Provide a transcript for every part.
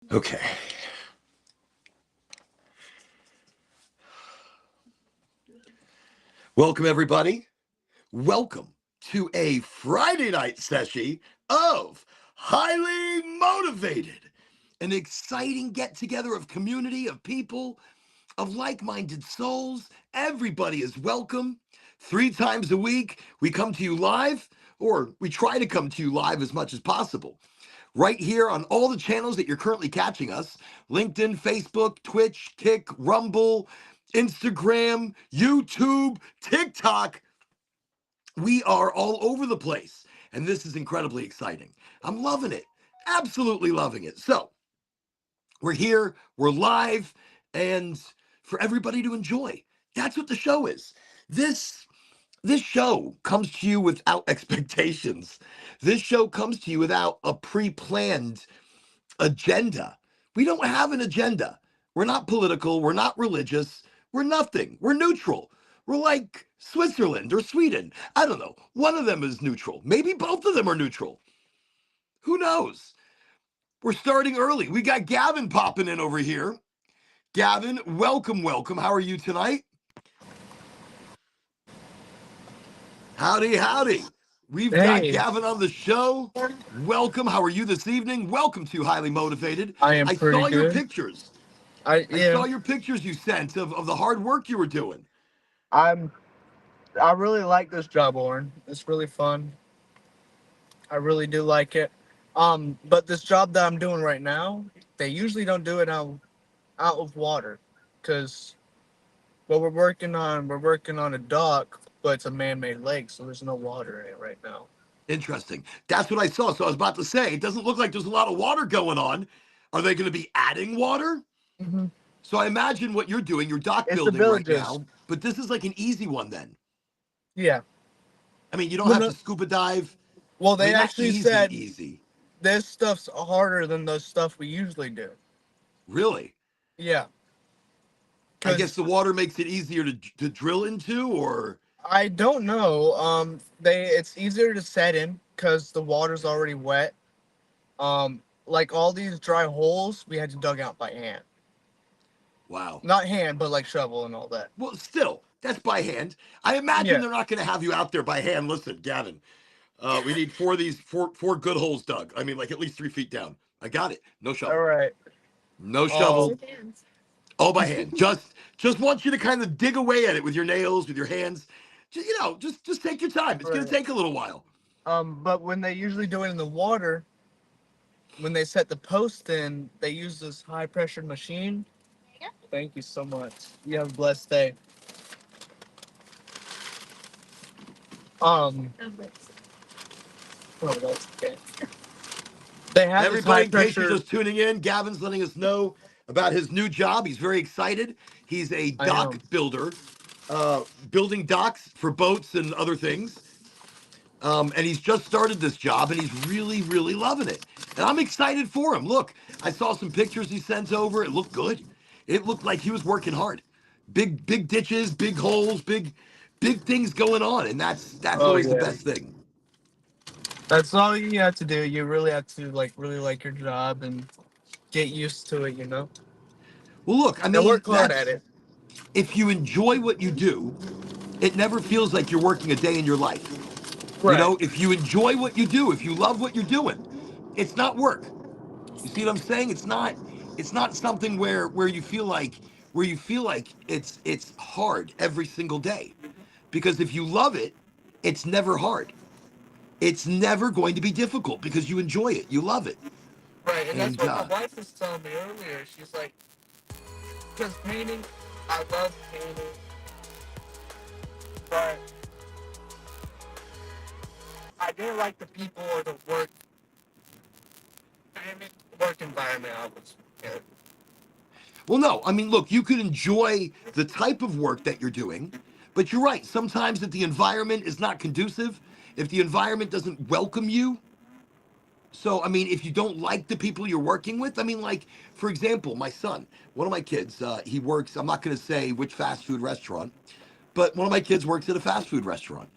Okay. Welcome, everybody. Welcome to a Friday night session of Highly Motivated, an exciting get together of community, of people, of like minded souls. Everybody is welcome. 3 times a week, we come to you live, or we try to come to you live as much as possible. Right here on all the channels that you're currently catching us: LinkedIn, Facebook, Twitch, Kick, Rumble, Instagram, YouTube, TikTok. We are all over the place, and this is incredibly exciting. I'm loving it, absolutely loving it. So, we're here, we're live, and for everybody to enjoy. That's what the show is. This this show comes to you without expectations. This show comes to you without a pre-planned agenda. We don't have an agenda. We're not political. We're not religious. We're nothing. We're neutral. We're like Switzerland or Sweden. I don't know. One of them is neutral. Maybe both of them are neutral. Who knows? We're starting early. We got Gavin popping in over here. Gavin, welcome, welcome. How are you tonight? Howdy, howdy. We've got Hey, Gavin on the show. Welcome. How are you this evening? Welcome to Highly Motivated. I am I pretty saw your good. pictures. I I saw yeah, your pictures you sent of the hard work you were doing. I'm I really like this job, Oren. It's really fun. I really do like it. But this job that I'm doing right now, they usually don't do it out of water, because what we're working on a dock, but it's a man-made lake, so there's no water in it right now. Interesting. That's what I saw. So I was about to say, it doesn't look like there's a lot of water going on. Are they going to be adding water? hmm So I imagine what you're doing, you're dock It's the building right villages. now, but this is like an easy one then. Yeah. I mean, you don't Well, have no, to scuba dive. well, I they mean, not actually easy, said easy. this stuff's harder than the stuff we usually do. Really? Yeah, I guess because the water makes it easier to drill into, or I don't know. It's easier to set in because the water's already wet. Like all these dry holes, we had to dug out by hand. wow. Not hand, but like shovel and all that. Well, still, that's by hand. I imagine Yeah. they're not going to have you out there by hand. Listen, Gavin, we need four of these, four good holes dug. I mean, like at least 3 feet down. I got it. No All shovel. right. No shovel. Um. All by hand. Just want you to kind of dig away at it with your nails, with your hands. Just take your time. It's going to Right. take a little while. But when they usually do it in the water, when they set the post in, they use this high pressure machine. Thank you so much. You have a blessed day. Um. Oh, that's okay. They have this Everybody, high in case you're pressure. just tuning in, Gavin's letting us know about his new job. He's very excited. He's a I dock am. builder, building docks for boats and other things. And he's just started this job, and he's really, really loving it. And I'm excited for him. Look, I saw some pictures he sent over. It looked good. It looked like he was working hard. Big ditches, big holes, big things going on, and that's Oh always the yeah. best thing. That's all you have to do. You really have to like really like your job and get used to it, you know? Well, look, I And mean, work hard at that's it. if you enjoy what you do, it never feels like you're working a day in your life. You Right. know, if you enjoy what you do, if you love what you're doing, it's not work. You see what I'm saying? It's not something where you feel like it's hard every single day. Because if you love it, it's never hard. It's never going to be difficult because you enjoy it. You love it. Right. And that's And what my wife was telling me earlier. She's like, because painting, I love painting, but I didn't like the people or the work environment I was in. well, no, I mean, look, you could enjoy the type of work that you're doing, but you're right. Sometimes if the environment is not conducive, if the environment doesn't welcome you, so I mean, if you don't like the people you're working with, I mean, like for example, my son, one of my kids, he works. I'm not going to say which fast food restaurant, but one of my kids works at a fast food restaurant,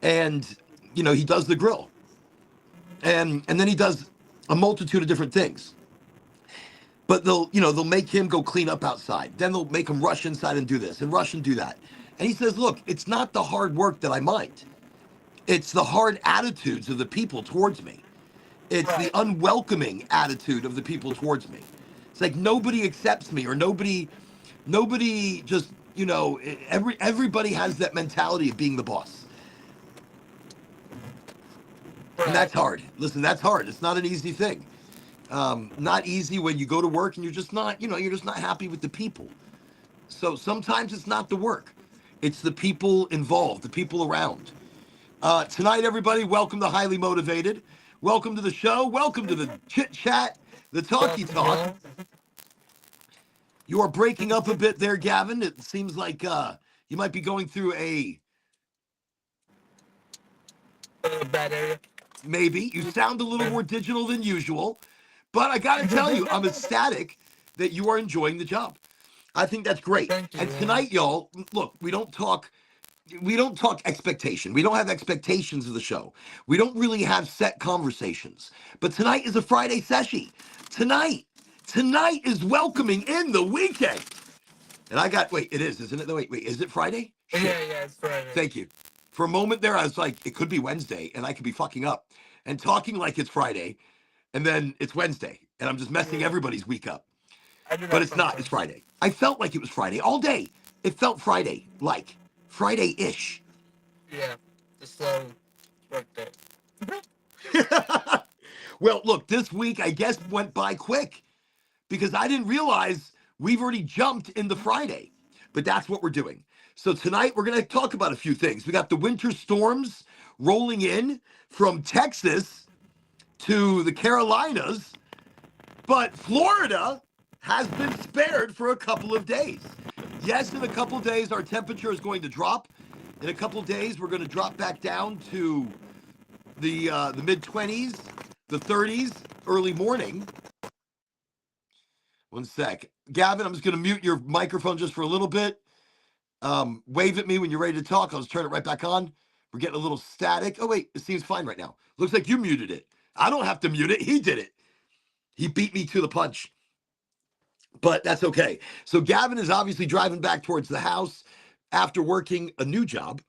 and he does the grill, and then he does a multitude of different things. But they'll make him go clean up outside. Then they'll make him rush inside and do this and rush and do that. And he says, look, it's not the hard work that I mind. It's the hard attitudes of the people towards me. It's the Right. unwelcoming attitude of the people towards me. It's like nobody accepts me, or nobody just, everybody has that mentality of being the boss. And Right. that's hard. Listen, that's hard. It's not an easy thing. Not easy when you go to work and you're just not happy with the people. So sometimes it's not the work. It's the people involved, the people around. Tonight, everybody, welcome to Highly Motivated. Welcome to the show. Welcome to the chit-chat, the talky-talk. Welcome, You are breaking up a bit there, Gavin. It seems like you might be going through a bad area. maybe. You sound a little more digital than usual, but I got to tell you, I'm ecstatic that you are enjoying the job. I think that's great. Thank you. And tonight, y'all, look, we don't talk expectation. We don't have expectations of the show. We don't really have set conversations. But tonight is a Friday session. Tonight is welcoming in the weekend. And wait, it is, isn't it? No, wait, is it Friday? Yeah, Shit. it's Friday. Thank you. For a moment there, I was like, it could be Wednesday, and I could be fucking up and talking like it's Friday, and then it's Wednesday, and I'm just messing everybody's week up. I do that But it's not. sometimes. It's Friday. I felt like it was Friday all day. It felt Friday, like Friday-ish. Yeah, the slow work day. Well, look, this week I guess went by quick because I didn't realize we've already jumped into Friday. But that's what we're doing. So tonight we're going to talk about a few things. We got the winter storms rolling in from Texas to the Carolinas, but Florida has been spared for a couple of days. Yes, in a couple of days our temperature is going to drop. In a couple of days we're going to drop back down to the mid-20s, the 30s, early morning. One sec. Gavin, I'm just going to mute your microphone just for a little bit. Wave at me when you're ready to talk. I'll just turn it right back on. We're getting a little static. Oh, wait, it seems fine right now. Looks like you muted it. I don't have to mute it. He did it. He beat me to the punch. But that's okay. So Gavin is obviously driving back towards the house after working a new job.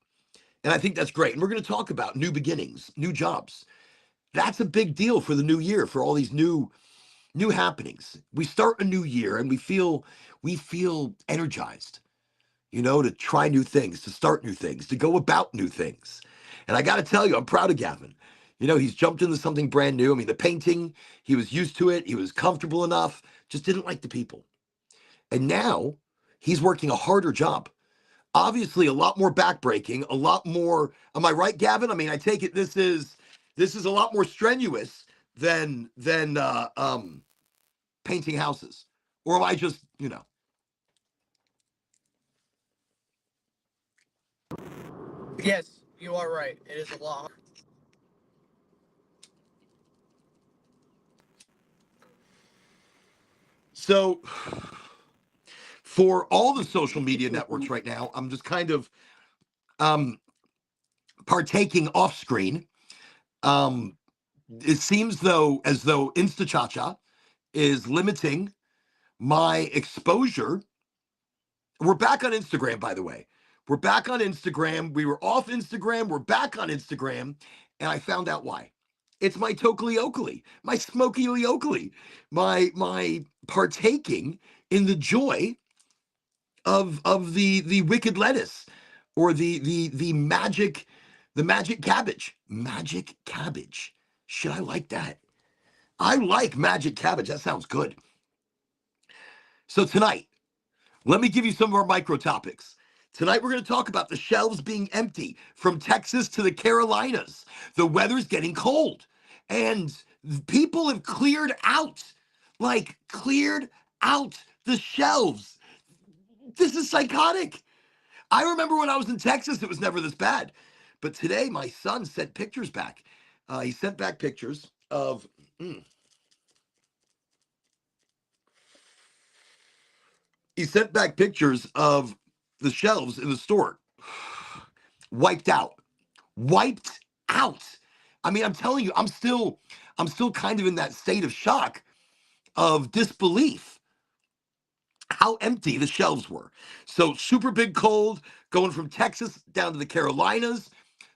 And I think that's great. And we're going to talk about new beginnings, new jobs. That's a big deal for the new year, for all these new happenings. We start a new year and we feel energized, to try new things, to start new things, to go about new things. And I got to tell you, I'm proud of Gavin. He's jumped into something brand new. I mean, the painting, he was used to it. He was comfortable enough, just didn't like the people. And now he's working a harder job. Obviously, a lot more backbreaking, a lot more. Am I right, Gavin? I mean, I take it this is a lot more strenuous than painting houses, or am I just Yes, you are right. It is a lot. So for all the social media networks right now, I'm just kind of partaking off screen. It seems as though Instachacha is limiting my exposure. We're back on Instagram, by the way. We're back on Instagram. We were off Instagram. We're back on Instagram. And I found out why. It's my Tokely Oakley, my Smoky Oakley, my partaking in the joy of the wicked lettuce, or the magic cabbage. Magic cabbage. Should I like that? I like magic cabbage. That sounds good. So tonight, let me give you some of our micro topics. Tonight, we're going to talk about the shelves being empty from Texas to the Carolinas. The weather's getting cold, and people have cleared out the shelves. This is psychotic. I remember when I was in Texas, it was never this bad. But today, my son sent pictures back. He sent back pictures of. He sent back pictures of the shelves in the store. Wiped out. Wiped out. I mean, I'm telling you, I'm still kind of in that state of shock of disbelief how empty the shelves were. So super big cold going from Texas down to the Carolinas,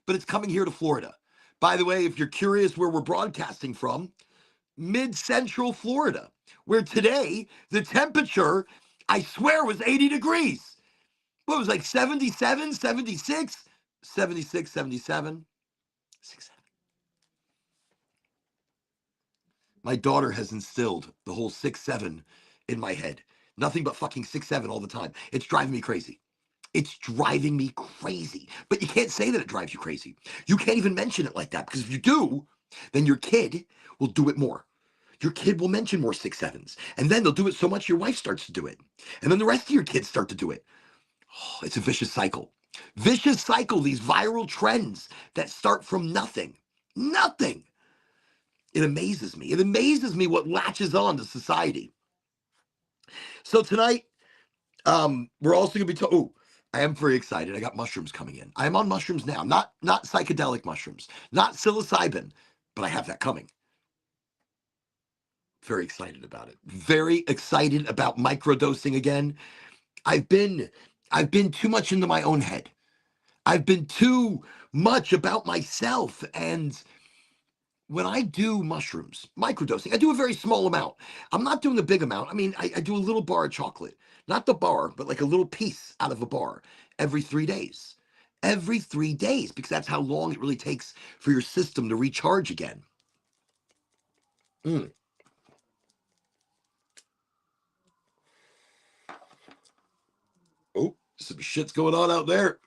but it's coming here to Florida. By the way, if you're curious where we're broadcasting from, mid-central Florida, where today the temperature, I swear, was 80 degrees. What was it, like 77, 76, 76, 77, 67. My daughter has instilled the whole 6'7" in my head. Nothing but fucking 6'7" all the time. It's driving me crazy. It's driving me crazy. But you can't say that it drives you crazy. You can't even mention it like that, because if you do, then your kid will do it more. Your kid will mention more 6'7s. And then they'll do it so much your wife starts to do it. And then the rest of your kids start to do it. Oh, it's a vicious cycle. Vicious cycle, these viral trends that start from nothing. Nothing. It amazes me. It amazes me what latches on to society. So tonight, we're also going to be talking. Oh, I am very excited. I got mushrooms coming in. I am on mushrooms now, not psychedelic mushrooms, not psilocybin, but I have that coming. Very excited about it. Very excited about microdosing again. I've been too much into my own head. I've been too much about myself. And when I do mushrooms, microdosing, I do a very small amount. I'm not doing a big amount. I mean, I do a little bar of chocolate, not the bar, but like a little piece out of a bar every 3 days. Every 3 days, because that's how long it really takes for your system to recharge again. Mm. Oh, some shit's going on out there.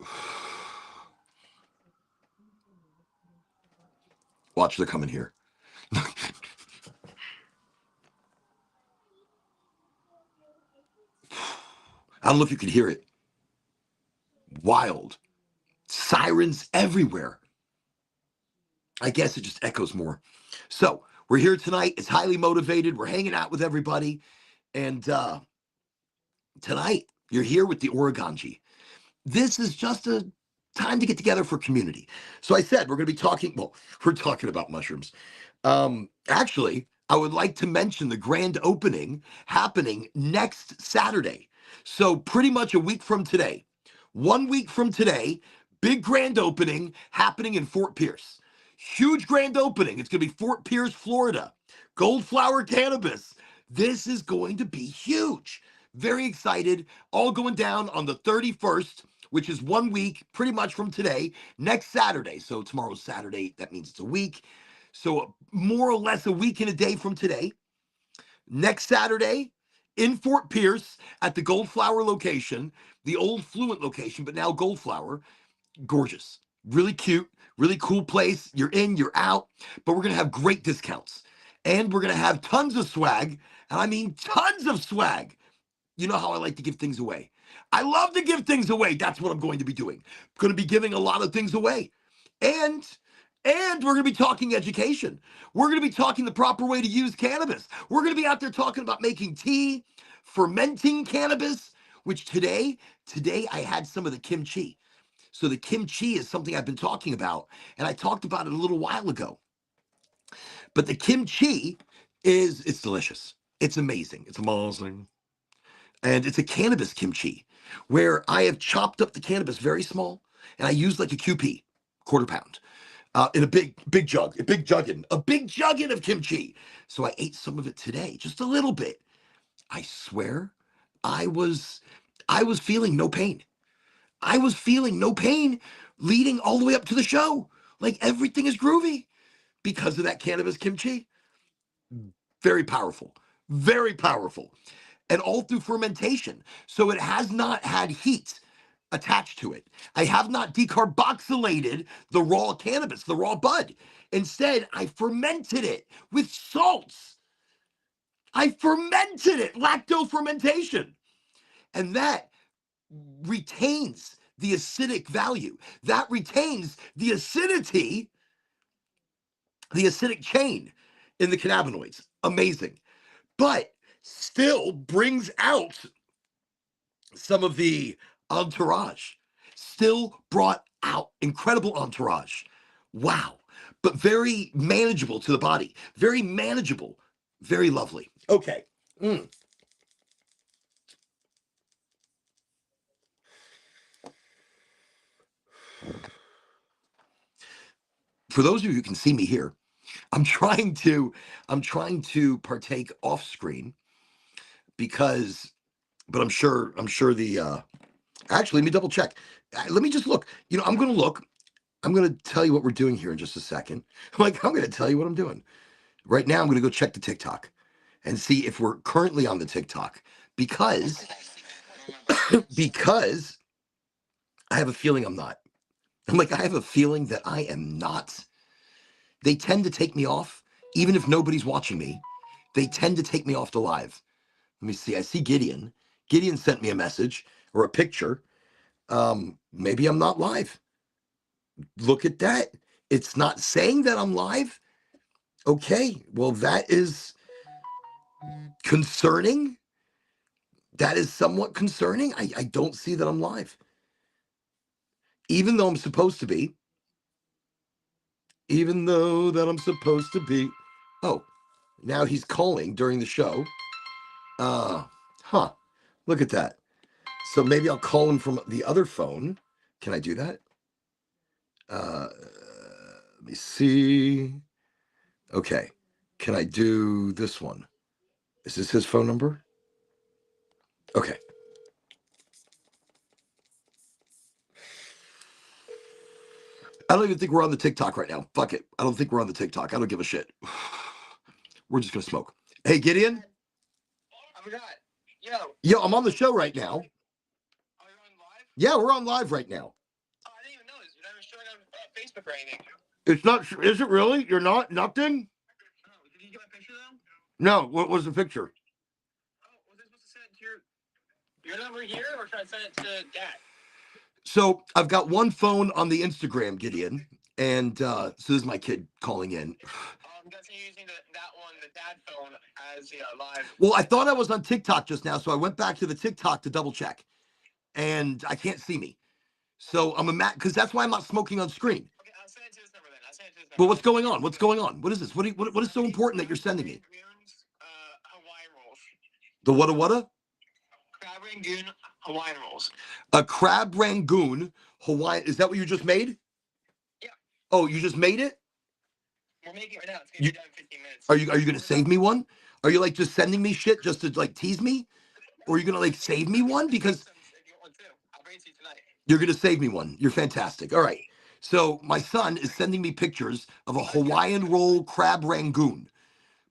Watch, they're coming here. I don't know if you can hear it. Wild. Sirens everywhere. I guess it just echoes more. So we're here tonight. It's highly motivated. We're hanging out with everybody. And tonight, you're here with the Oraganji. This is just a time to get together for community. So I said we're going to be talking, well, we're talking about mushrooms. Actually, I would like to mention the grand opening happening next Saturday. So pretty much a week from today. 1 week from today, big grand opening happening in Fort Pierce. Huge grand opening. It's going to be Fort Pierce, Florida. Goldflower Cannabis. This is going to be huge. Very excited. All going down on the 31st, which is 1 week pretty much from today, next Saturday. So tomorrow's Saturday. That means it's a week. So more or less a week and a day from today. Next Saturday in Fort Pierce at the Goldflower location, the old Fluent location, but now Goldflower. Gorgeous. Really cute. Really cool place. You're in, you're out. But we're going to have great discounts. And we're going to have tons of swag. And I mean tons of swag. You know how I like to give things away. I love to give things away. That's what I'm going to be doing. I'm going to be giving a lot of things away. And we're going to be talking education. We're going to be talking the proper way to use cannabis. We're going to be out there talking about making tea, fermenting cannabis, which today I had some of the kimchi. So the kimchi is something I've been talking about, and I talked about it a little while ago. But the kimchi it's delicious. It's amazing. It's amazing. And it's a cannabis kimchi where I have chopped up the cannabis very small, and I use like a QP, quarter pound, in a big jug, a big juggin of kimchi. So I ate some of it today, just a little bit. I swear, I was feeling no pain. I was feeling no pain leading all the way up to the show. Like everything is groovy because of that cannabis kimchi. Very powerful, very powerful. And all through fermentation. So it has not had heat attached to it. I have not decarboxylated the raw cannabis, the raw bud. Instead, I fermented it with salts. I fermented it, lacto fermentation. And that retains the acidic value. That retains the acidity, the acidic chain in the cannabinoids. Amazing. But still brings out some of the entourage. Still brought out incredible entourage. Wow. But very manageable to the body. Very manageable. Very lovely. Okay. For those of you who can see me here, I'm trying to partake off screen because, but I'm sure the actually, let me double check. Let me just look. I'm going to look. I'm going to tell you what we're doing here in just a second. I'm going to tell you what I'm doing. Right now, I'm going to go check the TikTok and see if we're currently on the TikTok because because I have a feeling I'm not. I have a feeling that I am not. They tend to take me off, even if nobody's watching me. They tend to take me off the live. Let me see. I see Gideon. Gideon sent me a message or a picture. Maybe I'm not live. Look at that. It's not saying that I'm live. Okay. Well, that is concerning. That is somewhat concerning. I don't see that I'm live. Even though I'm supposed to be. Even though that I'm supposed to be. Oh, now he's calling during the show. Huh. Look at that. So maybe I'll call him from the other phone. Can I do that? Let me see. Okay. Can I do this one? Is this his phone number? Okay. I don't even think we're on the TikTok right now. Fuck it. I don't think we're on the TikTok. I don't give a shit. We're just going to smoke. Hey, Gideon. I forgot. Yo, I'm on the show right now. Are you on live? Yeah, we're on live right now. Oh, I didn't even notice. You're not showing on Facebook or anything. It's not. Is it really? You're not? Nothing? No. Did you get my picture though? No. What was the picture? Oh, was I supposed to send it to your number here, or should I send it to Dad? So I've got one phone on the Instagram, Gideon, and so this is my kid calling in. I'm guessing you're using that one, the Dad phone, as live. Well, I thought I was on TikTok just now, so I went back to the TikTok to double check, and I can't see me. So I'm because that's why I'm not smoking on screen. Okay, I'll send it to this number then. But what's going on? What's going on? What is this? What is so important that you're sending me? Hawaiian rolls. The what? Crab Rangoon Hawaiian rolls. A crab Rangoon Hawaiian. Is that what you just made? Yeah. Oh, you just made it? We're making it right now. It's gonna be done in 15 minutes. Are you going to save me one? Are you just sending me shit just to tease me? Or are you going to save me one? Because if you want to, I'll bring it to you tonight. You're going to save me one. You're fantastic. All right. So my son is sending me pictures of a Hawaiian roll crab Rangoon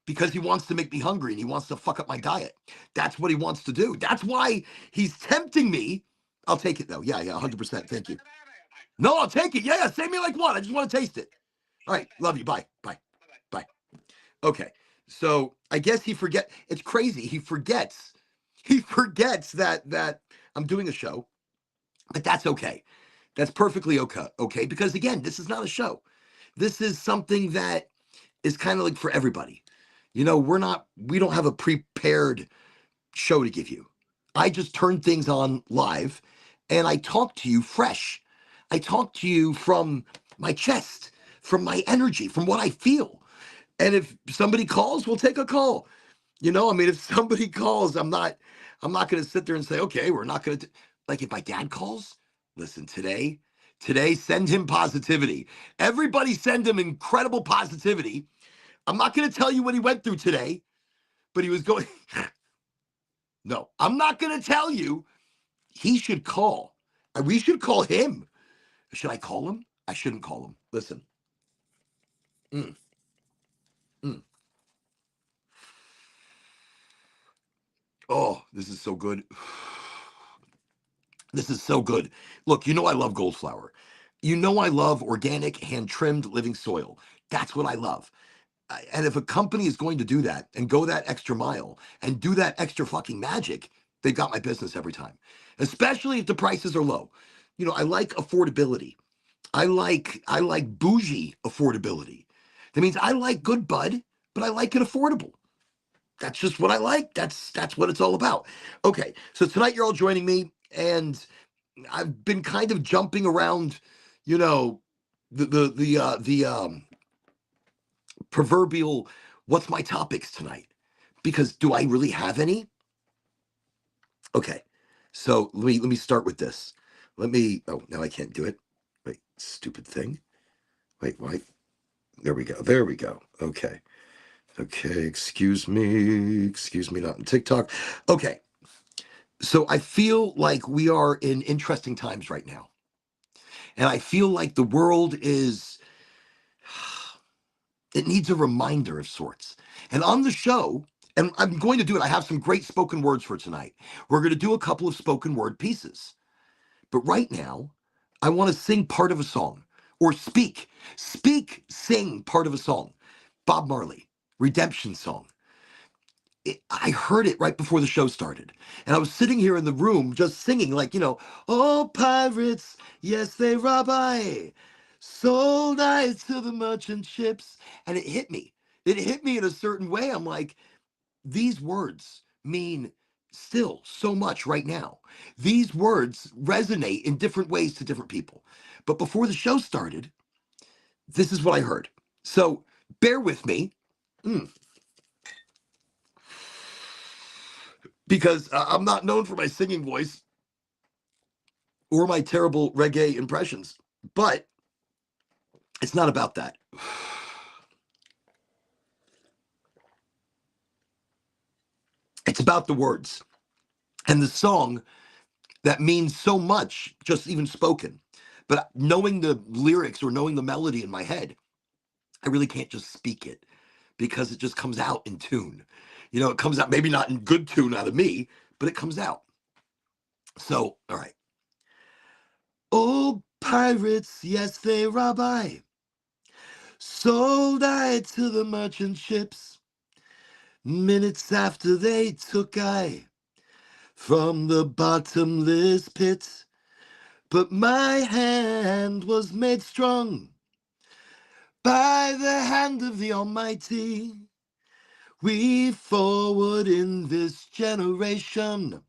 because he wants to make me hungry and he wants to fuck up my diet. That's what he wants to do. That's why he's tempting me. I'll take it though. Yeah, 100%. Thank you. No, I'll take it. Yeah, save me like one. I just want to taste it. All right. Love you. Bye. Okay. So I guess he forget. It's crazy. He forgets that I'm doing a show, but that's okay. That's perfectly okay. Because again, this is not a show. This is something that is kind of for everybody. We don't have a prepared show to give you. I just turn things on live and I talk to you fresh. I talk to you from my chest, from my energy, from what I feel. And if somebody calls, we'll take a call. If somebody calls, I'm not going to sit there and say, okay, we're not going to, if my dad calls, listen, today, send him positivity. Everybody send him incredible positivity. I'm not going to tell you what he went through today, but he was going, no, I'm not going to tell you. He should call. We should call him. Should I call him? I shouldn't call him. Listen. Oh, this is so good. This is so good. Look, I love gold flower. I love organic, hand-trimmed living soil. That's what I love. And if a company is going to do that and go that extra mile and do that extra fucking magic, they've got my business every time, especially if the prices are low. I like affordability. I like bougie affordability. That means I like good bud, but I like it affordable. That's just what I like. That's what it's all about. Okay, so tonight you're all joining me, and I've been kind of jumping around, the proverbial what's my topics tonight. because do I really have any? Okay, so let me start with this. Let me. Oh, now I can't do it. Wait, stupid thing. Wait, why? There we go. There we go. Okay. Okay. Excuse me. Excuse me. Not in TikTok. Okay. So I feel like we are in interesting times right now, and I feel like the world is. It needs a reminder of sorts. And on the show, and I'm going to do it. I have some great spoken words for tonight. We're going to do a couple of spoken word pieces. But right now, I want to sing part of a song or sing part of a song. Bob Marley, Redemption Song. I heard it right before the show started. And I was sitting here in the room just singing, like, oh, pirates, yes, they rob I. Sold I to the merchant ships. And it hit me. It hit me in a certain way. I'm like, these words mean still so much right now. These words resonate in different ways to different people. But before the show started, this is what I heard. So bear with me, because I'm not known for my singing voice or my terrible reggae impressions. But it's not about that. It's about the words and the song that means so much, just even spoken. But knowing the lyrics or knowing the melody in my head, I really can't just speak it because it just comes out in tune. It comes out maybe not in good tune out of me, but it comes out. So, all right. Oh, pirates, yes, they rob I. Sold I to the merchant ships. Minutes after they took I from the bottomless pit. But my hand was made strong by the hand of the Almighty. We forward in this generation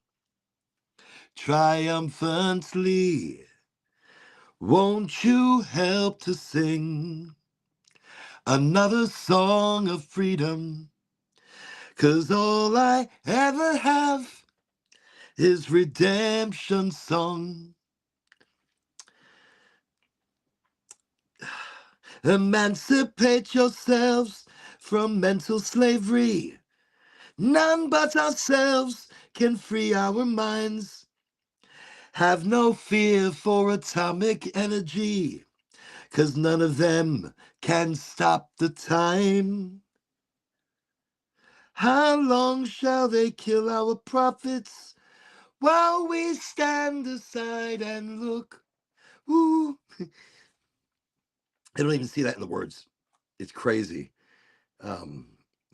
triumphantly. Won't you help to sing another song of freedom? 'Cause all I ever have is redemption song. Emancipate yourselves from mental slavery. None but ourselves can free our minds. Have no fear for atomic energy, 'cause none of them can stop the time. How long shall they kill our prophets while we stand aside and look? Ooh. I don't even see that in the words. It's crazy.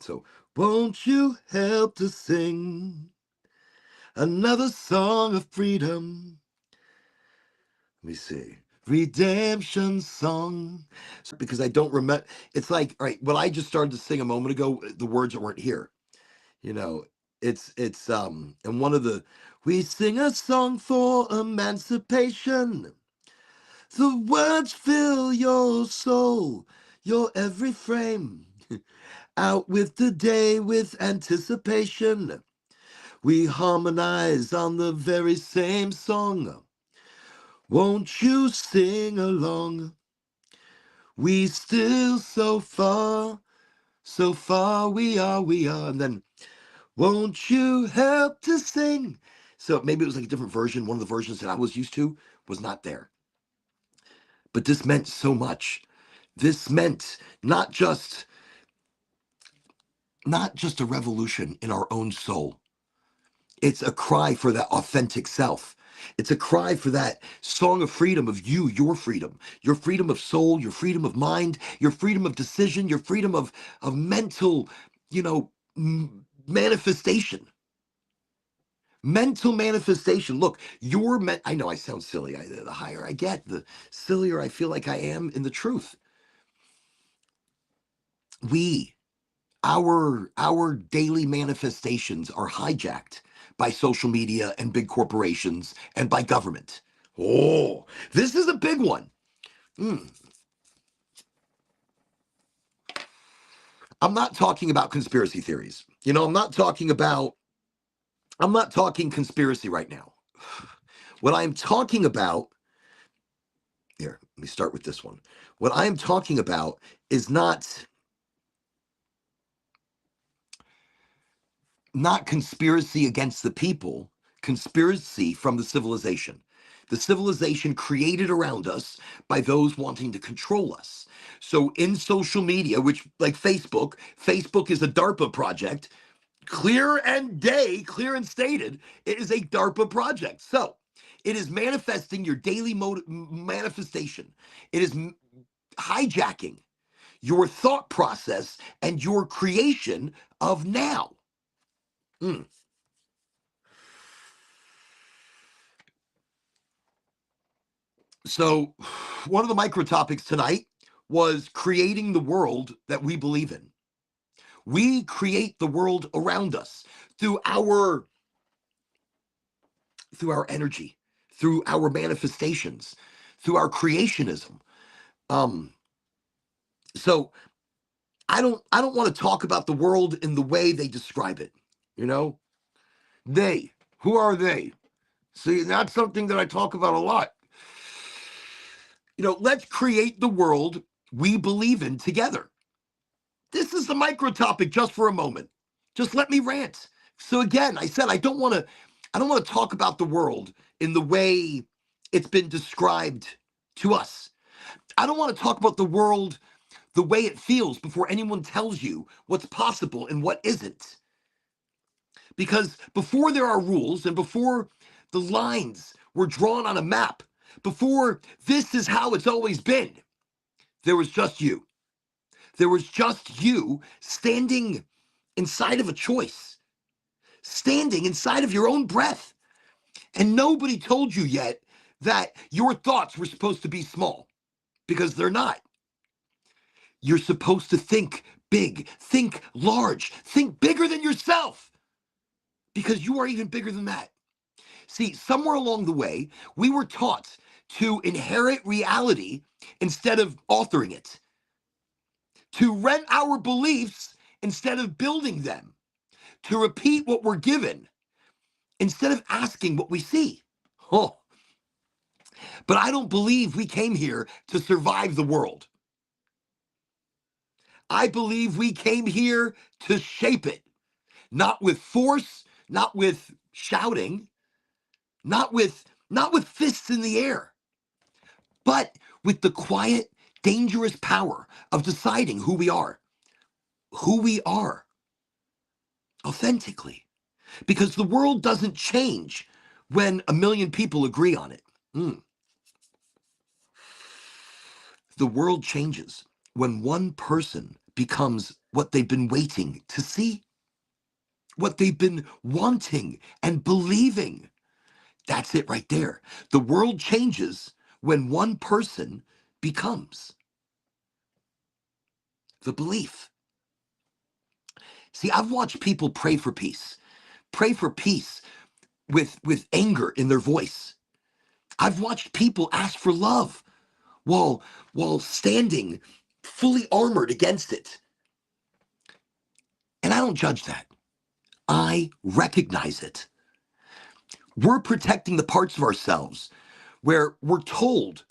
So, won't you help to sing another song of freedom? Let me see. Redemption song. Because I don't remember. It's like, all right, what I just started to sing a moment ago, the words weren't here. You know, and one of we sing a song for emancipation. The words fill your soul, your every frame. Out with the day with anticipation. We harmonize on the very same song. Won't you sing along? We still so far we are. And then, won't you help to sing? So maybe it was like a different version. One of the versions that I was used to was not there. But this meant so much. This meant not just a revolution in our own soul. It's a cry for that authentic self. It's a cry for that song of freedom of your freedom of soul, your freedom of mind, your freedom of decision, your freedom of mental, manifestation. Mental manifestation. Look, I know I sound silly. The higher I get, the sillier I feel like I am in the truth. We our daily manifestations are hijacked by social media and big corporations and by government. Oh, this is a big one. I'm not talking about conspiracy theories. I'm not talking about, I'm not talking conspiracy right now. What I'm talking about, here, let me start with this one. What I am talking about is not conspiracy against the people, conspiracy from the civilization. The civilization created around us by those wanting to control us. So in social media, which like Facebook is a DARPA project, clear and stated, it is a DARPA project. So it is manifesting your daily manifestation. It is hijacking your thought process and your creation of now. Mm. So, one of the micro topics tonight was creating the world that we believe in. We create the world around us through our energy, through our manifestations, through our creationism. Um, so I don't want to talk about the world in the way they describe it. You know, they. Who are they? See, that's something that I talk about a lot. Let's create the world we believe in together. This is the micro topic just for a moment. Just let me rant. So again, I said I don't want to talk about the world in the way it's been described to us. I don't want to talk about the world the way it feels before anyone tells you what's possible and what isn't. Because before there are rules and before the lines were drawn on a map, before this is how it's always been, there was just you. There was just you standing inside of a choice, standing inside of your own breath. And nobody told you yet that your thoughts were supposed to be small, because they're not. You're supposed to think big, think large, think bigger than yourself, because you are even bigger than that. See, somewhere along the way, we were taught to inherit reality instead of authoring it, to rent our beliefs instead of building them, to repeat what we're given instead of asking what we see. Oh, but I don't believe we came here to survive the world. I believe we came here to shape it, not with force, not with shouting, not with fists in the air, but with the quiet, dangerous power of deciding who we are authentically. Because the world doesn't change when a million people agree on it. Mm. The world changes when one person becomes what they've been waiting to see, what they've been wanting and believing. That's it right there. The world changes when one person becomes the belief. See, I've watched people pray for peace with anger in their voice. I've watched people ask for love while standing fully armored against it. And I don't judge that. I recognize it. We're protecting the parts of ourselves where we're told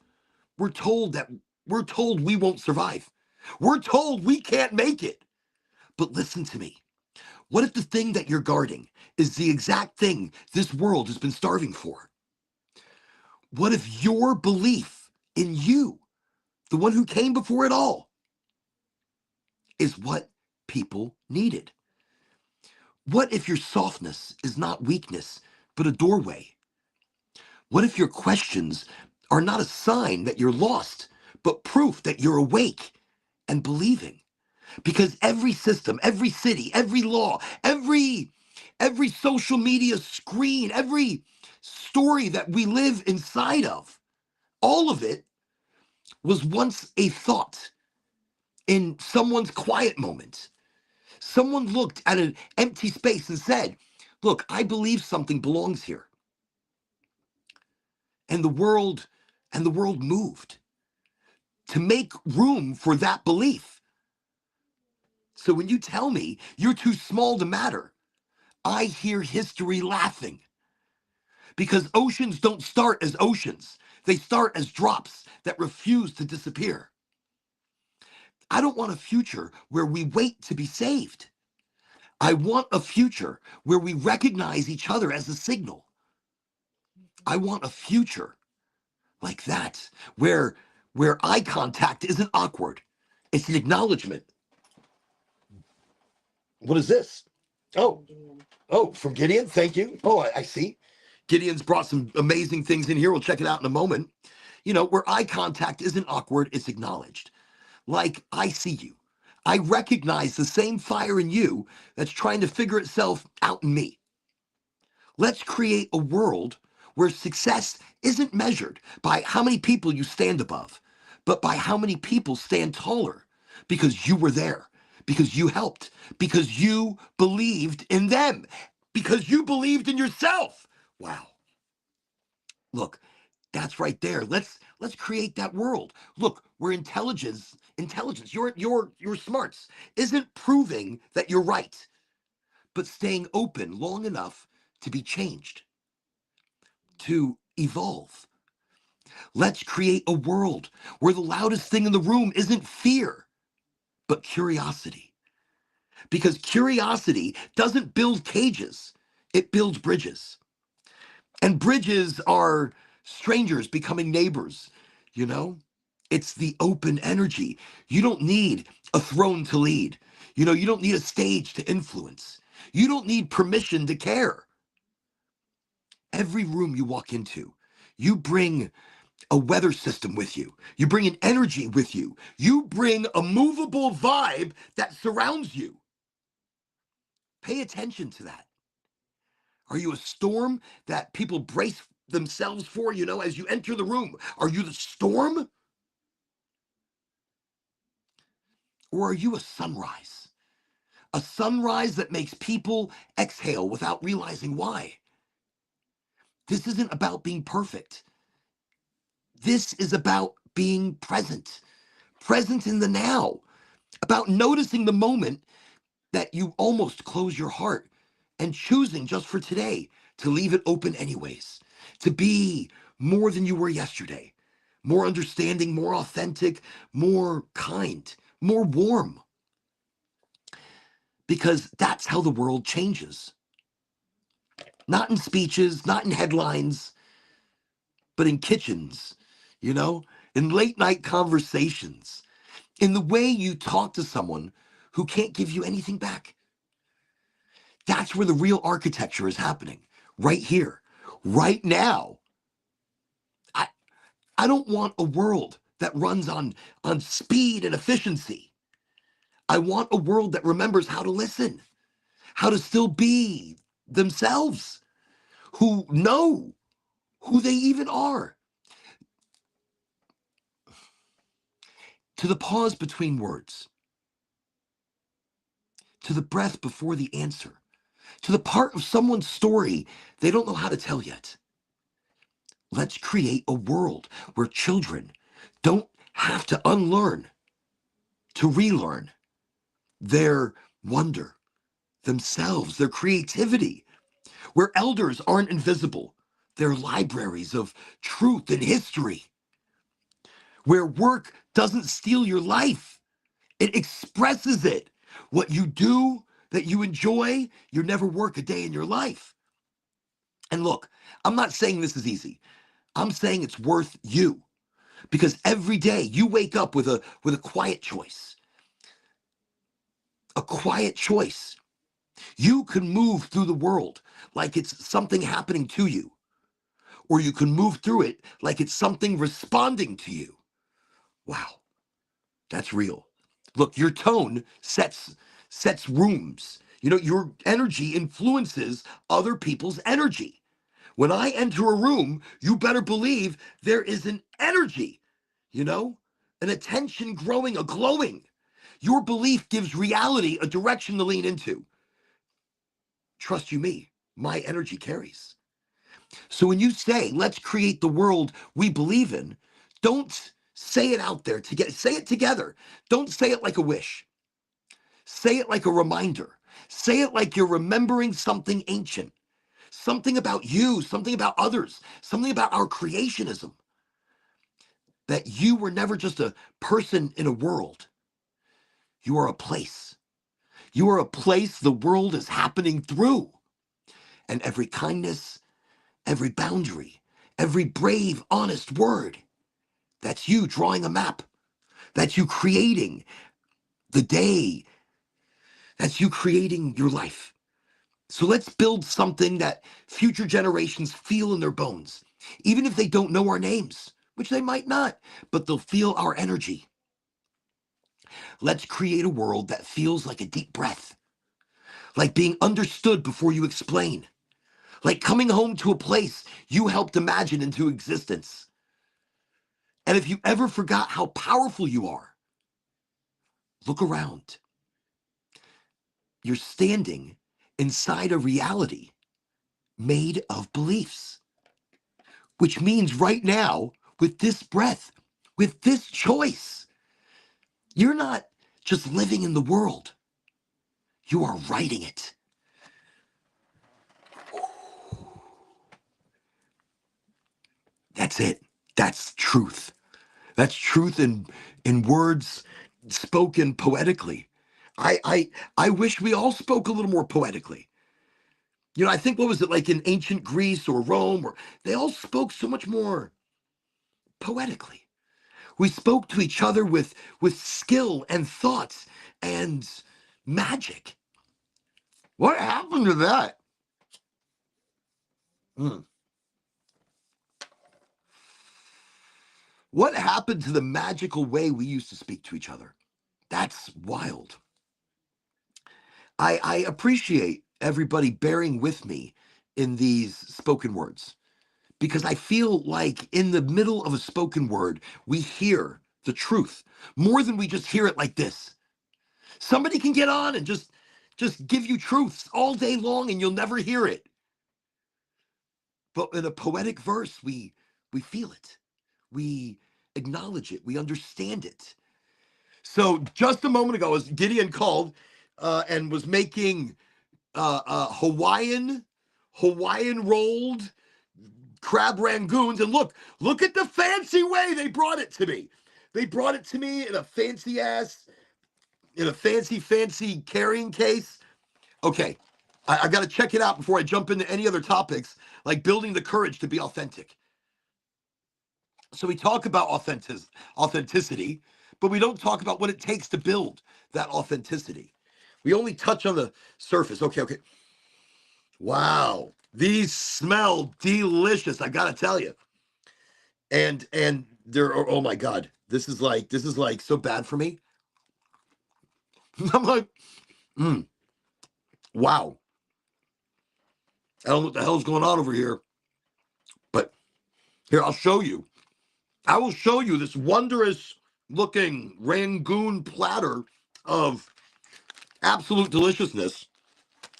we won't survive. We're told we can't make it. But listen to me. What if the thing that you're guarding is the exact thing this world has been starving for? What if your belief in you, the one who came before it all, is what people needed? What if your softness is not weakness, but a doorway? What if your questions are not a sign that you're lost, but proof that you're awake and believing? Because every system, every city, every law, every social media screen, every story that we live inside of, all of it was once a thought in someone's quiet moment. Someone looked at an empty space and said, "Look, I believe something belongs here." And the world moved to make room for that belief. So when you tell me you're too small to matter, I hear history laughing. Because oceans don't start as oceans, they start as drops that refuse to disappear. I don't want a future where we wait to be saved. I want a future where we recognize each other as a signal. I want a future like that, where eye contact isn't awkward. It's an acknowledgement. What is this? Oh, oh, from Gideon. Thank you. Oh, I see. Gideon's brought some amazing things in here. We'll check it out in a moment. Where eye contact isn't awkward, it's acknowledged. Like, I see you. I recognize the same fire in you that's trying to figure itself out in me. Let's create a world where success isn't measured by how many people you stand above, but by how many people stand taller because you were there, because you helped, because you believed in them, because you believed in yourself. Wow. Look, that's right there. Let's create that world. Look, where intelligence, your smarts isn't proving that you're right, but staying open long enough to be changed, to evolve. Let's create a world where the loudest thing in the room isn't fear, but curiosity. Because curiosity doesn't build cages, it builds bridges. And bridges are strangers becoming neighbors, you know? It's the open energy. You don't need a throne to lead. You don't need a stage to influence. You don't need permission to care. Every room you walk into, you bring a weather system with you. You bring an energy with you. You bring a movable vibe that surrounds you. Pay attention to that. Are you a storm that people brace themselves for, as you enter the room? Are you the storm? Or are you a sunrise? A sunrise that makes people exhale without realizing why. This isn't about being perfect. This is about being present, present in the now, about noticing the moment that you almost close your heart and choosing just for today to leave it open anyways, to be more than you were yesterday, more understanding, more authentic, more kind, more warm, because that's how the world changes. Not in speeches, not in headlines, but in kitchens, in late night conversations, in the way you talk to someone who can't give you anything back. That's where the real architecture is happening, right here, right now. I, I don't want a world that runs on speed and efficiency. I want a world that remembers how to listen, how to still be themselves, who know who they even are. To the pause between words, to the breath before the answer, to the part of someone's story they don't know how to tell yet. Let's create a world where children don't have to unlearn to relearn their wonder, themselves, their creativity, where elders aren't invisible, they're libraries of truth and history, where work doesn't steal your life, it expresses it. What you do that you enjoy, you never work a day in your life. And look, I'm not saying this is easy. I'm saying it's worth you, because every day you wake up with a quiet choice. A quiet choice. You can move through the world like it's something happening to you, or you can move through it like it's something responding to you. Wow, that's real. Look, your tone sets rooms. Your energy influences other people's energy. When I enter a room, you better believe there is an energy, an attention growing, a glowing. Your belief gives reality a direction to lean into. Trust you me, my energy carries. So when you say, let's create the world we believe in, don't say it out there together. Say it together. Don't say it like a wish. Say it like a reminder. Say it like you're remembering something ancient, something about you, something about others, something about our creationism. That you were never just a person in a world. You are a place. You are a place the world is happening through. And every kindness, every boundary, every brave, honest word, that's you drawing a map. That's you creating the day. That's you creating your life. So let's build something that future generations feel in their bones, even if they don't know our names, which they might not, but they'll feel our energy. Let's create a world that feels like a deep breath, like being understood before you explain, like coming home to a place you helped imagine into existence. And if you ever forgot how powerful you are, look around. You're standing inside a reality made of beliefs, which means right now, with this breath, with this choice, you're not just living in the world, you are writing it. That's it. That's truth. That's truth in words spoken poetically. I wish we all spoke a little more poetically. You know, I think what was it like in ancient Greece or Rome, or they all spoke so much more poetically. We spoke to each other with skill and thoughts and magic. What happened to that? Mm. What happened to the magical way we used to speak to each other? That's wild. I appreciate everybody bearing with me in these spoken words because I feel like in the middle of a spoken word, we hear the truth more than we just hear it like this. Somebody can get on and just give you truths all day long and you'll never hear it. But in a poetic verse, we feel it. We acknowledge it. We understand it. So just a moment ago, as Gideon called and was making Hawaiian rolled crab rangoons, and look at the fancy way they brought it to me. They brought it to me in a fancy carrying case. Okay, I got to check it out before I jump into any other topics, like building the courage to be authentic. So we talk about authenticity, but we don't talk about what it takes to build that authenticity. We only touch on the surface. Okay. Wow, these smell delicious. I gotta tell you, and they're oh my god, this is like so bad for me. I'm like, wow, I don't know what the hell's going on over here, but here I'll show you. I will show you this wondrous looking Rangoon platter of absolute deliciousness.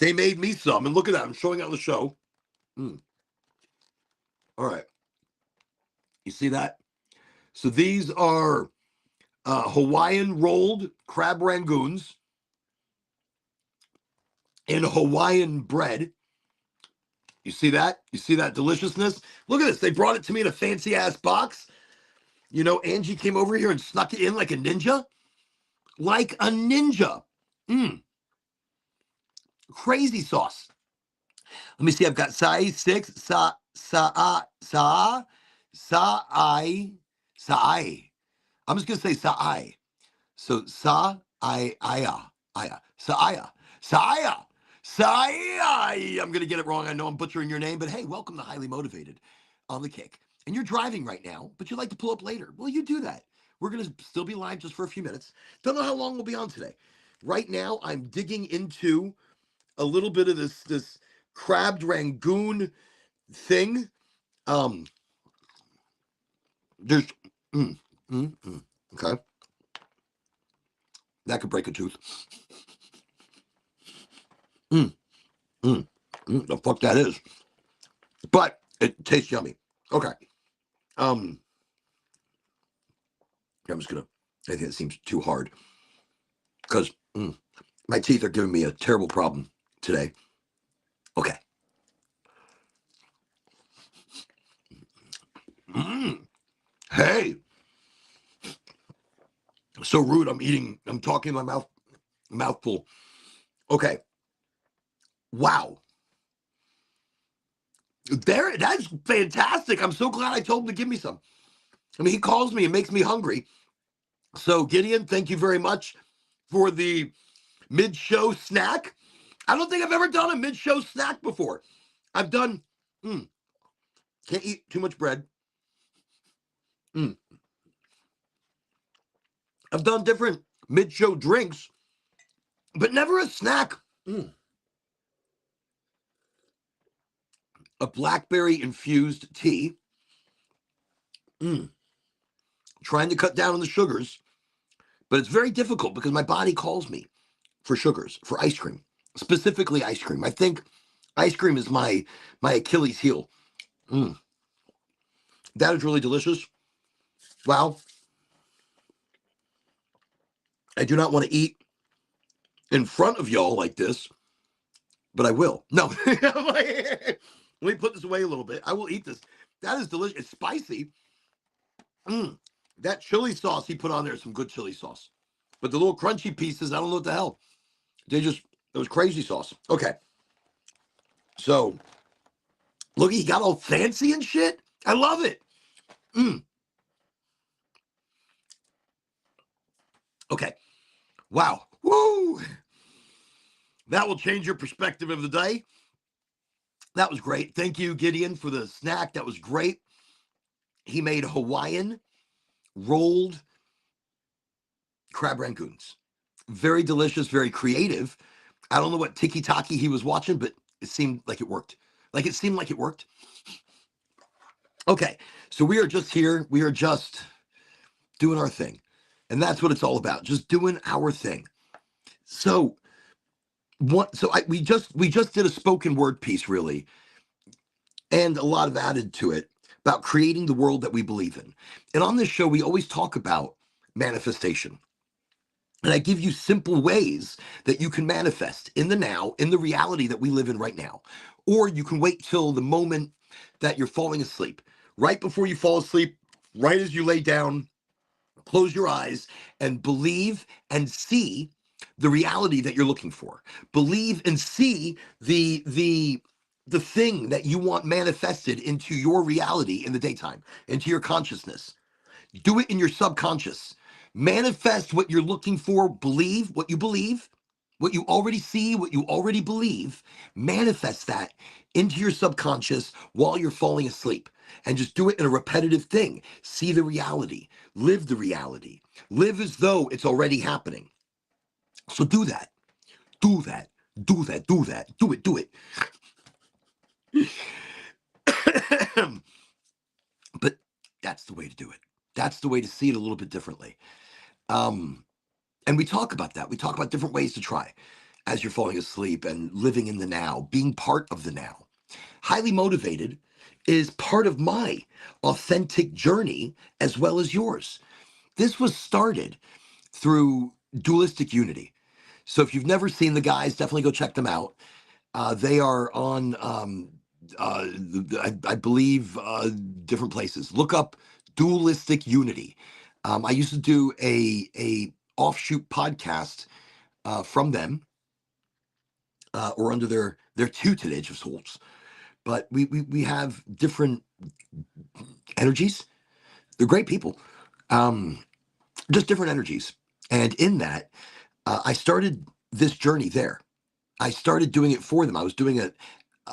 They made me some, and look at that. I'm showing it on the show. All right, you see that? So these are Hawaiian rolled crab rangoons in Hawaiian bread. You see that? You see that deliciousness? Look at this. They brought it to me in a fancy ass box. You know, Angie came over here and snuck it in like a ninja. Like a ninja. Crazy sauce. Let me see. I've got sai six sai. I'm just gonna say sai. So saya. I'm gonna get it wrong. I know I'm butchering your name, but hey, welcome to Highly Motivated on the Kick. And you're driving right now, but you'd like to pull up later. Well, you do that. We're gonna still be live just for a few minutes. Don't know how long we'll be on today. Right now, I'm digging into a little bit of this crabbed rangoon thing. There's okay. That could break a tooth. The fuck that is. But it tastes yummy. Okay. I'm just gonna. I think it seems too hard because My teeth are giving me a terrible problem today. Okay. Mm. Hey, so rude. I'm talking my mouthful. Okay. Wow. That's fantastic. I'm so glad I told him to give me some. I mean, he calls me and makes me hungry. So, Gideon, thank you very much for the mid-show snack. I don't think I've ever done a mid-show snack before. I've done, can't eat too much bread. I've done different mid-show drinks, but never a snack. A blackberry infused tea. Trying to cut down on the sugars, but it's very difficult because my body calls me for sugars, for ice cream, specifically ice cream. I think ice cream is my Achilles heel. That is really delicious. Wow. I do not want to eat in front of y'all like this, but I will. No. Let me put this away a little bit. I will eat this. That is delicious. It's spicy. That chili sauce he put on there is some good chili sauce. But the little crunchy pieces, I don't know what the hell. It was crazy sauce. Okay. So, look, he got all fancy and shit. I love it. Okay. Wow. Woo. That will change your perspective of the day. That was great. Thank you, Gideon, for the snack. That was great. He made Hawaiian rolled crab rangoons. Very delicious, very creative. I don't know what tiki-taki he was watching, but it seemed like it worked. Okay, so we are just here. We are just doing our thing. And that's what it's all about, just doing our thing. So we just did a spoken word piece, really, and a lot of added to it about creating the world that we believe in. And on this show, we always talk about manifestation. And I give you simple ways that you can manifest in the now, in the reality that we live in right now. Or you can wait till the moment that you're falling asleep. Right before you fall asleep, right as you lay down, close your eyes and believe and see the reality that you're looking for. Believe and see the thing that you want manifested into your reality in the daytime, into your consciousness. Do it in your subconscious. Manifest what you're looking for, believe, what you already see, what you already believe. Manifest that into your subconscious while you're falling asleep. And just do it in a repetitive thing. See the reality, live the reality, live as though it's already happening. So do that, do that, do that, do that, do it. But that's the way to do it. That's the way to see it a little bit differently. And we talk about that. We talk about different ways to try as you're falling asleep and living in the now, being part of the now. Highly motivated is part of my authentic journey as well as yours. This was started through dualistic unity. So if you've never seen the guys, definitely go check them out. They are on, I believe, different places. Look up dualistic unity. I used to do a offshoot podcast from them or under their tutelage of sorts. But we have different energies. They're great people, just different energies. And in that, I started this journey there. I started doing it for them. I was doing a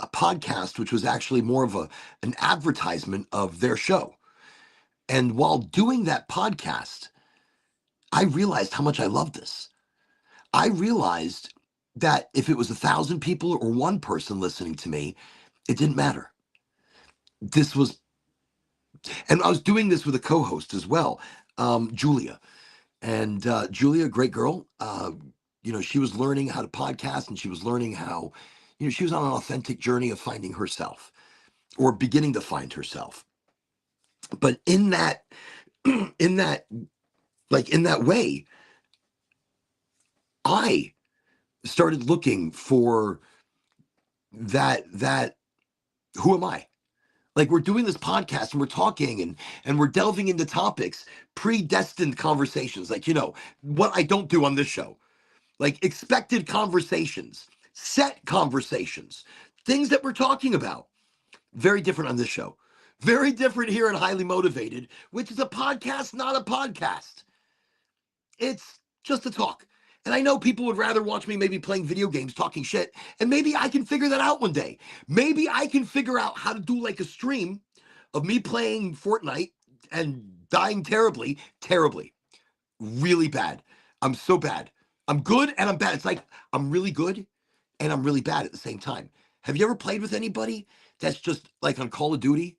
podcast, which was actually more of an advertisement of their show. And while doing that podcast, I realized how much I loved this. I realized that if it was 1,000 people or one person listening to me, it didn't matter. This was, and I was doing this with a co-host as well, Julia. And Julia, great girl. She was learning how to podcast, and she was learning how, she was on an authentic journey of finding herself or beginning to find herself. But in that, in that way, I started looking for that who am I? Like we're doing this podcast and we're talking and we're delving into topics, predestined conversations, like what I don't do on this show, like expected conversations, set conversations, things that we're talking about. Very different on this show. Very different here at Highly Motivated, which is a podcast, not a podcast. It's just a talk. And I know people would rather watch me maybe playing video games, talking shit, and maybe I can figure that out one day. Maybe I can figure out how to do like a stream of me playing Fortnite and dying terribly, terribly, really bad. I'm so bad. I'm good and I'm bad. It's like I'm really good and I'm really bad at the same time. Have you ever played with anybody that's just like on Call of Duty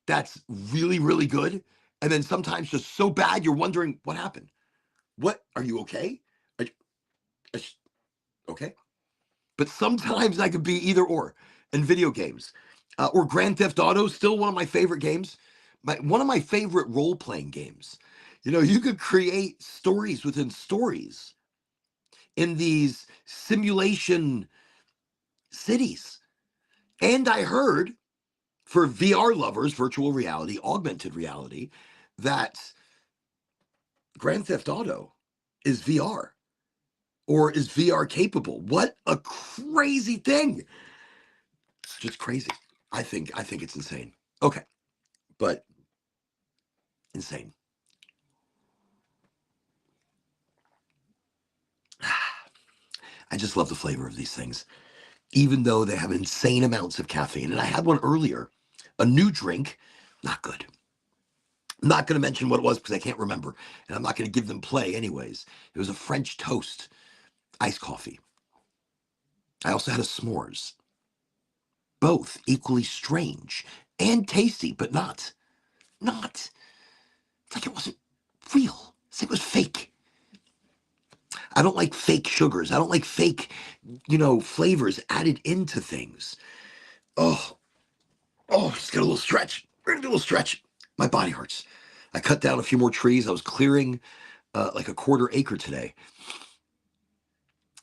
that's really, really good? And then sometimes just so bad you're wondering what happened? What are you okay? Are you, okay. But sometimes I could be either or in video games. Or Grand Theft Auto, still one of my favorite games. One of my favorite role playing games. You could create stories within stories in these simulation cities. And I heard for VR lovers, virtual reality, augmented reality, that Grand Theft Auto is VR or is VR capable. What a crazy thing. It's just crazy. I think it's insane. Okay. But insane. I just love the flavor of these things, even though they have insane amounts of caffeine. And I had one earlier, a new drink, not good. I'm not going to mention what it was because I can't remember. And I'm not going to give them play anyways. It was a French toast, iced coffee. I also had a s'mores. Both equally strange and tasty, but not. It's like it wasn't real. It's like it was fake. I don't like fake sugars. I don't like fake, flavors added into things. Oh, just got a little stretch. We're gonna do a little stretch. My body hurts. I cut down a few more trees. I was clearing like a quarter acre today,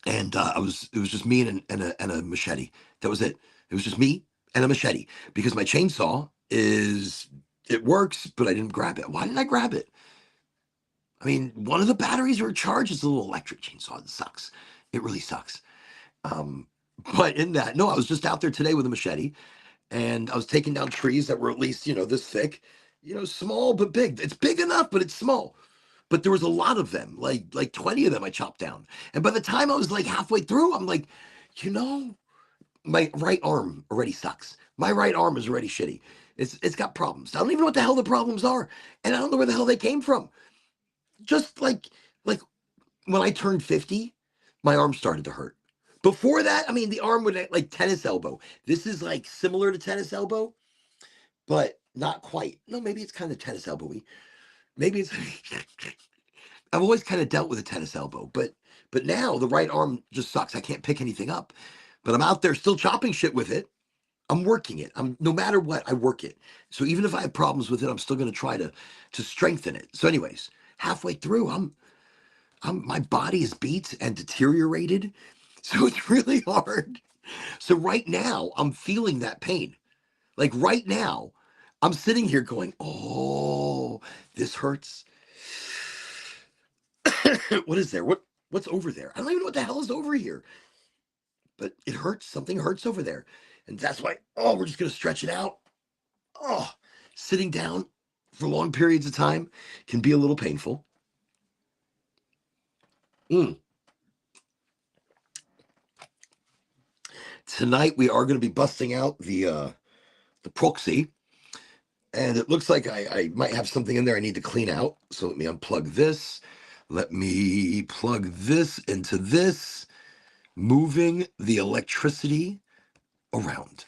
and it was just me and a machete. That was it. It was just me and a machete because my chainsaw it works, but I didn't grab it. Why didn't I grab it? I mean, one of the batteries are charged. It's a little electric chainsaw. It sucks. It really sucks. Um, but in that, no, I was just out there today with a machete, and I was taking down trees that were at least this thick, small but big. It's big enough, but it's small. But there was a lot of them, like 20 of them I chopped down. And by the time I was like halfway through, I'm like, my right arm already sucks. My right arm is already shitty. It's got problems. I don't even know what the hell the problems are, and I don't know where the hell they came from. Just like when I turned 50, my arm started to hurt. Before that, I mean, the arm would like tennis elbow. This is like similar to tennis elbow, but not quite. No, maybe it's kind of tennis elbowy. Maybe it's. I've always kind of dealt with a tennis elbow, but now the right arm just sucks. I can't pick anything up, but I'm out there still chopping shit with it. I'm working it. I'm no matter what, I work it. So even if I have problems with it, I'm still going to try to strengthen it. So, anyways, halfway through, my body is beat and deteriorated, so it's really hard. So right now, I'm feeling that pain. Like right now, I'm sitting here going, "Oh, this hurts." What is there? What's over there? I don't even know what the hell is over here. But it hurts. Something hurts over there. And that's why, we're just gonna stretch it out. Oh, sitting down for long periods of time can be a little painful. Tonight we are going to be busting out the proxy, and it looks like I might have something in there I need to clean out. So let me unplug this. Let me plug this into this, moving the electricity around.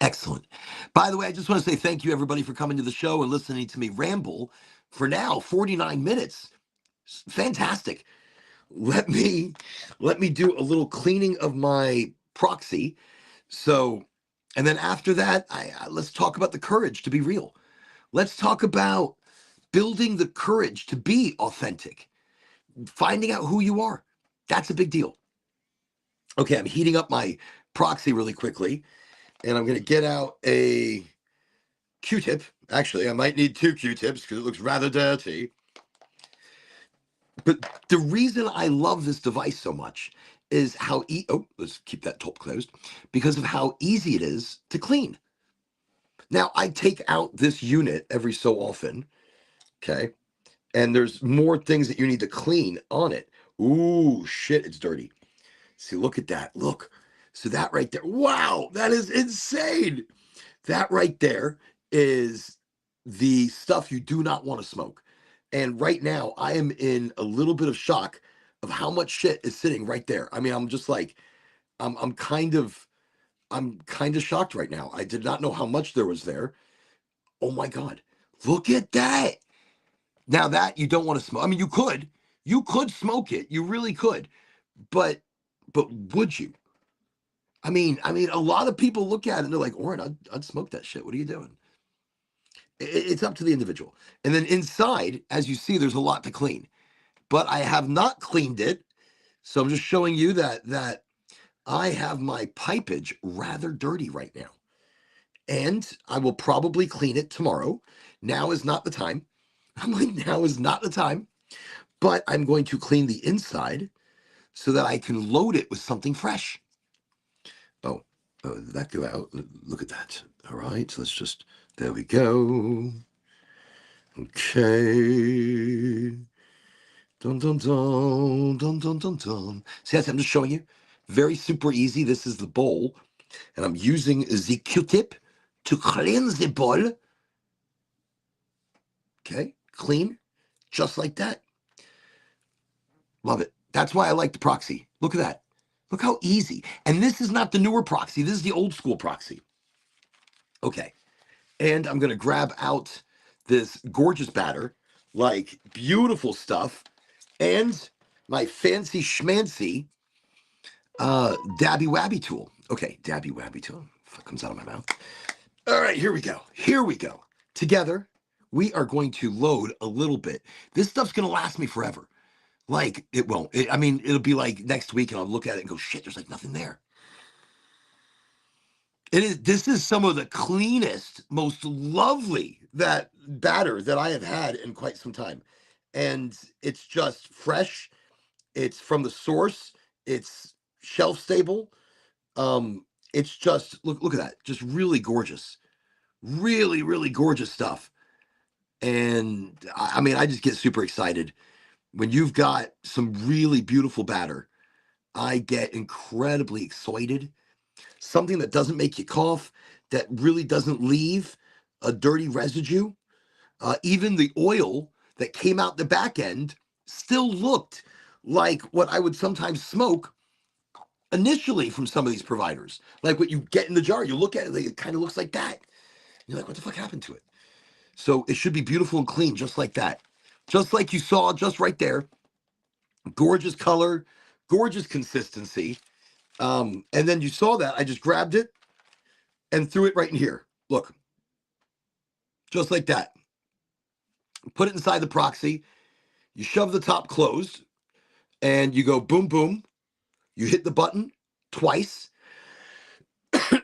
Excellent. By the way, I just want to say thank you everybody for coming to the show and listening to me ramble for now 49 minutes. Fantastic. Let me do a little cleaning of my proxy. So, and then after that, let's talk about the courage to be real. Let's talk about building the courage to be authentic, finding out who you are. That's a big deal. Okay, I'm heating up my proxy really quickly, and I'm going to get out a Q-tip. Actually, I might need 2 Q-tips because it looks rather dirty. But the reason I love this device so much is how let's keep that top closed, because of how easy it is to clean. Now, I take out this unit every so often, okay? And there's more things that you need to clean on it. Ooh, shit, it's dirty. See, look at that. Look. So that right there. Wow, that is insane. That right there is the stuff you do not want to smoke. And right now, I am in a little bit of shock of how much shit is sitting right there. I mean, I'm just like, I'm kind of shocked right now. I did not know how much there was there. Oh my God. Look at that. Now that you don't want to smoke. I mean, you could smoke it. You really could. But would you? I mean, a lot of people look at it and they're like, Oren, I'd smoke that shit. What are you doing? It's up to the individual. And then inside, as you see, there's a lot to clean. But I have not cleaned it. So I'm just showing you that I have my pipage rather dirty right now. And I will probably clean it tomorrow. Now is not the time. I'm like, now is not the time. But I'm going to clean the inside so that I can load it with something fresh. Oh, did that go out? Look at that. All right, so let's just, there we go. Okay. Dun dun dun dun dun dun dun. See, I'm just showing you. Very super easy. This is the bowl, and I'm using the Q-tip to clean the bowl. Okay, clean, just like that. Love it. That's why I like the proxy. Look at that. Look how easy. And this is not the newer proxy. This is the old school proxy. Okay. And I'm going to grab out this gorgeous batter, like beautiful stuff, and my fancy schmancy dabby wabby tool. Okay, dabby wabby tool. What comes out of my mouth? All right, here we go. Here we go. Together, we are going to load a little bit. This stuff's going to last me forever. Like, it won't. I mean, it'll be like next week, and I'll look at it and go, shit, there's like nothing there. This is some of the cleanest, most lovely that batter that I have had in quite some time. And it's just fresh. It's from the source. It's shelf stable. It's just look at that. Just really gorgeous. Really, really gorgeous stuff. And I mean, I just get super excited. When you've got some really beautiful batter, I get incredibly excited. Something that doesn't make you cough, that really doesn't leave a dirty residue. Even the oil that came out the back end still looked like what I would sometimes smoke initially from some of these providers. Like what you get in the jar, you look at it, it kind of looks like that. You're like, what the fuck happened to it? So it should be beautiful and clean, just like that. Just like you saw, just right there. Gorgeous color, gorgeous consistency. And then you saw that. I just grabbed it and threw it right in here. Look, just like that. Put it inside the proxy. You shove the top closed and you go boom, boom. You hit the button twice.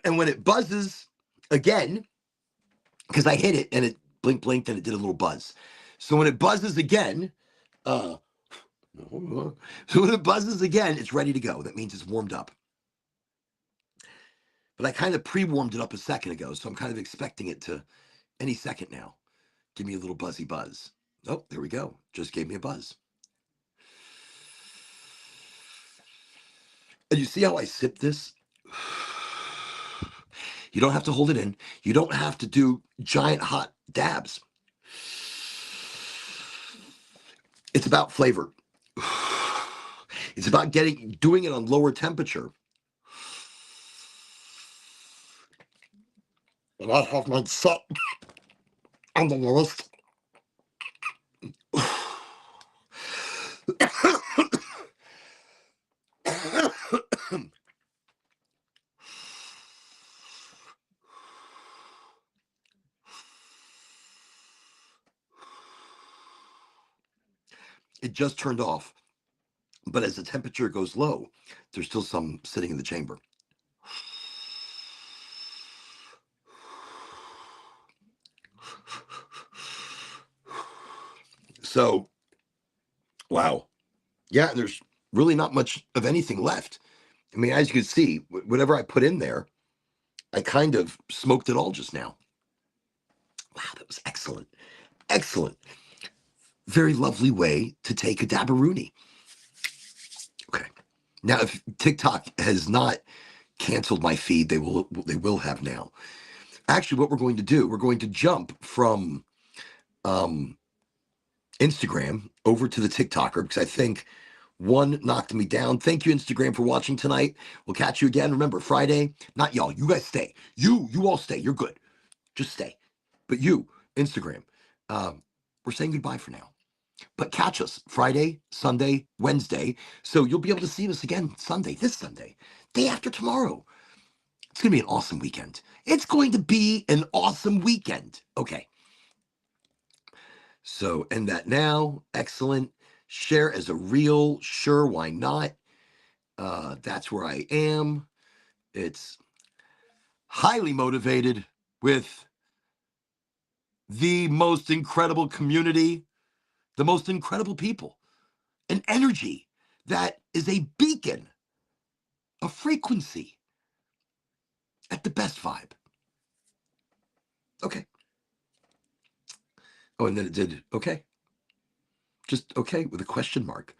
And when it buzzes again, because I hit it and it blinked and it did a little buzz. So when it buzzes again, so when it buzzes again, it's ready to go. That means it's warmed up. But I kind of pre-warmed it up a second ago, so I'm kind of expecting it to any second now give me a little buzzy buzz. Oh, there we go. Just gave me a buzz. And you see how I sip this? You don't have to hold it in. You don't have to do giant hot dabs. It's about flavor. It's about doing it on lower temperature. And I have my set on the lowest. It just turned off. But as the temperature goes low, there's still some sitting in the chamber. So, wow. Yeah, there's really not much of anything left. I mean, as you can see, whatever I put in there, I kind of smoked it all just now. Wow, that was excellent. Excellent. Very lovely way to take a dabaroonie. Okay. Now, if TikTok has not canceled my feed, they will have now. Actually, what we're going to do, we're going to jump from Instagram over to the TikToker because I think one knocked me down. Thank you, Instagram, for watching tonight. We'll catch you again. Remember, Friday, not y'all. You guys stay. You all stay. You're good. Just stay. But you, Instagram, we're saying goodbye for now. But catch us Friday, Sunday, Wednesday. So you'll be able to see us again Sunday, this Sunday, day after tomorrow. It's going to be an awesome weekend. It's going to be an awesome weekend. Okay. So end that now. Excellent. Share as a reel. Sure, why not? That's where I am. It's highly motivated with the most incredible community, the most incredible people, an energy that is a beacon, a frequency at the best vibe. Okay. Oh, and then it did okay. Just okay with a question mark.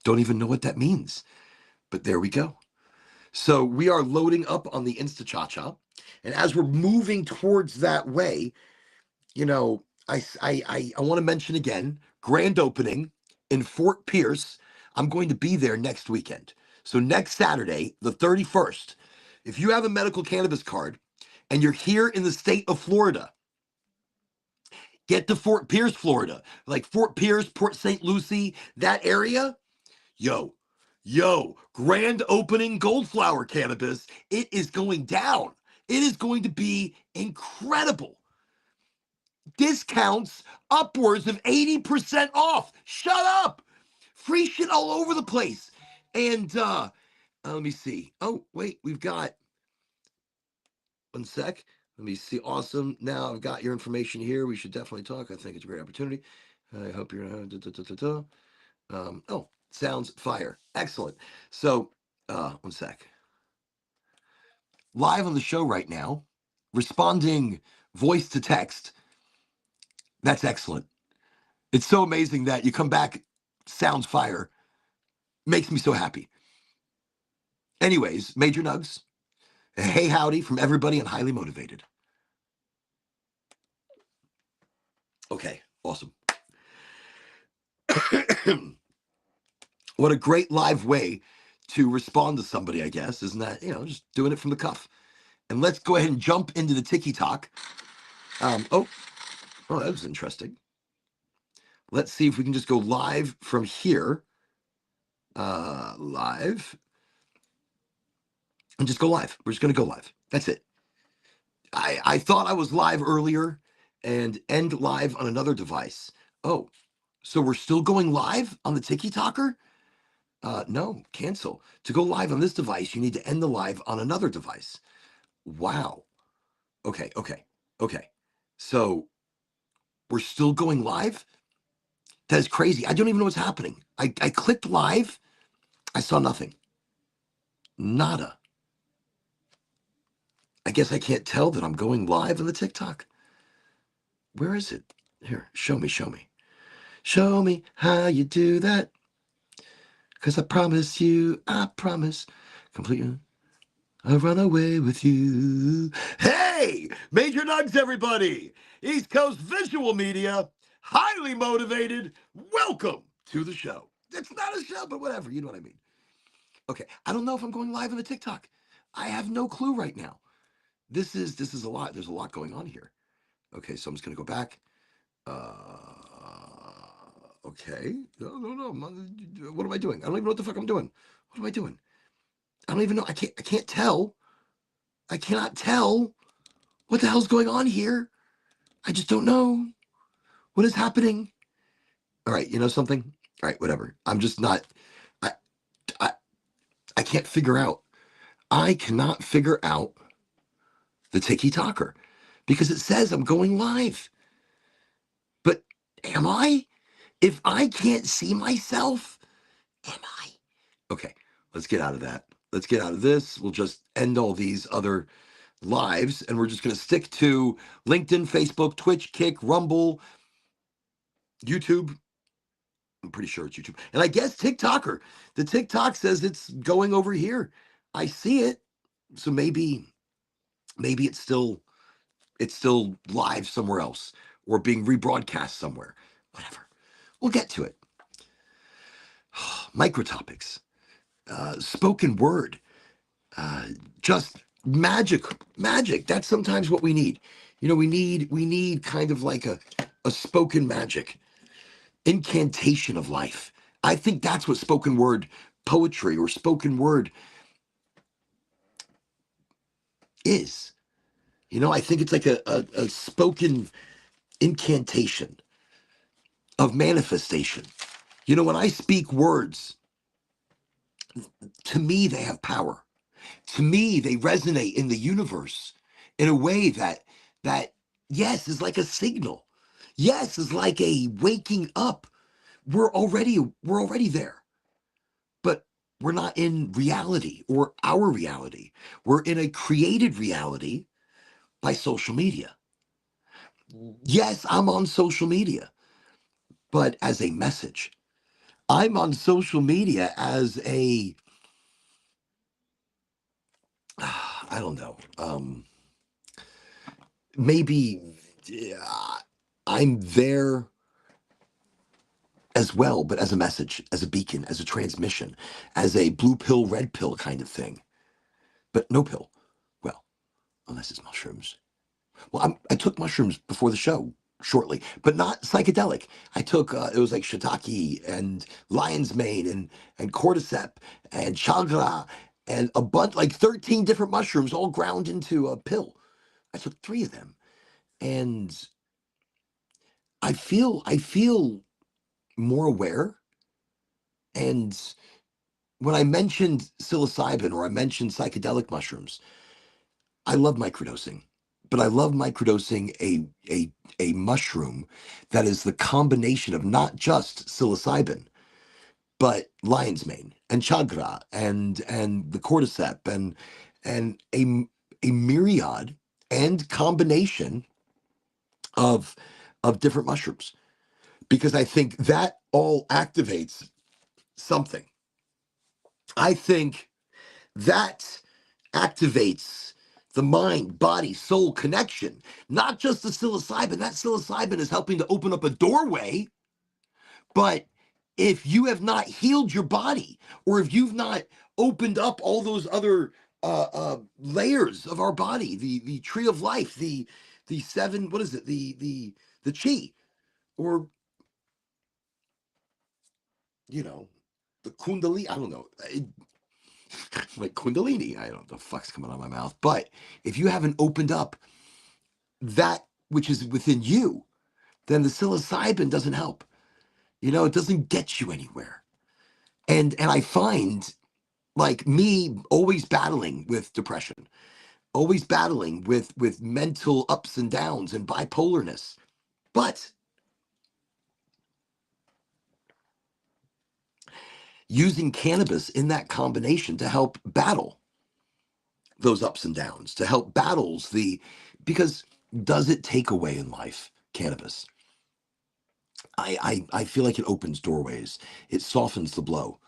Don't even know what that means. But there we go. So we are loading up on the Insta Cha-Cha. And as we're moving towards that way, you know, I want to mention again, grand opening in Fort Pierce. I'm going to be there next weekend. So next Saturday, the 31st, if you have a medical cannabis card and you're here in the state of Florida, get to Fort Pierce, Florida, like Fort Pierce, Port St. Lucie, that area. Yo, grand opening Goldflower Cannabis. It is going down. It is going to be incredible. Discounts upwards of 80% off. Shut up. Free shit all over the place. And let me see. Oh, wait, we've got one sec. Let me see. Awesome. Now I've got your information here. We should definitely talk. I think it's a great opportunity. I hope you're oh, sounds fire. Excellent. So, one sec. Live on the show right now, responding voice to text. That's excellent. It's so amazing that you come back, sounds fire. Makes me so happy. Anyways, Major Nugs, hey howdy from everybody and highly motivated. Okay, awesome. What a great live way to respond to somebody, I guess, isn't that, just doing it from the cuff. And let's go ahead and jump into the talky-talk. Oh, that was interesting. Let's see if we can just go live from here. Live. And just go live. We're just going to go live. That's it. I thought I was live earlier and end live on another device. Oh, so we're still going live on the talky-talker? No, cancel. To go live on this device, you need to end the live on another device. Wow. Okay. So we're still going live? That's crazy. I don't even know what's happening. I clicked live. I saw nothing. Nada. I guess I can't tell that I'm going live on the TikTok. Where is it? Here, show me. Show me how you do that. Because I promise completely, I'll run away with you. Hey, Major Nugs, everybody. East Coast Visual Media, highly motivated. Welcome to the show. It's not a show, but whatever. You know what I mean. Okay, I don't know if I'm going live on the TikTok. I have no clue right now. This is a lot. There's a lot going on here. Okay, so I'm just gonna go back. Okay. No. What am I doing? I don't even know what the fuck I'm doing. What am I doing? I don't even know. I can't tell. I cannot tell what the hell's going on here. I just don't know what is happening. All right, you know something? All right, whatever. I'm just not. I can't figure out. I cannot figure out the tiki-talker because it says I'm going live. But am I? If I can't see myself, am I? Okay, let's get out of that. Let's get out of this. We'll just end all these other lives and we're just going to stick to LinkedIn, Facebook, Twitch, Kick, Rumble, YouTube. I'm pretty sure it's YouTube. And I guess TikToker. The TikTok says it's going over here. I see it. So maybe it's still live somewhere else or being rebroadcast somewhere. Whatever. We'll get to it. Micro topics, spoken word, uh, just magic. That's sometimes what we need. We need kind of like a spoken magic, incantation of life. I think that's what spoken word poetry or spoken word is. I think it's like a spoken incantation of manifestation. When I speak words, to me, they have power. To me, they resonate in the universe in a way that yes is like a signal. Yes is like a waking up. We're already there, but we're not in reality or our reality. We're in a created reality by social media. Yes, I'm on social media, but as a message. I'm on social media as a I don't know. Maybe I'm there as well, but as a message, as a beacon, as a transmission, as a blue pill, red pill kind of thing, but no pill. Well, unless it's mushrooms. Well, I took mushrooms before the show shortly, but not psychedelic. I took it was like shiitake and lion's mane and cordyceps and chagra and a bunch like 13 different mushrooms all ground into a pill. I took 3 of them, and I feel more aware. And when I mentioned psilocybin or I mentioned psychedelic mushrooms, I love microdosing, but I love microdosing a mushroom that is the combination of not just psilocybin, but lion's mane and chagra and the cordyceps and a myriad and combination of different mushrooms because I think that all activates something. I think that activates the mind, body, soul connection, not just the psilocybin. That psilocybin is helping to open up a doorway, but if you have not healed your body, or if you've not opened up all those other layers of our body, the tree of life, the 7, what is it, the chi, or you know, the kundalini. I don't know. Like kundalini. I don't know what the fuck's coming out of my mouth. But if you haven't opened up that which is within you, then the psilocybin doesn't help. It doesn't get you anywhere. And I find like me always battling with depression, always battling with mental ups and downs and bipolarness. But using cannabis in that combination to help battle those ups and downs, to help battles because does it take away in life, cannabis? I feel like it opens doorways. It softens the blow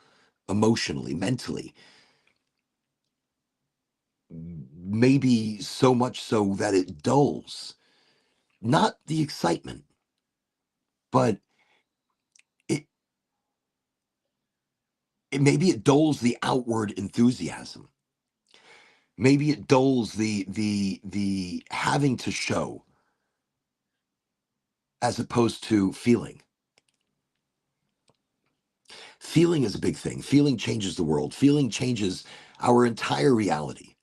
emotionally, mentally, maybe so much so that it dulls not the excitement, but it, maybe it dulls the outward enthusiasm. Maybe it dulls the having to show as opposed to feeling. Feeling is a big thing. Feeling changes the world. Feeling changes our entire reality.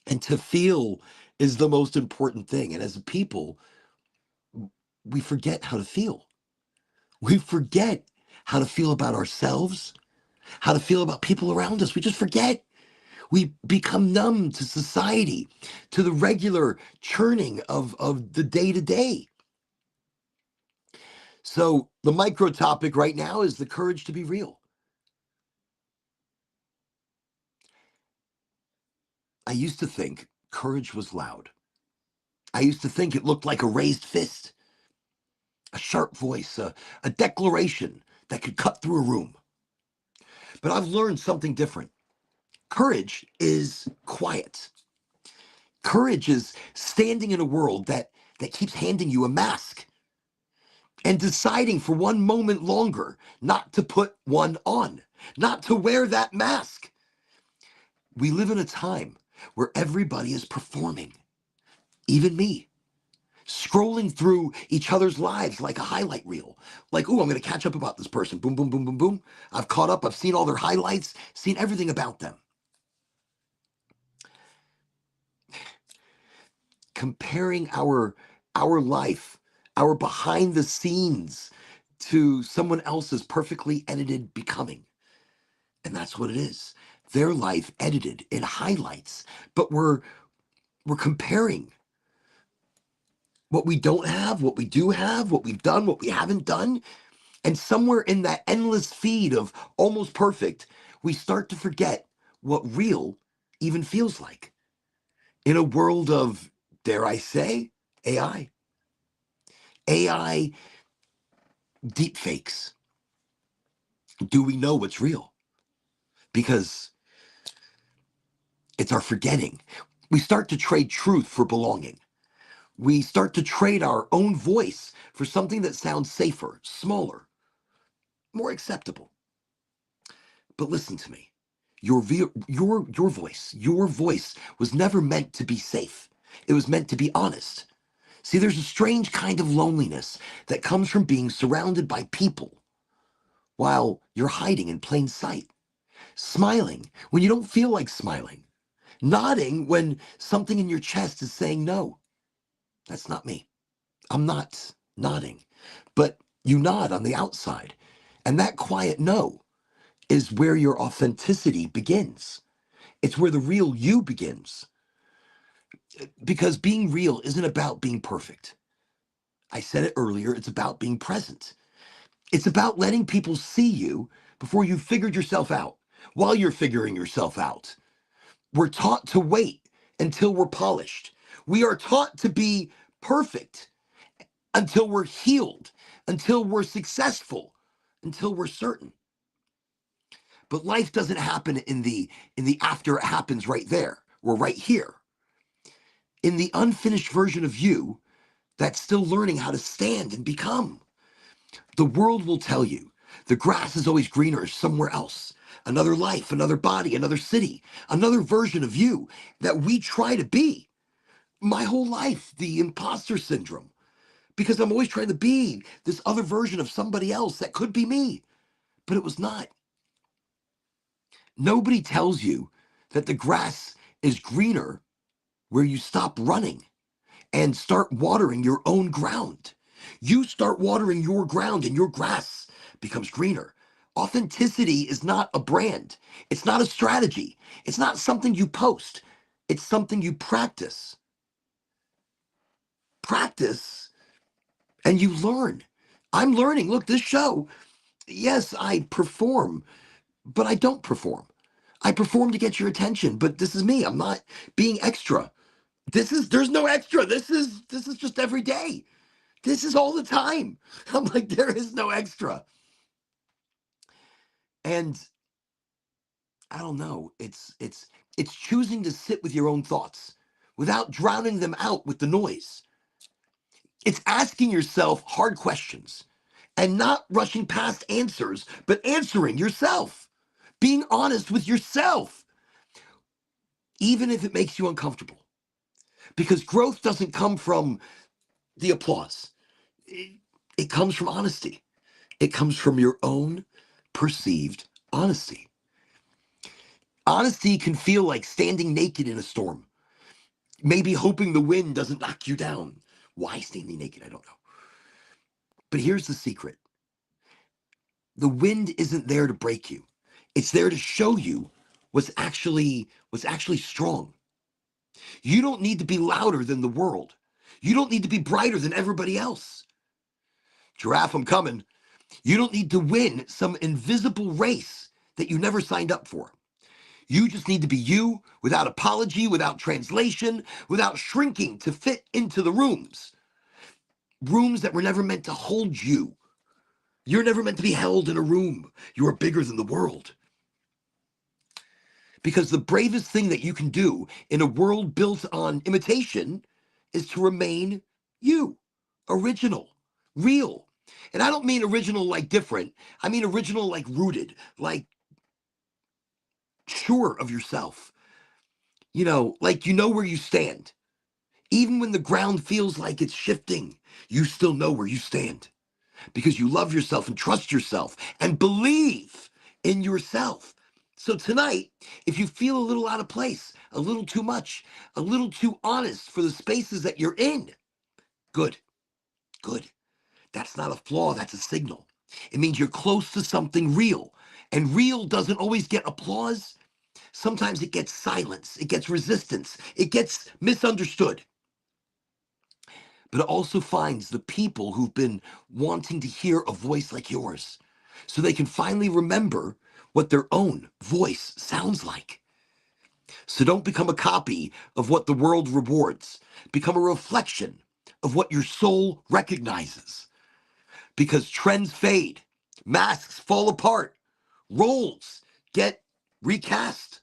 And to feel is the most important thing. And as a people, we forget how to feel. We forget how to feel about ourselves. how to feel about people around us. We just forget. We become numb to society, to the regular churning of the day to day. So the micro topic right now is the courage to be real. I used to think courage was loud. I used to think it looked like a raised fist, a sharp voice, a declaration that could cut through a room. But I've learned something different. Courage is quiet. Courage is standing in a world that keeps handing you a mask and deciding for one moment longer not to put one on, not to wear that mask. We live in a time where everybody is performing, even me, scrolling through each other's lives like a highlight reel. Like, oh, I'm going to catch up about this person. Boom, boom, boom, boom, boom. I've caught up. I've seen all their highlights, seen everything about them. Comparing our life, our behind the scenes to someone else's perfectly edited becoming. And that's what it is. Their life edited in highlights, but we're comparing what we don't have, what we do have, what we've done, what we haven't done. And somewhere in that endless feed of almost perfect, we start to forget what real even feels like in a world of, dare I say, AI. AI deep fakes. Do we know what's real? Because it's our forgetting. We start to trade truth for belonging. We start to trade our own voice for something that sounds safer, smaller, more acceptable. But listen to me. Your voice was never meant to be safe. It was meant to be honest. See, there's a strange kind of loneliness that comes from being surrounded by people while you're hiding in plain sight, smiling when you don't feel like smiling, nodding when something in your chest is saying no. That's not me. I'm not nodding. But you nod on the outside. And that quiet no is where your authenticity begins. It's where the real you begins. Because being real isn't about being perfect. I said it earlier, it's about being present. It's about letting people see you before you've figured yourself out, while you're figuring yourself out. We're taught to wait until we're polished. We are taught to be perfect until we're healed, until we're successful, until we're certain. But life doesn't happen in the after it happens right there. We're right here. In the unfinished version of you that's still learning how to stand and become. The world will tell you the grass is always greener somewhere else. Another life, another body, another city, another version of you that we try to be. My whole life, the imposter syndrome, because I'm always trying to be this other version of somebody else that could be me, but it was not. Nobody tells you that the grass is greener where you stop running and start watering your own ground. You start watering your ground and your grass becomes greener. Authenticity is not a brand. It's not a strategy. It's not something you post. It's something you practice. Practice and you learn. I'm learning. Look, this show, yes, I perform, but I don't perform. I perform to get your attention, but this is me. I'm not being extra. There's no extra. This is just every day. This is all the time. I'm like, there is no extra. And I don't know. It's choosing to sit with your own thoughts without drowning them out with the noise. It's asking yourself hard questions and not rushing past answers, but answering yourself. Being honest with yourself, even if it makes you uncomfortable. Because growth doesn't come from the applause. It comes from honesty. It comes from your own perceived honesty. Honesty can feel like standing naked in a storm, maybe hoping the wind doesn't knock you down. Why standing naked? I don't know. But here's the secret: the wind isn't there to break you, It's there to show you what's actually strong. You don't need to be louder than the world. You don't need to be brighter than everybody else. Giraffe, I'm coming. You don't need to win some invisible race that you never signed up for. You just need to be you without apology, without translation, without shrinking to fit into the rooms. Rooms that were never meant to hold you. You're never meant to be held in a room. You are bigger than the world. Because the bravest thing that you can do in a world built on imitation is to remain you, original, real. And I don't mean original like different. I mean original like rooted, like sure of yourself. Like you know where you stand. Even when the ground feels like it's shifting, you still know where you stand because you love yourself and trust yourself and believe in yourself. So tonight, if you feel a little out of place, a little too much, a little too honest for the spaces that you're in, good, good. That's not a flaw, that's a signal. It means you're close to something real. And real doesn't always get applause. Sometimes it gets silence, it gets resistance, it gets misunderstood. But it also finds the people who've been wanting to hear a voice like yours so they can finally remember what their own voice sounds like. So don't become a copy of what the world rewards, become a reflection of what your soul recognizes. Because trends fade, masks fall apart, roles get recast.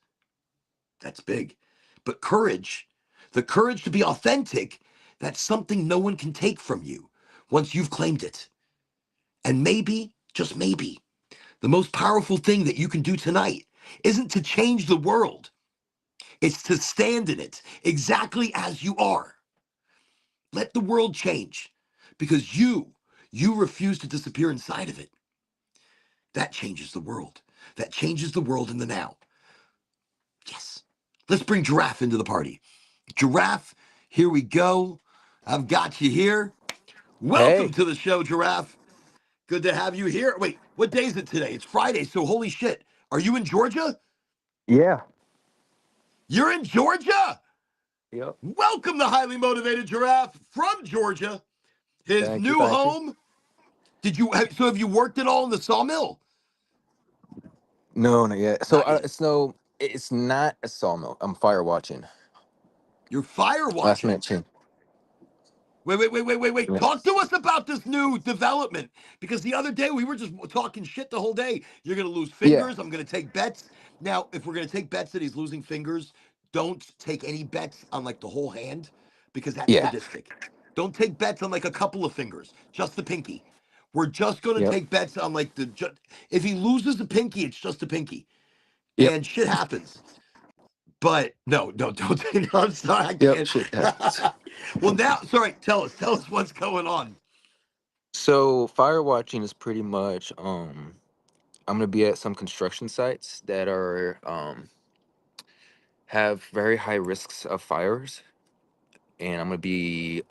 That's big. But courage, the courage to be authentic, that's something no one can take from you once you've claimed it. And maybe, just maybe, the most powerful thing that you can do tonight isn't to change the world, it's to stand in it exactly as you are. Let the world change because you refuse to disappear inside of it. That changes the world. That changes the world in the now. Yes. Let's bring Giraffe into the party. Giraffe, here we go. I've got you here. Welcome Hey, to the show, Giraffe. Good to have you here. Wait, what day is it today? It's Friday, so holy shit. Are you in Georgia? yeah, You're in Georgia? yep. Welcome the highly motivated Giraffe from Georgia, his Thank you, new thank you. home. Have you worked at all in the sawmill? No, not yet. So Not yet. it's not a sawmill. I'm fire watching. You're fire Last watching. minute change. Wait. Yeah, Talk to us about this new development. Because the other day we were just talking shit the whole day. You're going to lose yeah, fingers. I'm going to take bets. Now, if we're going to take bets that he's losing fingers, don't take any bets on like the whole hand because that's yeah, sadistic. Don't take bets on like a couple of fingers, just the pinky. We're just going to yep, take bets on like if he loses the pinky, it's just a pinky. yep, And shit happens. But no, don't take. No, I'm sorry, I yep. can't. Shit happens. Well, now, sorry. Tell us what's going on. So fire watching is pretty much I'm gonna be at some construction sites that are have very high risks of fires. And I'm gonna be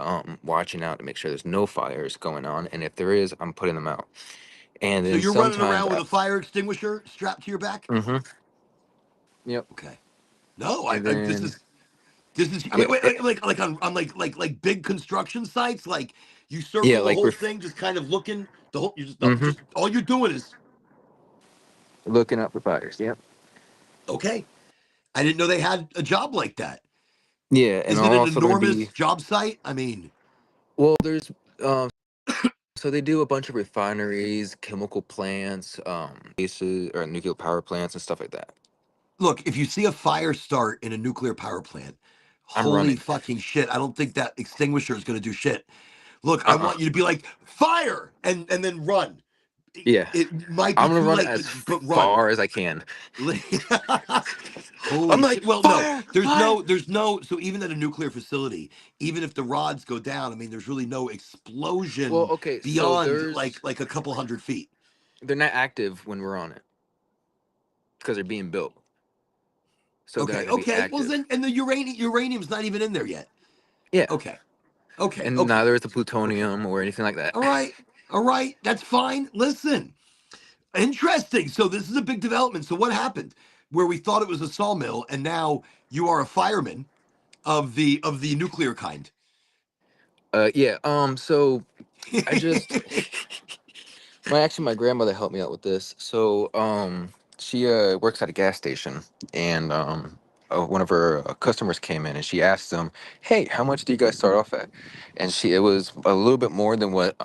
watching out to make sure there's no fires going on, and if there is, I'm putting them out. And So then you're running sometimes around with a fire extinguisher strapped to your back? mm-hmm, yep. Okay. No, And this then is this is. I yeah, mean, wait, like on like big construction sites, like you yeah, circle the like whole ref- thing, just kind of looking the whole. You just no, mm-hmm, just all you're doing is looking up for fires. Yep. okay. I didn't know they had a job like that. Yeah, and Is I'm it an also gonna enormous be job site? I mean, well. There's so they do a bunch of refineries, chemical plants, bases or nuclear power plants and stuff like that. look, if you see a fire start in a nuclear power plant, I'm holy running. fucking shit! I don't think that extinguisher is going to do shit. Look, I Uh-uh. want you to be like fire and then run. Yeah, It might be I'm gonna too run late, as but run. far as I can. I'm Holy like shit. Well, no, fire, fire. there's no, so even at a nuclear facility, even if the rods go down, I mean, there's really no Well, explosion okay, so beyond there's like a couple hundred feet. they're not active when we're on it because they're being built, so they're not gonna be Okay. Well, active. then, and the uranium's not even in there yet. Yeah, Okay. Okay. and Okay. neither is the Okay. plutonium or anything like that. All right. All right. That's fine. Listen. Interesting. So this is a big development. So what happened? Where we thought it was a sawmill, and now you are a fireman of the nuclear kind. Yeah. So I just my grandmother helped me out with this. So she works at a gas station, and one of her customers came in, and she asked them, "Hey, how much do you guys start off at?" And it was a little bit more than what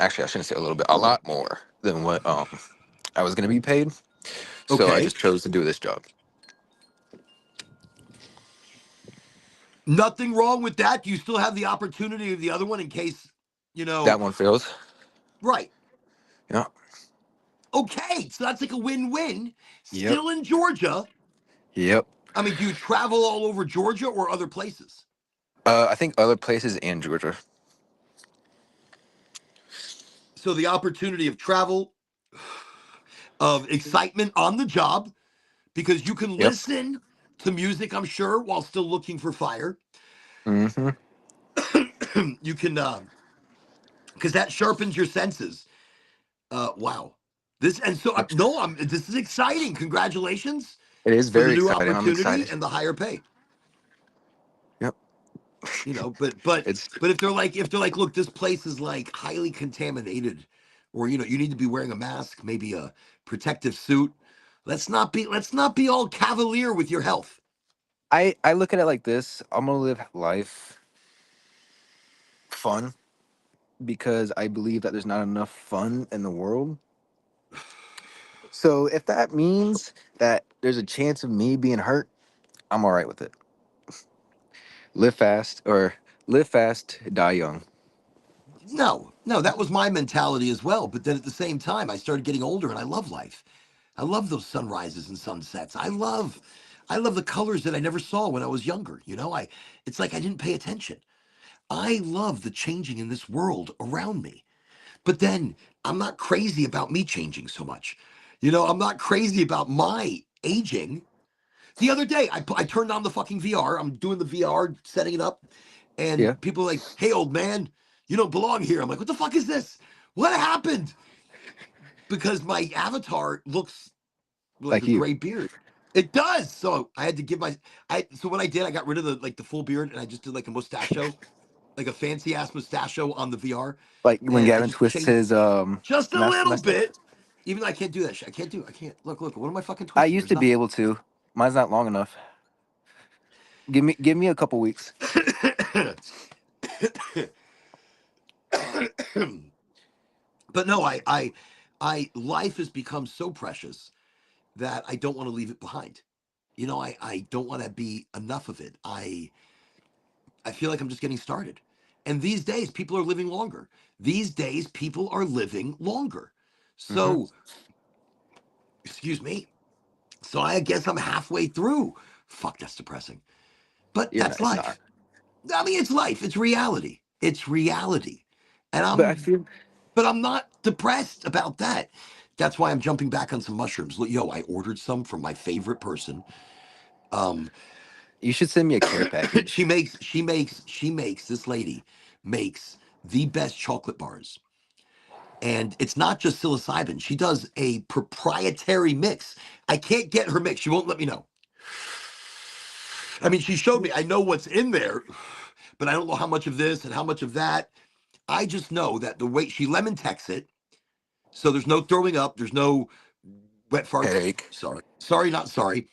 actually I shouldn't say a little bit, a lot more than what I was gonna be paid. So I Okay. just chose to do this job. Nothing wrong with that. You still have the opportunity of the other one in case, you know, That one fails. right. Yeah. Okay. So that's like a win-win. Yep. Still in Georgia. Yep. I mean, do you travel all over Georgia or other places? I think other places in Georgia. So the opportunity of travel, of excitement on the job, because you can Yep. listen to music, I'm sure, while still looking for fire. Mm-hmm. You can, because that sharpens your senses. Wow. This and so Yep. no, I'm. This is exciting. Congratulations It is for the very new exciting. I'm opportunity excited. and the higher pay. Yep. You know, but It's but if they're like, look, this place is like highly contaminated, or you need to be wearing a mask, maybe a protective suit. Let's not be all cavalier with your health. I look at it like this. I'm gonna live life fun because I believe that there's not enough fun in the world. So if that means that there's a chance of me being hurt, I'm all right with it. Live fast or live fast, die young. No, no, that was my mentality as well. But then at the same time, I started getting older, and I love life. I love those sunrises and sunsets. I love the colors that I never saw when I was younger. It's like I didn't pay attention. I love the changing in this world around me. But then I'm not crazy about me changing so much. I'm not crazy about my aging. The other day, I turned on the fucking VR. I'm doing the VR, setting it up, Yeah, and people are like, "Hey, old man, you don't belong here." I'm like, "What the fuck is this? What happened?" Because my avatar looks like like a you. gray beard. It does. So I had to give my so what I did, I got rid of the full beard, and I just did like a mustachio, like a fancy ass mustachio on the VR, Like when and I Gavin just twists changed his just a little mustache. bit. Even though I can't do that shit. I can't. Look, what am I fucking I twisting? used There's to be nothing. able to. Mine's not long enough. Give me a couple weeks. But no, life has become so precious that I don't want to leave it behind. I don't want to be enough of it. I feel like I'm just getting started. And these days, people are living longer. These days, people are living longer. Hmm. So, excuse me. So I guess I'm halfway through. Fuck, that's depressing. But You're not. that's It's not. life. I mean, it's life. It's reality. It's reality. And But I feel but I'm not depressed about that. That's why I'm jumping back on some mushrooms. Yo, I ordered some from my favorite person. Um, you should send me a care she package. makes she makes she makes this lady makes the best chocolate bars. And it's not just psilocybin. She does a proprietary mix. I can't get her mix. She won't let me know. I mean, she showed me. I know what's in there, but I don't know how much of this and how much of that. I just know that the way she lemon techs it, so there's no throwing up, there's no wet farts. Headache. Sorry, not sorry.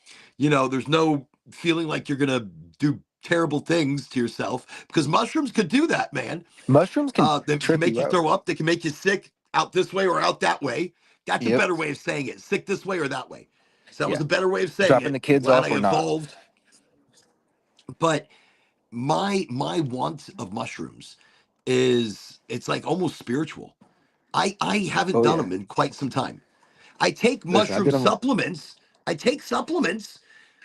There's no feeling like you're gonna do terrible things to yourself because mushrooms could do that, man. Mushrooms can They can trip make you you out. throw up. They can make you sick out this way or out that way. That's a Yep. better way of saying it. Sick this way or that way. So that was Yeah. a better way of saying Dropping it. the kids Glad off I or not. evolved. But my want of mushrooms is it's like almost spiritual. I haven't Oh done yeah. them in quite some time. I take Listen, I mushroom did them. supplements. I take supplements,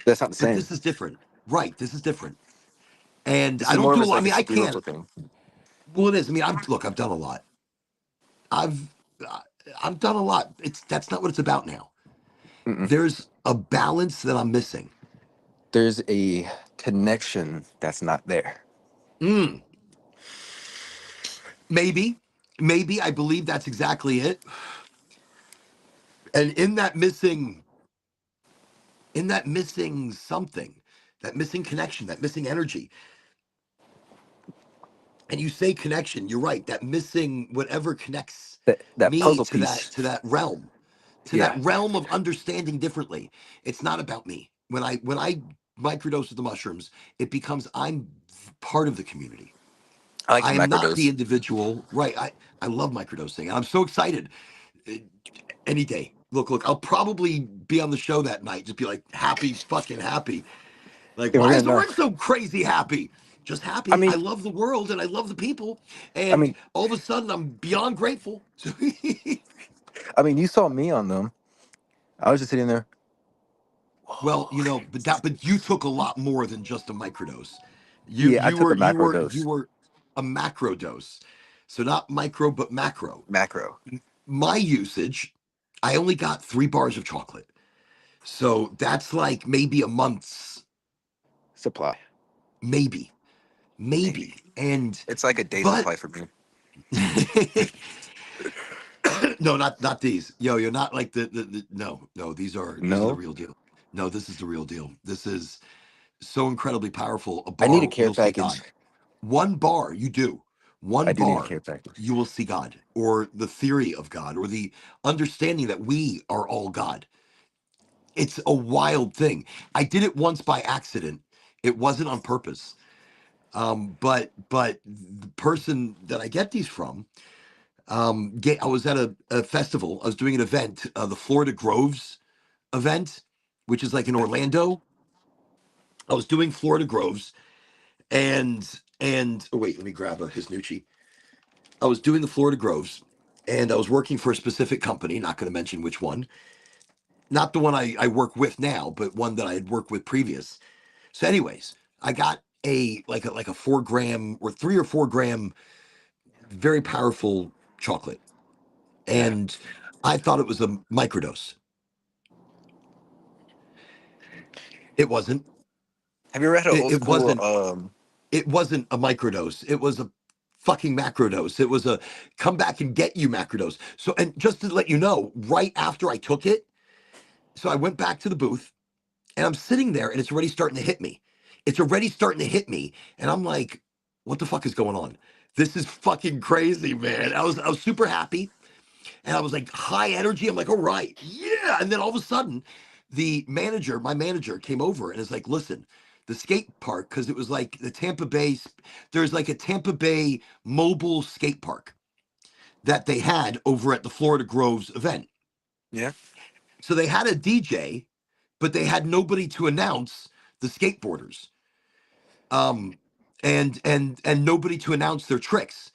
That's not the but same. this is different. Right, this is different. And This I is don't more of do a a, lot. I like a mean, I can't. spiritual thing. Well, it is. I mean, I've done a lot. I've uh, I've done a lot. That's not what it's about now. Mm-mm. There's a balance that I'm missing. There's a connection that's not there. Mm, maybe, maybe I believe that's exactly it. And in that missing something, that missing connection, that missing energy, and you say connection, you're right, that missing whatever connects That me puzzle piece. to that realm, to that Yeah, realm of understanding differently. It's not about me. When I microdose with the mushrooms, it becomes I'm part of the community. I like I to am not the macrodose. individual. Right. I love microdosing. And I'm so excited. Uh, Any day. Look, I'll probably be on the show that night, just be like happy, fucking happy. Like, And we're why gonna is know. Oren so crazy happy? Just I happy. I mean, love the world and I love the people. I And mean, all of a sudden I'm beyond grateful. So I mean, you saw me on them. I was just sitting there. well, Whoa. but you took a lot more than just a microdose. Yeah, I took a macro You dose. were a macro dose. So not micro but macro. Macro My usage, I only got 3 bars of chocolate. So that's like maybe a month's, supply, maybe, maybe. maybe. And It's like a day but supply for me. no, not these. Yo, you're not like the no, this is the No, real deal. No, this is the real deal. This is so incredibly powerful. A I need a bar, care you'll see package. God. 1 bar, you do. I One do need a bar, care package. you will see God, or the theory of God, or the understanding that we are all God. It's a wild thing. I did it once by accident. It wasn't on purpose. But the person that I get these from, I was at a festival. I was doing an event, the Florida Groves event, which is like in Orlando. I was doing Florida Groves, and oh wait, let me grab a Hisnucci. I was doing the Florida Groves, and I was working for a specific company. Not going to mention which one. Not the one I work with now, but one that I had worked with previous. So, anyways, I got a 4 gram or 3 or 4 gram very powerful chocolate, Yeah. and I thought it was a microdose. It wasn't. Have you ever had an It, old it school? wasn't. It wasn't a microdose. It was a fucking macrodose. It was a come back and get you macrodose. So, and just to let you know, right after I took it, so I went back to the booth and I'm sitting there and it's already starting to hit me. It's already starting to hit me. And I'm like, what the fuck is going on? This is fucking crazy, man. I was super happy and I was like high energy. I'm like, all right, yeah. And then all of a sudden, my manager came over and is like, listen, the skate park, because it was like the Tampa Bay, there's like a Tampa Bay mobile skate park that they had over at the Florida Groves event. Yeah. So they had a DJ, but they had nobody to announce the skateboarders. Um, and nobody to announce their tricks.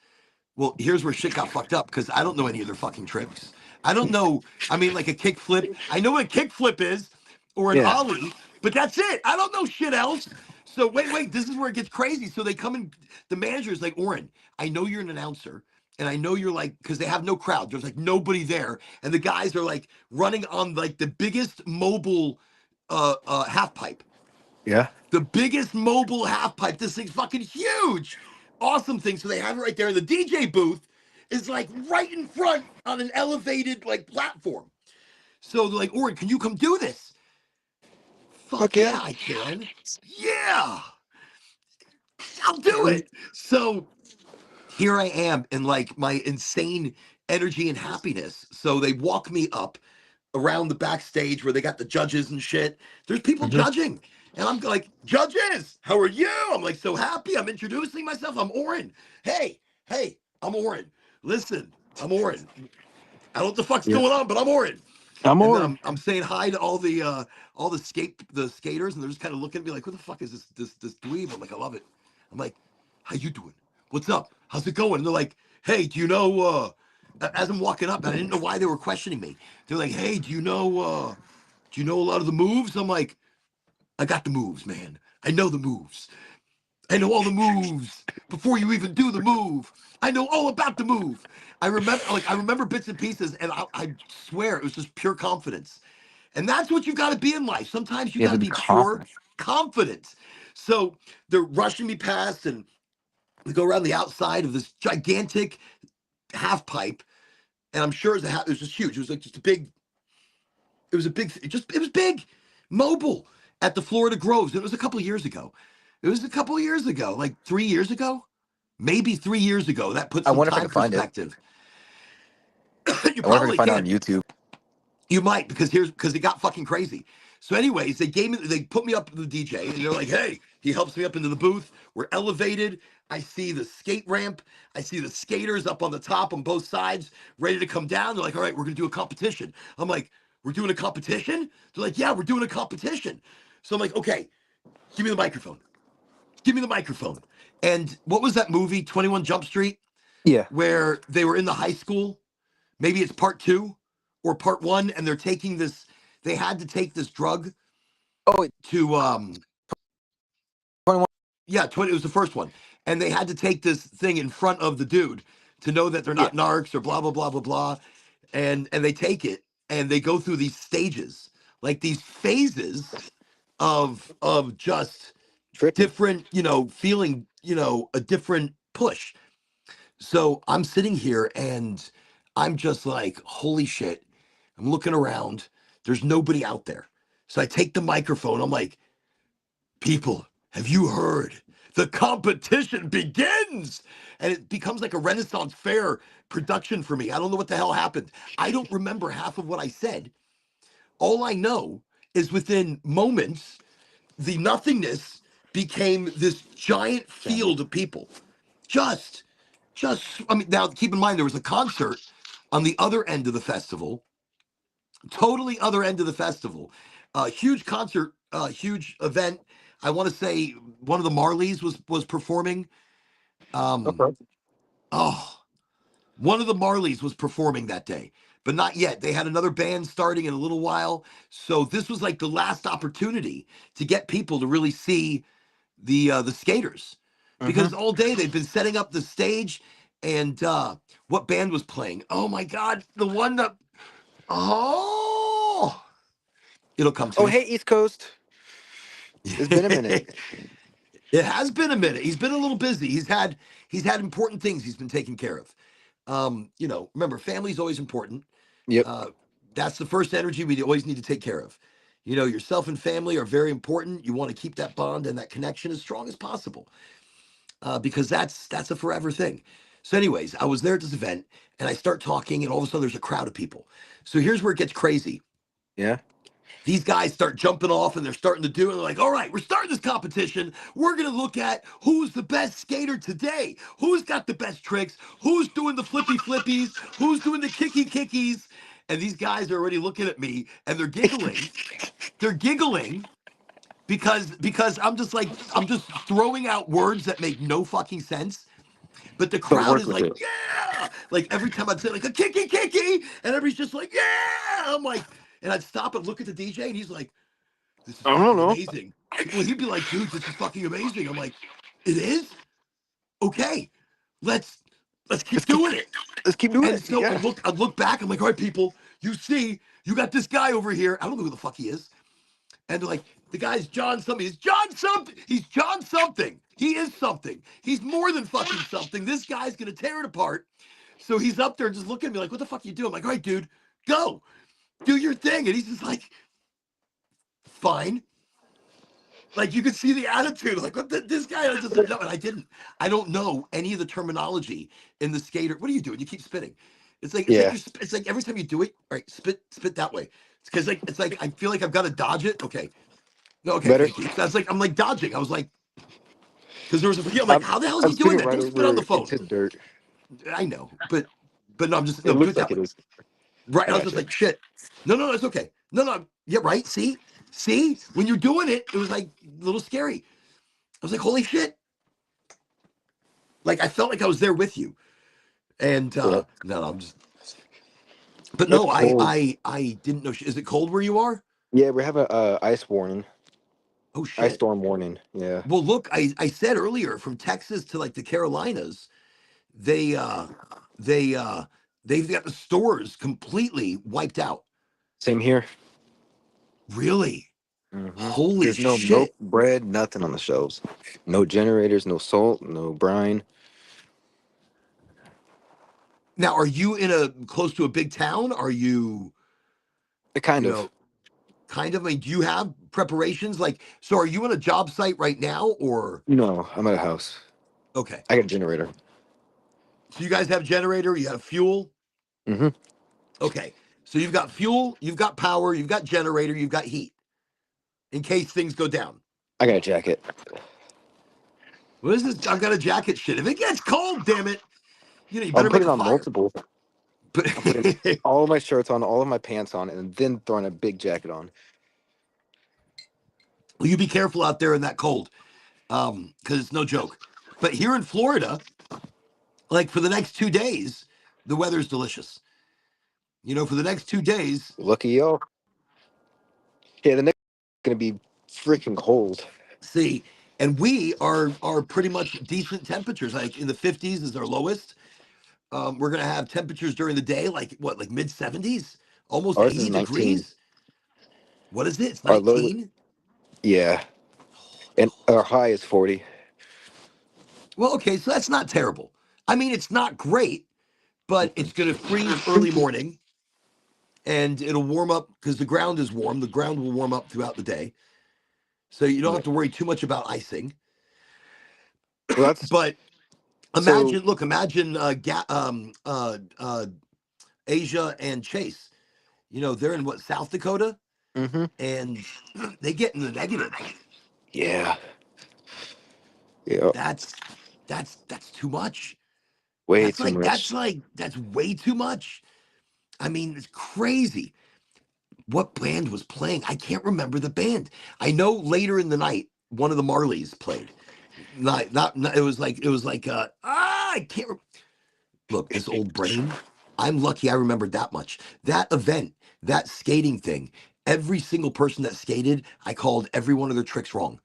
Well, here's where shit got fucked up because I don't know any of their fucking tricks. I don't know. I mean, like a kick flip. I know what a kick flip is or an Yeah. ollie, but that's it. I don't know shit else. So wait, this is where it gets crazy. So they come in, the manager's like, Oren, I know you're an announcer. And I know you're like, because they have no crowd. There's like nobody there. And the guys are like running on like the biggest mobile half pipe. Yeah. The biggest mobile half pipe. This thing's fucking huge. Awesome thing. So they have it right there. The DJ booth is like right in front on an elevated like platform. So they're like, Oren, can you come do this? Fuck Fuck yeah. yeah, I can. Yeah, I'll do it. So here I am in like my insane energy and happiness. So they walk me up around the backstage where they got the judges and shit. There's people Hmm. judging. And I'm like, judges, how are you? I'm like so happy. I'm introducing myself. I'm Oren. Hey, I'm Oren. Listen, I'm Oren. I don't know what the fuck's Yeah. going on, but I'm Oren. I'm And then on. I'm saying hi to all the skaters, and they're just kind of looking at me like, "Who the fuck is this dweeb?" I'm like, "I love it." I'm like, "How you doing? What's up? How's it going?" And they're like, "Hey, do you know?" As I'm walking up, and I didn't know why they were questioning me. They're like, "Hey, do you know a lot of the moves?" I'm like, "I got the moves, man. I know the moves. I know all the moves before you even do the move. I know all about the move." I remember bits and pieces, and I swear it was just pure confidence. And that's what you got to be in life. Sometimes you You got have to to be be pure confident. confidence. So they're rushing me past, and we go around the outside of this gigantic half pipe, and I'm sure it was just huge. It was like just a big It was a big, it was big, mobile at the Florida Groves. It was a couple of years ago. It was a couple of years ago, like 3 years ago, maybe 3 years ago. That puts I some wonder if I time can find it. perspective. You I wonder if I can probably find it on can. YouTube. You might, because it got fucking crazy. So, anyways, they put me up to the DJ, and they're like, "Hey," he helps me up into the booth. We're elevated. I see the skate ramp. I see the skaters up on the top on both sides, ready to come down. They're like, "All right, we're gonna do a competition." I'm like, "We're doing a competition?" They're like, "Yeah, we're doing a competition." So I'm like, "Okay, give me the microphone. Give me the microphone." And what was that movie, 21 Jump Street, Yeah. where they were in the high school? Maybe it's part two or part one, and they're taking this. They had to take this drug Oh, wait, to 21. yeah, 20, it was the first one, and they had to take this thing in front of the dude to know that they're Yeah. not narcs or blah blah blah blah blah, and they take it and they go through these stages, like these phases of just Tripping. different, feeling, a different push. So I'm sitting here and I'm just like, holy shit. I'm looking around. There's nobody out there. So I take the microphone. I'm like, people, have you heard? The competition begins. And it becomes like a Renaissance fair production for me. I don't know what the hell happened. I don't remember half of what I said. All I know is within moments, the nothingness became this giant Camera. field of people. Just, I mean, now keep in mind, there was a concert on the other end of the festival, totally other end of the festival. Huge concert, huge event. I want to say one of the Marleys was performing. Um, Okay. oh, one of the Marleys was performing that day, but not yet. They had another band starting in a little while, so this was like the last opportunity to get people to really see the skaters, Mm-hmm. because all day they've been setting up the stage. And what band was playing? Oh my God, the one that, oh, it'll come to Oh, me. hey, East Coast. It's been a minute. It has been a minute. He's been a little busy. He's had important things he's been taking care of. Remember, family's always important. Yep. Uh, that's the first energy we always need to take care of. Yourself and family are very important. You want to keep that bond and that connection as strong as possible, because that's a forever thing. So, anyways, I was there at this event, and I start talking, and all of a sudden there's a crowd of people. So here's where it gets crazy. Yeah. These guys start jumping off, and they're starting to do it. They're like, "All right, we're starting this competition. We're gonna look at who's the best skater today. Who's got the best tricks? Who's doing the flippy flippies? Who's doing the kicky kickies?" And these guys are already looking at me, and they're giggling. They're giggling because I'm just throwing out words that make no fucking sense. But the But crowd work is with like, it. "Yeah!" Like every time I'd say like a kicky kicky, and everybody's just like, "Yeah!" I'm like, and I'd stop and look at the DJ, and he's like, "This is I don't fucking know. amazing." Well, he'd be like, "Dude, this is fucking amazing." I'm like, "It is? Okay, let's let's keep Let's keep doing it." let's keep doing And it. so Yeah. I'd look back. I'm like, "All right, people, you see, you got this guy over here. I don't know who the fuck he is." And they're like, "The guy's John something. He's John something. He's John something. He is something. He's more than fucking something. This guy's gonna tear it apart." So he's up there just looking at me like, "What the fuck you doing?" I'm like, "All right, dude, go do your thing." And he's just like, "Fine." Like you could see the attitude, like this guy doesn't know, and I didn't. I don't know any of the terminology in the skater. What are you doing? You keep spitting. Yeah. It's like every time you do it, all right, spit that way. It's because it's like I feel like I've got to dodge it. Okay, no, okay, Better. thank you. So that's like I'm like dodging. I was like, because there was a I'm like, I'm how the hell is I'm he doing spitting that? right Don't spit on over the phone. into dirt. I know, but no, I'm just It no, do looks it that like way. it is. Right. I I was got just you. like, shit. No, no, it's okay. No, no, yeah, right. See, when you're doing it, it was like a little scary. I was like, holy shit. Like I felt like I was there with you. And Yeah. no, I'm just but It's no, cold. I didn't know. Is it cold where you are? Yeah, we have a ice warning, Oh ice shit. storm warning. Yeah. Well, look, I said earlier from Texas to like the Carolinas, they uh they uh they've got the stores completely wiped out. Same here. Really? Holy There's no milk, shit. bread, nothing on the shelves. No generators, no salt, no brine. Now, are you in a close to a big town? Are you, Kind you of. know, Kind of. I mean, do you have preparations? Like, so are you on a job site right now, or No, I'm at a house. okay? I got a generator. So you guys have generator, you have fuel. Mm-hmm. Okay, so you've got fuel, you've got power, you've got generator, you've got heat in case things go down. I got a jacket. What is this? I've got a jacket. Shit, if it gets cold, damn it, you I'm better make putting a on fire. multiple. But I'm putting all of my shirts on, all of my pants on, and then throwing a big jacket on. well, you be careful out there in that cold, because it's no joke. But here in Florida, like for the next 2 days, the weather's delicious. For the next 2 days, Lucky y'all. Yeah, the next gonna be freaking cold. see, and we are pretty much decent temperatures. Like in the 50s is our lowest. We're gonna have temperatures during the day, like what, like mid 70s, almost Ours is 80 19. degrees. What is it? It's Our low, 19. yeah, and our high is 40. Well, okay, so that's not terrible. I mean, it's not great, but it's gonna freeze early morning, and it'll warm up because the ground is warm. The ground will warm up throughout the day, so you don't Yeah. have to worry too much about icing. Well, that's But so. imagine Asia and Chase. They're in what, South Dakota, Mm-hmm. and they get in the negative. Yeah, yeah, That's too much. way That's too like that's much. like that's way too much. I mean, it's crazy. What band was playing? I can't remember the band. I know later in the night, one of the Marleys played. Not it was like I can't look, this old brain. I'm lucky I remembered that much. That event, that skating thing, every single person that skated, I called every one of their tricks wrong.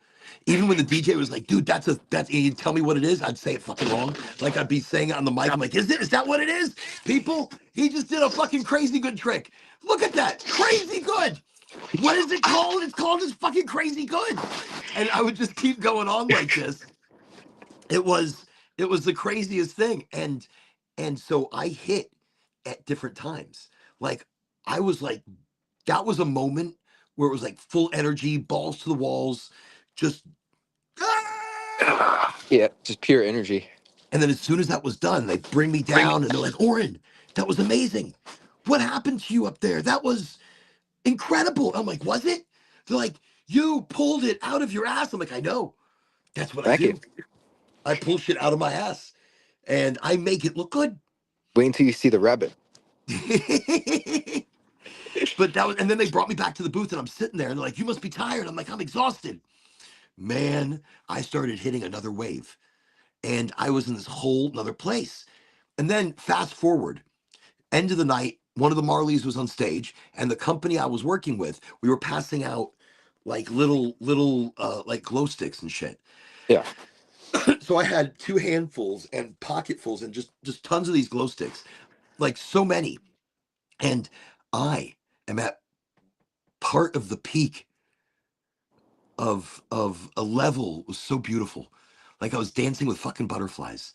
Even when the DJ was like, dude, you tell me what it is, I'd say it fucking wrong. Like I'd be saying it on the mic. I'm like, is that what it is? People, he just did a fucking crazy good trick. Look at that. Crazy good. What is it called? It's called just fucking crazy good. And I would just keep going on like this. It was it was the craziest thing. And so I hit at different times. Like I was like, that was a moment where it was like full energy, balls to the walls, just ah! Yeah, just pure energy. And then as soon as that was done, they bring me down and they're like, Oren, that was amazing. What happened to you up there? That was incredible. I'm like, was it? They're like, you pulled it out of your ass. I'm like, I know. That's what I Thank you. do. I pull shit out of my ass and I make it look good. Wait until you see the rabbit. But and then they brought me back to the booth and I'm sitting there and they're like, you must be tired. I'm like, I'm exhausted. Man, I started hitting another wave and I was in this whole nother place. And then fast forward, end of the night, one of the Marleys was on stage and the company I was working with, we were passing out like little like glow sticks and shit. Yeah, So I had two handfuls and pocketfuls and just tons of these glow sticks, like so many. And I am at part of the peak of a level. It was so beautiful. Like I was dancing with fucking butterflies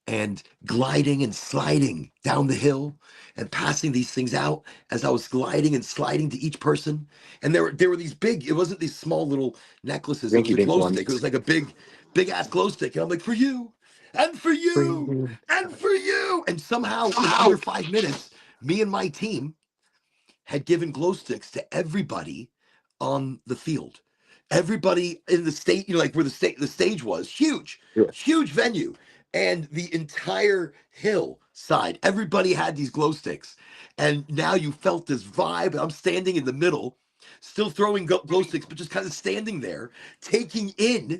and gliding and sliding down the hill and passing these things out as I was gliding and sliding to each person. And there were these big, it wasn't these small little necklaces, it was rinky a dink glow stick. It ones. was like a big ass glow stick. And I'm like, for you and for you and for you. And somehow in under 5 minutes, me and my team had given glow sticks to everybody on the field. Everybody in the state, like where the stage was, huge, Yeah, huge venue. And the entire hillside, everybody had these glow sticks. And now you felt this vibe. I'm standing in the middle, still throwing glow sticks, but just kind of standing there, taking in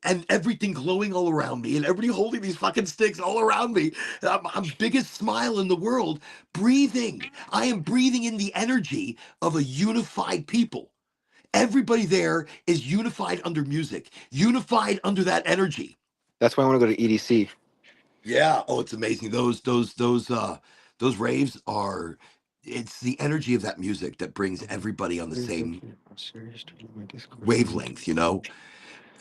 and everything glowing all around me and everybody holding these fucking sticks all around me. I'm biggest smile in the world, breathing. I am breathing in the energy of a unified people. Everybody there is unified under music, unified under that energy. that's why I want to go to EDC. Yeah. Oh, it's amazing. Those raves are, it's the energy of that music that brings everybody on the same wavelength.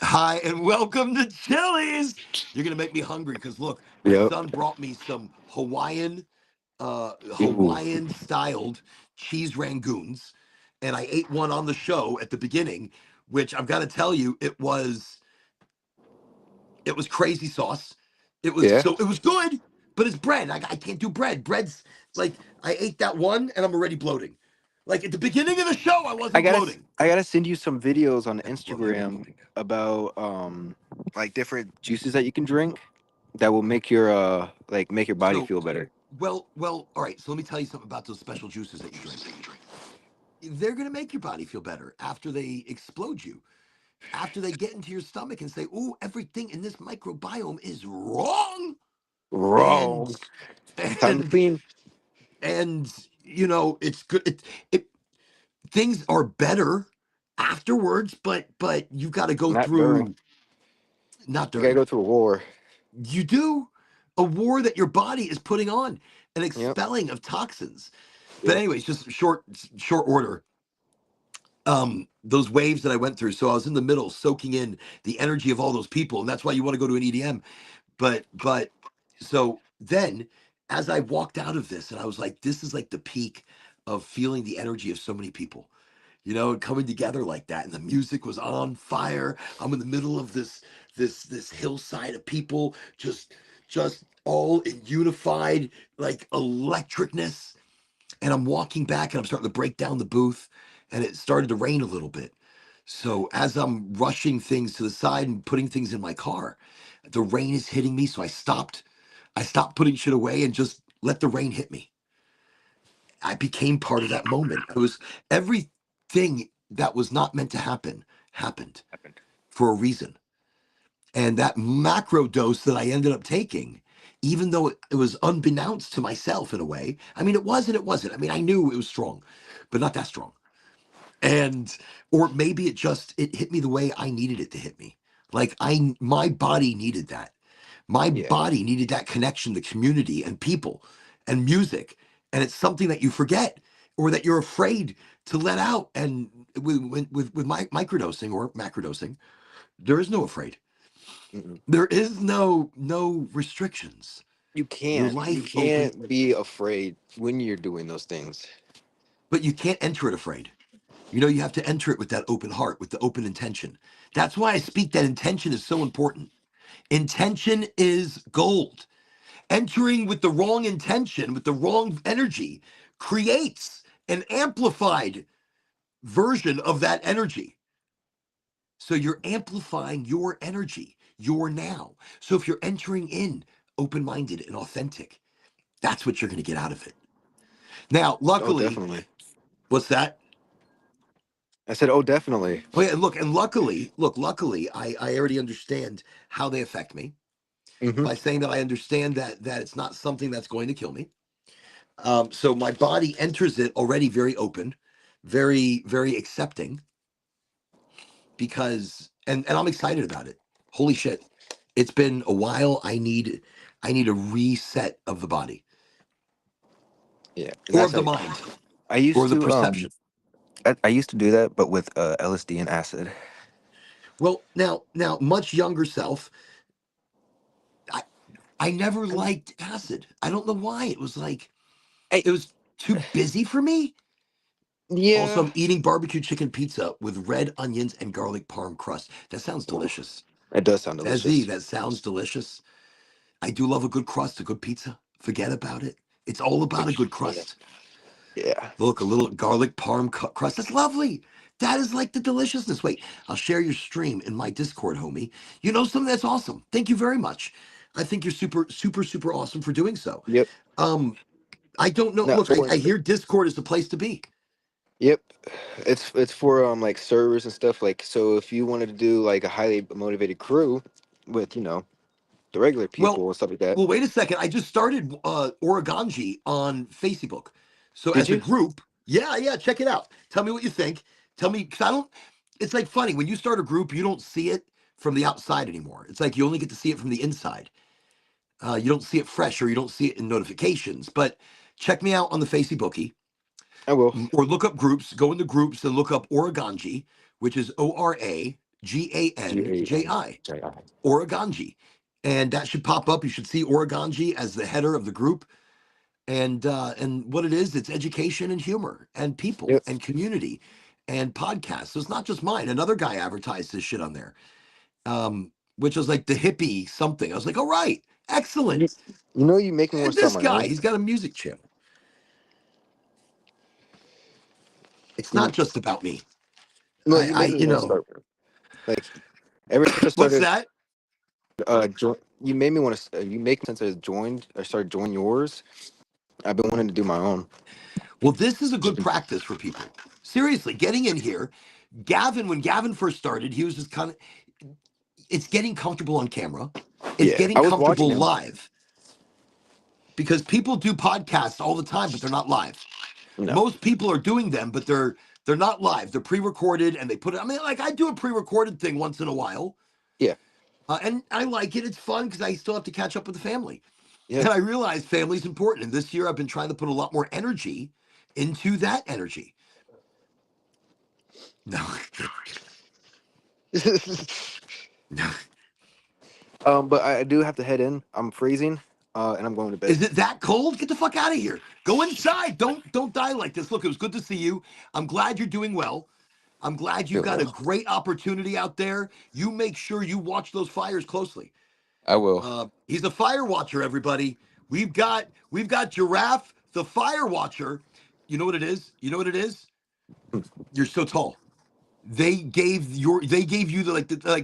Hi, and welcome to Chili's. You're gonna make me hungry because look, my Yep. son brought me some Ooh. Hawaiian styled cheese rangoons, and I ate one on the show at the beginning, which I've got to tell you, it was crazy sauce. Yeah. It was good, but it's bread. I can't do bread. Bread's like I ate that one and I'm already bloating. Like at the beginning of the show, I wasn't bloating. I gotta send you some videos on Bloating. Instagram about like different juices that you can drink that will make your like make your body So feel better. all right. So let me tell you something about those special juices that you drink. They're gonna make your body feel better after they explode you, after they get into your stomach and say, "Oh, everything in this microbiome is wrong," and Wrong. Time to and clean. and it's good. It things are better afterwards, but you've got to go Not during. through, not You gotta during. go through a war. You do a war that your body is putting on, an Yep. expelling of toxins. But Yep. anyways, just short order. Those waves that I went through. So I was in the middle, soaking in the energy of all those people, and that's why you want to go to an EDM. But so then, as I walked out of this, and I was like, this is like the peak of feeling the energy of so many people, coming together like that. And the music was on fire. I'm in the middle of this hillside of people, just all in unified like electricness. And I'm walking back and I'm starting to break down the booth, and it started to rain a little bit. So as I'm rushing things to the side and putting things in my car, the rain is hitting me. So I stopped. I stopped putting shit away and just let the rain hit me. I became part of that moment. It was everything that was not meant to happen happened for a reason. And that macro dose that I ended up taking, even though it was unbeknownst to myself in a way. I mean, it was and it wasn't. I mean, I knew it was strong, but not that strong. And or maybe it hit me the way I needed it to hit me. Like my body needed that. My Yeah. body needed that connection to community and people and music. And it's something that you forget or that you're afraid to let out. And with microdosing or macrodosing, there is no afraid. Mm-mm. There is no restrictions. You Your can't. You life open, can't be afraid when you're doing those things. but you can't enter it afraid. You have to enter it with that open heart, with the open intention. That's why I speak that intention is so important. Intention is gold. Entering with the wrong intention, with the wrong energy, creates an amplified version of that energy. So you're amplifying your energy, your now. So if you're entering in open minded and authentic, that's what you're going to get out of it. Now, Oh, luckily, definitely. what's that? I said, oh, definitely. Oh, yeah, luckily, I already understand how they affect me Hmm. by saying that I understand that it's not something that's going to kill me. So my body enters it already very open, very, very accepting and I'm excited about it. Holy shit. It's been a while. I need a reset of the body Yeah, and or that's of the like mind I or used the to perception. I used to do that, but with LSD and acid. Well, now much younger self, I I never liked acid. I don't know why. It was like Hey, it was too busy for me. Also, yeah. I'm eating barbecue chicken pizza with red onions and garlic parm crust. That sounds Ooh, delicious. it does sound Desi, delicious. that sounds delicious. I do love a good crust, a good pizza. Forget about it. It's all about a good Yeah. crust. Yeah. Look, a little garlic parm crust. That's lovely. That is like the deliciousness. Wait, I'll share your stream in my Discord, homie. You know something that's awesome. Thank you very much. I think you're super, super, super awesome for doing so. Yep. Um, I don't know. No, Look, for I hear Discord is the place to be. yep. It's for like servers and stuff. Like, so if you wanted to do like a highly motivated crew with the regular Well, people and stuff like that. well, wait a second. I just started Oraganji on Facebook. So Did as a you? group, yeah, yeah, check it out. Tell me what you think. Tell me, because I don't. It's like funny when you start a group, you don't see it from the outside anymore. It's like you only get to see it from the inside. You don't see it fresh or you don't see it in notifications. But check me out on the Facebookie I will. or look up groups. Go into groups and look up Oraganji, which is Oraganji. GANJI. Oraganji. And that should pop up. You should see Oraganji as the header of the group. And what it is, it's education and humor and people Yep. and community and podcasts. So it's not just mine. Another guy advertised this shit on there, which was like the hippie something. I was like, all right, excellent. You, you know, you make me want And to start this my guy, own. he's got a music channel. It's You, not just about me. no, you make me You want to know, start. Like ever since I what's started, that? you made me want to. You make since I joined. I started joining yours. I've been wanting to do my own. Well, this is a good practice for people. Seriously, getting in here. Gavin, when Gavin first started, he was just kind of, it's getting comfortable on camera. It's Yeah, getting I was watching comfortable him. live because people do podcasts all the time, but they're not live. No. Most people are doing them, but they're not live. They're pre-recorded and they put it. I mean, like I do a pre-recorded thing once in a while, Yeah. and I like it. It's fun because I still have to catch up with the family, Yeah. and I realize family's important. And this year, I've been trying to put a lot more energy into that energy. No, no. But I do have to head in. I'm freezing. And I'm going to bed. Is it that cold? Get the fuck out of here. Go inside. Don't die like this. Look, it was good to see you. I'm glad you're doing well. I'm glad you Doing got a well. great opportunity out there. You make sure you watch those fires closely. I will. He's a fire watcher, everybody. We've got Giraffe, the fire watcher. You know what it is? You know what it is? You're so tall. They gave you the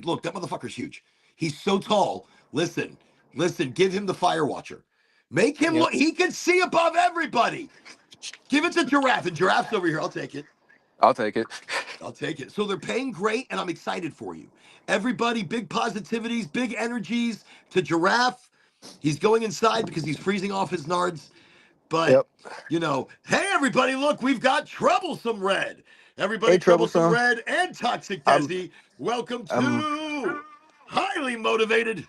look, that motherfucker's huge. He's so tall. Listen, listen, give him the fire watcher. Make him Yep. look, he can see above everybody. Give it to Giraffe, and Giraffe's over here. I'll take it. I'll take it. I'll take it. So they're paying great, and I'm excited for you. Everybody, big positivities, big energies to Giraffe. He's going inside because he's freezing off his nards. But, Yep. hey, everybody, look, we've got Troublesome Red. Hey, Everybody, Troublesome troublesome. Red and Toxic I'm. Desi, welcome I'm. to Highly Motivated.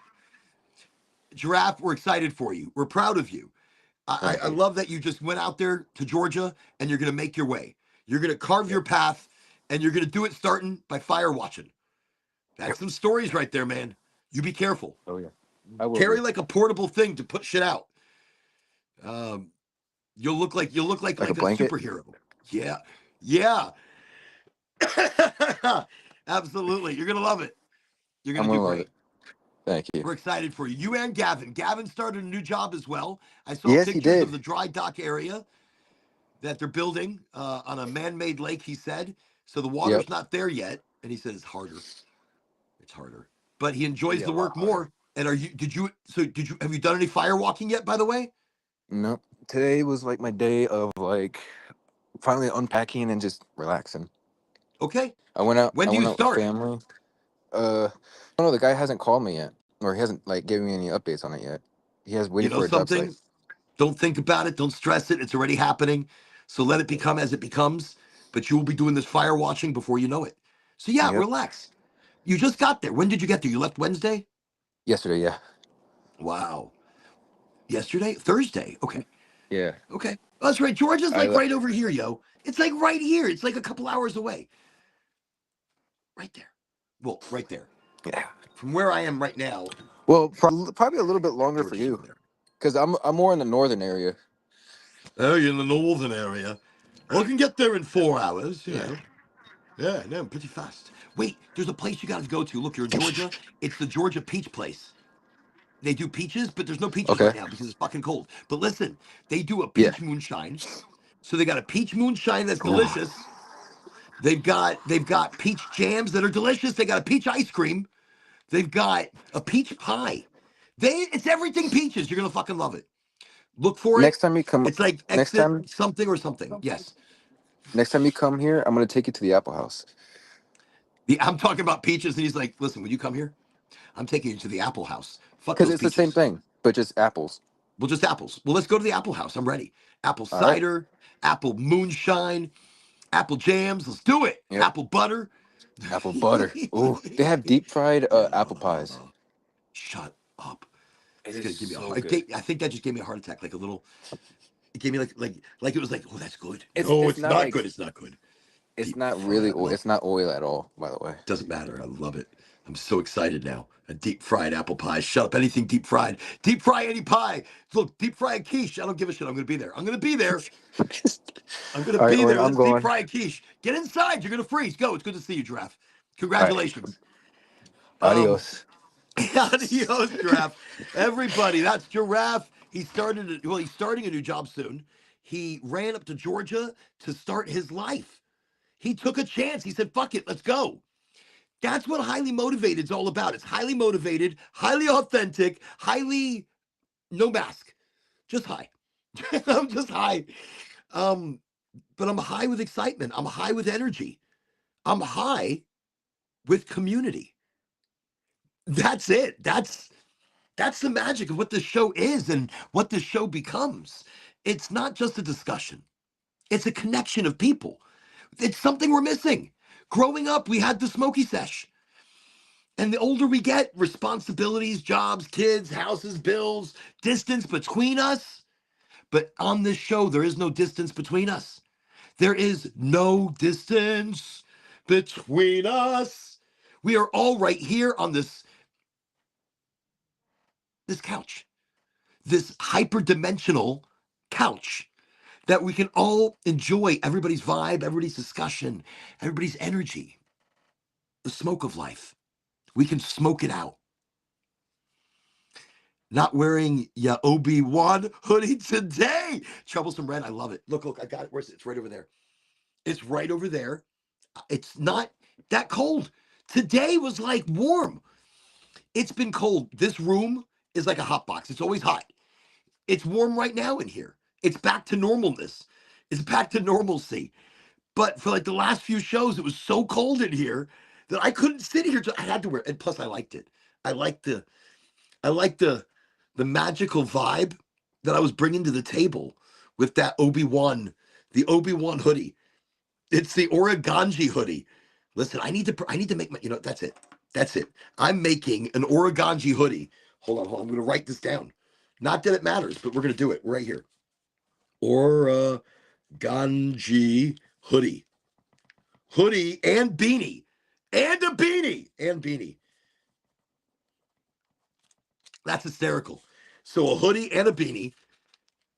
Giraffe, we're excited for you. We're proud of you. I, Thank I you. love that you just went out there to Georgia and you're going to make your way. You're going to carve Yep. your path and you're going to do it starting by fire watching. Yep. That's some stories right there, man. You be careful. Oh yeah. I will Carry be. like a portable thing to put shit out. Um, you'll look like Like a like a blanket. superhero. Yeah, yeah, absolutely. You're gonna love it. You're I'm gonna do gonna love it. great. Thank you. We're excited for you. You and Gavin. Gavin started a new job as well. I saw Yes, he pictures of did. the dry dock area that they're building on a man-made lake. He said so. The Yep. water's not there yet, and he said it's harder. It's harder, but he enjoys Yeah, a the lot work harder. more. And have you done any fire walking yet, by the way? No. Today was like my day of like finally unpacking and just relaxing. Okay. I went out. When I do went you out with start? family. I don't know. The guy hasn't called me yet, or he hasn't like given me any updates on it yet. He has You waiting know for a job site. something? Don't think about it. Don't stress it. It's already happening. So let it Yeah. become as it becomes. But you will be doing this fire watching before you know it. So yeah, Yep. relax. You just got there. When did you get there? You left Wednesday? Yesterday. Yeah. Wow. Yesterday? Thursday. Okay. Yeah. Okay. That's right. Georgia's I like left. right over here, yo. It's like right here. It's like a couple hours away. Right there. Well, right there. Yeah. From where I am right now, Well, probably a little bit longer for Georgia's over you, there. because I'm more in the northern area. Oh, you're in the northern area. Well, I can get there in 4 hours, Yeah. Yeah, no, pretty fast. Wait, there's a place you got to go to. Look, you're in Georgia. It's the Georgia Peach Place. They do peaches, but there's no peaches Okay. right now because it's fucking cold. But listen, they do a Yeah. peach moonshine. So they got a peach moonshine that's Oh, delicious. They've got peach jams that are delicious. They got a peach ice cream. They've got a peach pie. It's everything peaches. You're gonna fucking love it. Look for it. next time you come, It's like next exit time, something or something. Yes. next time you come here, I'm gonna take you to the Apple House I'm talking about peaches, and he's like, listen, when you come here, I'm taking you to the Apple House. Fuck because those it's the same peaches. thing, but just apples. Well, just apples. Well, let's go to the Apple House. I'm ready. Apple All right. cider, apple moonshine, apple jams. Let's do it. Yep. Apple butter. Apple butter. Ooh, they have deep fried apple pies. Shut up. It It's is gonna give me a so heart. good. I think that just gave me a heart attack. Like a little. It gave me like it was like, oh, that's good. It's No, it's it's not not like good. It's not good. it's Deep not really fried. oil. It's not oil at all, by the way. Doesn't matter. I love it. I'm so excited now. A deep fried apple pie. Shut up. Anything deep fried. Deep fry any pie. Look, deep fried quiche. I don't give a shit. I'm going to be there. I'm going to be there. I'm going to All right, be Oren, there. I'm Let's deep going. fry a quiche. Get inside. You're going to freeze. Go. It's good to see you, Giraffe. Congratulations. Um, Adios. Adios, Giraffe. Everybody, that's Giraffe. He's starting a new job soon. He ran up to Georgia to start his life. He took a chance. He said, fuck it, let's go. That's what highly motivated is all about. It's highly motivated, highly authentic, highly no mask, just high. I'm just high. Um, but I'm high with excitement. I'm high with energy. I'm high with community. That's it. That's the magic of what this show is and what this show becomes. It's not just a discussion. It's a connection of people. It's something we're missing. Growing up, we had the smoky sesh. And the older we get, responsibilities, jobs, kids, houses, bills, distance between us. But on this show, there is no distance between us. There is no distance between us. We are all right here on this couch, this hyperdimensional couch that we can all enjoy everybody's vibe, everybody's discussion, everybody's energy, the smoke of life. We can smoke it out. Not wearing ya Obi-Wan hoodie today. Troublesome Red, I love it. Look, I got it. Where's it? It's right over there. It's right over there. It's not that cold. Today was like warm. It's been cold. This room is like a hot box. It's always hot. It's warm right now in here. It's back to normalness. It's back to normalcy. But for like the last few shows, it was so cold in here that I couldn't sit here. I had to wear it. And plus, I liked it. I liked the magical vibe that I was bringing to the table with that the Obi-Wan hoodie. It's the Oraganji hoodie. Listen, I need to make my, that's it. That's it. I'm making an Oraganji hoodie. Hold on. I'm going to write this down. Not that it matters, but we're going to do it right here. Oraganji hoodie. Hoodie and beanie. And a beanie. And beanie. That's hysterical. So a hoodie and a beanie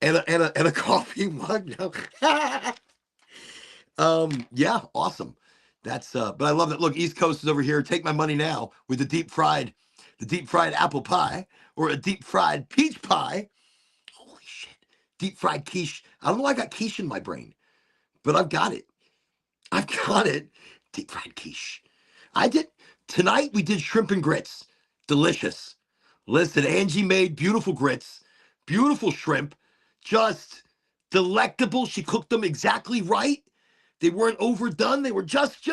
and a coffee mug. No. Yeah, awesome. That's but I love that. Look, East Coast is over here. Take my money now with the deep fried apple pie or a deep fried peach pie. Holy shit. Deep fried quiche. I don't know why I got quiche in my brain, but I've got it. I've got it. Deep fried quiche. I did tonight we did shrimp and grits. Delicious. Listen, Angie made beautiful grits, beautiful shrimp, just delectable. She cooked them exactly right. They weren't overdone. They were just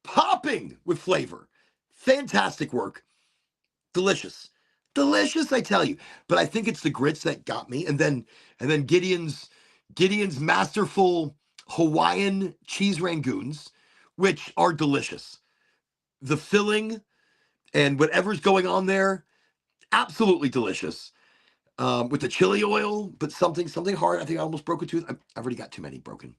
popping with flavor. Fantastic work. Delicious. Delicious, I tell you. But I think it's the grits that got me. And then Gideon's masterful Hawaiian cheese rangoons, which are delicious. The filling and whatever's going on there, absolutely delicious. With the chili oil, but something hard. I think I almost broke a tooth. I've already got too many broken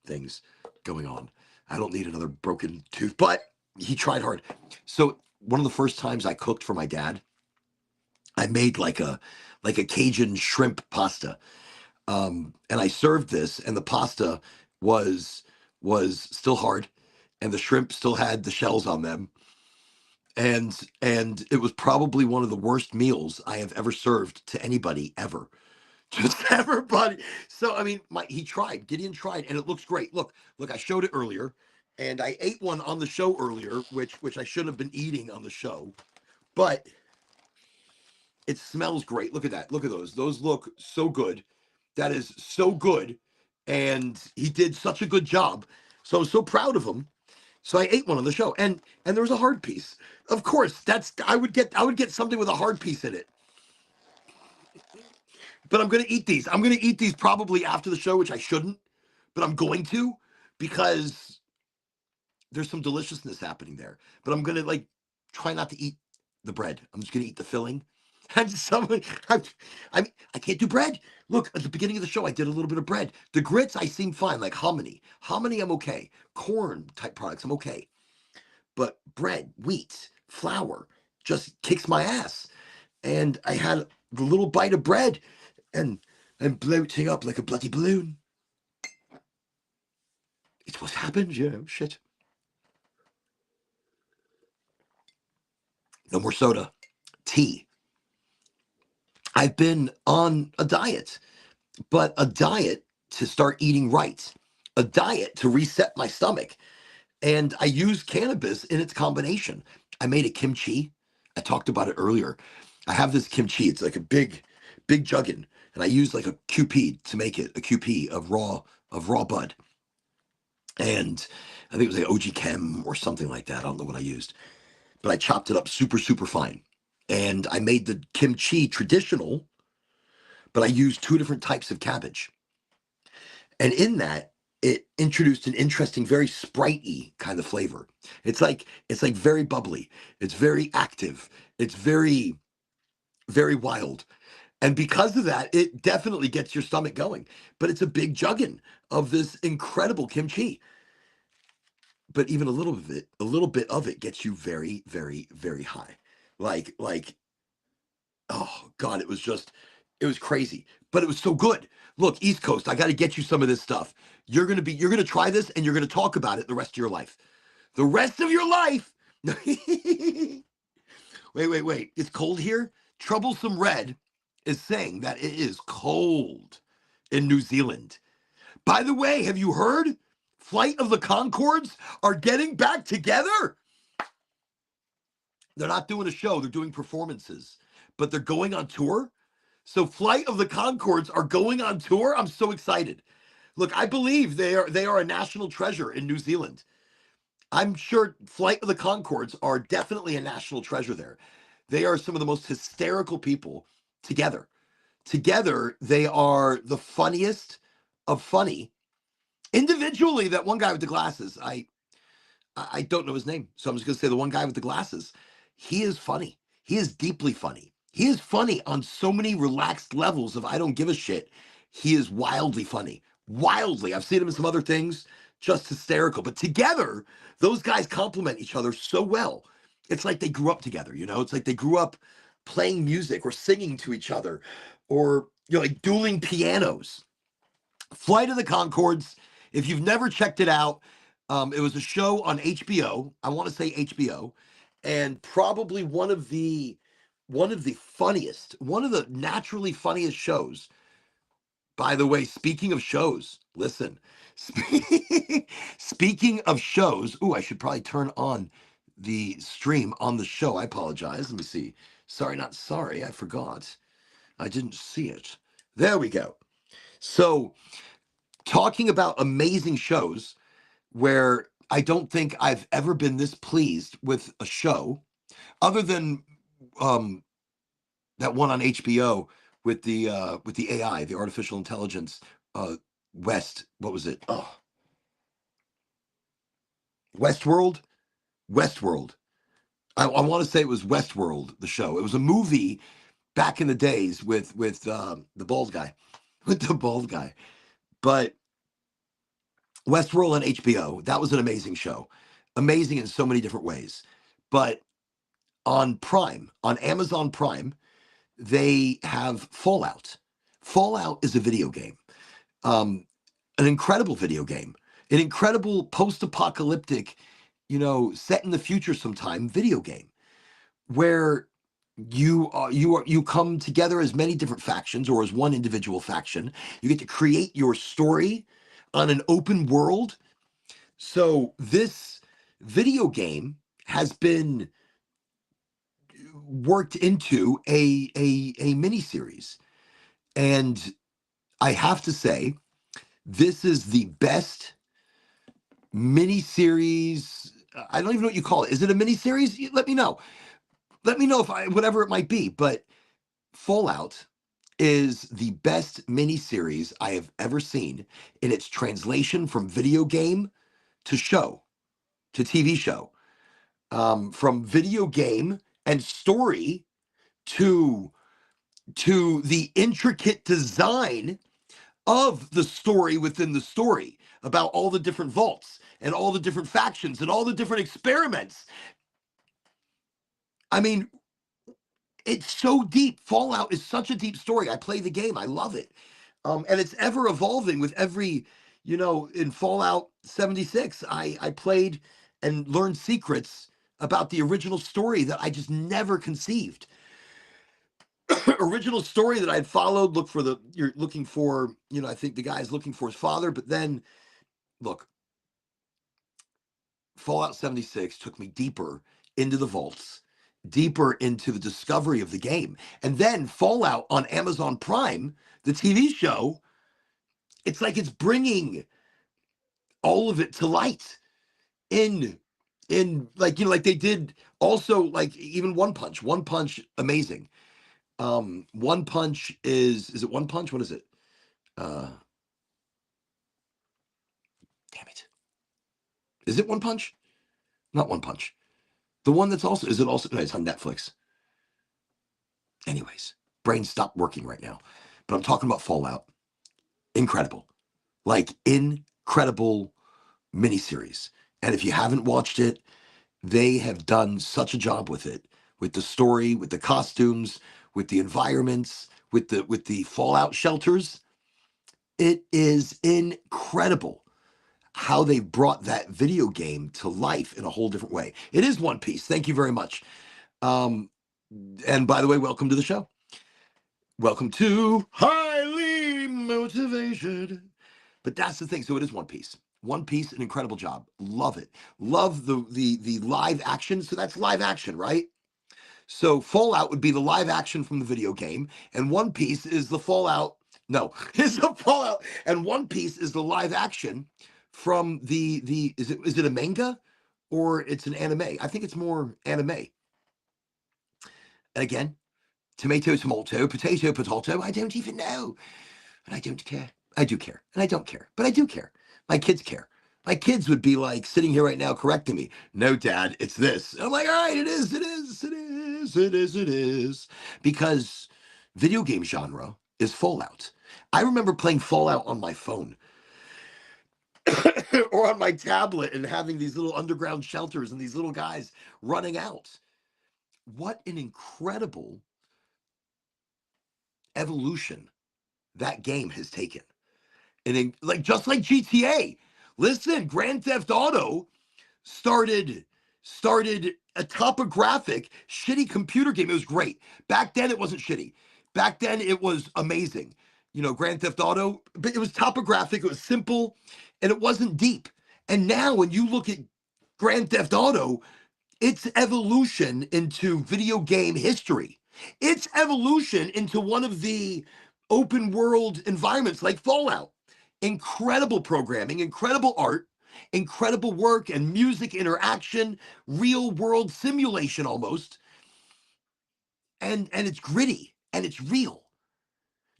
things going on. I don't need another broken tooth, but he tried hard. So one of the first times I cooked for my dad, I made like a Cajun shrimp pasta. And I served this, and the pasta was still hard, and the shrimp still had the shells on them. And it was probably one of the worst meals I have ever served to anybody ever. Just everybody. So I mean, Gideon tried, and it looks great. Look, I showed it earlier, and I ate one on the show earlier, which I shouldn't have been eating on the show, but it smells great. Look at that. Look at those. Those look so good. That is so good, and he did such a good job. So I was so proud of him. So I ate one on the show, and there was a hard piece. Of course, I would get something with a hard piece in it. But I'm gonna eat these. I'm gonna eat these probably after the show, which I shouldn't, but I'm going to because there's some deliciousness happening there. But I'm gonna like try not to eat the bread. I'm just gonna eat the filling. And I can't do bread. Look, at the beginning of the show, I did a little bit of bread. The grits, I seem fine, like hominy. Hominy, I'm okay. Corn type products, I'm okay. but bread, wheat, flour just kicks my ass. And I had the little bite of bread, and I'm bloating up like a bloody balloon. It's what happened, shit. No more soda. Tea. I've been on a diet, but a diet to start eating right, a diet to reset my stomach. And I use cannabis in its combination. I made a kimchi. I talked about it earlier. I have this kimchi. It's like a big juggin, and I use like a QP to make it, a QP of raw bud. And I think it was like OG Chem or something like that. I don't know what I used, but I chopped it up super fine. And I made the kimchi traditional, but I used two different types of cabbage. And in that, it introduced an interesting, very spritey kind of flavor. It's like very bubbly. It's very active. It's very wild. And because of that, it definitely gets your stomach going. But it's a big juggin of this incredible kimchi. But even a little bit of it gets you very high. Like, oh God, it was crazy. But it was so good. Look, East Coast, I got to get you some of this stuff. You're gonna try this and you're gonna talk about it the rest of your life. The rest of your life. Wait. It's cold here? Troublesome Red is saying that it is cold in New Zealand. By the way, have you heard? Flight of the Conchords are getting back together. They're not doing a show, they're doing performances, but they're going on tour. So Flight of the Conchords are going on tour. I'm so excited. Look, I believe they are a national treasure in New Zealand. I'm sure Flight of the Conchords are definitely a national treasure there. They are some of the most hysterical people together. Together, they are the funniest of funny. Individually, that one guy with the glasses, I don't know his name, so I'm just going to say the one guy with the glasses. He is funny. He is deeply funny. He is funny on so many relaxed levels of I don't give a shit. He is wildly funny. Wildly. I've seen him in some other things, just hysterical. But together, those guys complement each other so well. It's like they grew up together, you know? It's like they grew up playing music or singing to each other or, like dueling pianos. Flight of the Conchords, if you've never checked it out, it was a show on HBO. I want to say HBO, and probably one of the funniest, one of the naturally funniest shows. By the way, speaking of shows, listen. Speaking of shows, ooh, I should probably turn on the stream on the show. I apologize. Let me see. Sorry, not sorry. I forgot. I didn't see it. There we go. So, talking about amazing shows where I don't think I've ever been this pleased with a show, other than um, that one on HBO with the AI, the artificial intelligence. West, what was it? Oh, Westworld. Westworld. I want to say it was Westworld, the show. It was a movie back in the days with the bald guy, with the bald guy. But Westworld on HBO, that was an amazing show. Amazing in so many different ways. But on Prime, on Amazon Prime, they have Fallout. Fallout is a video game. An incredible video game. An incredible post-apocalyptic, set in the future sometime video game where you come together as many different factions or as one individual faction. You get to create your story on an open world. So this video game has been worked into a mini series, and I have to say, this is the best mini series. I don't even know what you call it. Is it a mini series? Let me know. Let me know if whatever it might be. But Fallout is the best mini series I have ever seen in its translation from video game to show to TV show, from video game and story to the intricate design of the story within the story about all the different vaults and all the different factions and all the different experiments. I mean, it's so deep. Fallout is such a deep story. I play the game. I love it. And it's ever evolving with every, in Fallout 76, I played and learned secrets about the original story that I just never conceived. Original story that I'd followed. You're looking for, I think the guy's looking for his father, but then look, Fallout 76 took me deeper into the vaults, deeper into the discovery of the game. And then Fallout on Amazon Prime, the TV show, it's like it's bringing all of it to light in like they did also, like even One Punch, amazing. One Punch is it One Punch? What is it? Damn it. Is it One Punch? Not One Punch. The one that's also, is it also, no, it's on Netflix. Anyways, brain stopped working right now. But I'm talking about Fallout. Incredible. Like, incredible miniseries. And if you haven't watched it, they have done such a job with it, with the story, with the costumes, with the environments, with the Fallout shelters. It is incredible how they brought that video game to life in a whole different way. It is One Piece. Thank you very much. And by the way, welcome to the show. Welcome to Highly Motivated. But that's the thing. So it is One Piece. One Piece, an incredible job. Love it. Love the live action. So that's live action, right? So Fallout would be the live action from the video game, and One Piece is the Fallout. No, is the Fallout, and One Piece is the live action from the. Is it a manga, or it's an anime? I think it's more anime. Again, tomato, potato, potato. I don't even know, and I don't care. I do care, and I don't care, but I do care. My kids care. My kids would be like sitting here right now correcting me. No, Dad, it's this. And I'm like, all right, it is. Because video game genre is Fallout. I remember playing Fallout on my phone or on my tablet and having these little underground shelters and these little guys running out. What an incredible evolution that game has taken. And just like GTA. Listen, Grand Theft Auto started a topographic shitty computer game. It was great. Back then it wasn't shitty. Back then it was amazing. Grand Theft Auto, but it was topographic, it was simple, and it wasn't deep. And now when you look at Grand Theft Auto, its evolution into video game history, its evolution into one of the open world environments like Fallout. Incredible programming, incredible art, incredible work and music interaction, real world simulation almost. And it's gritty and it's real.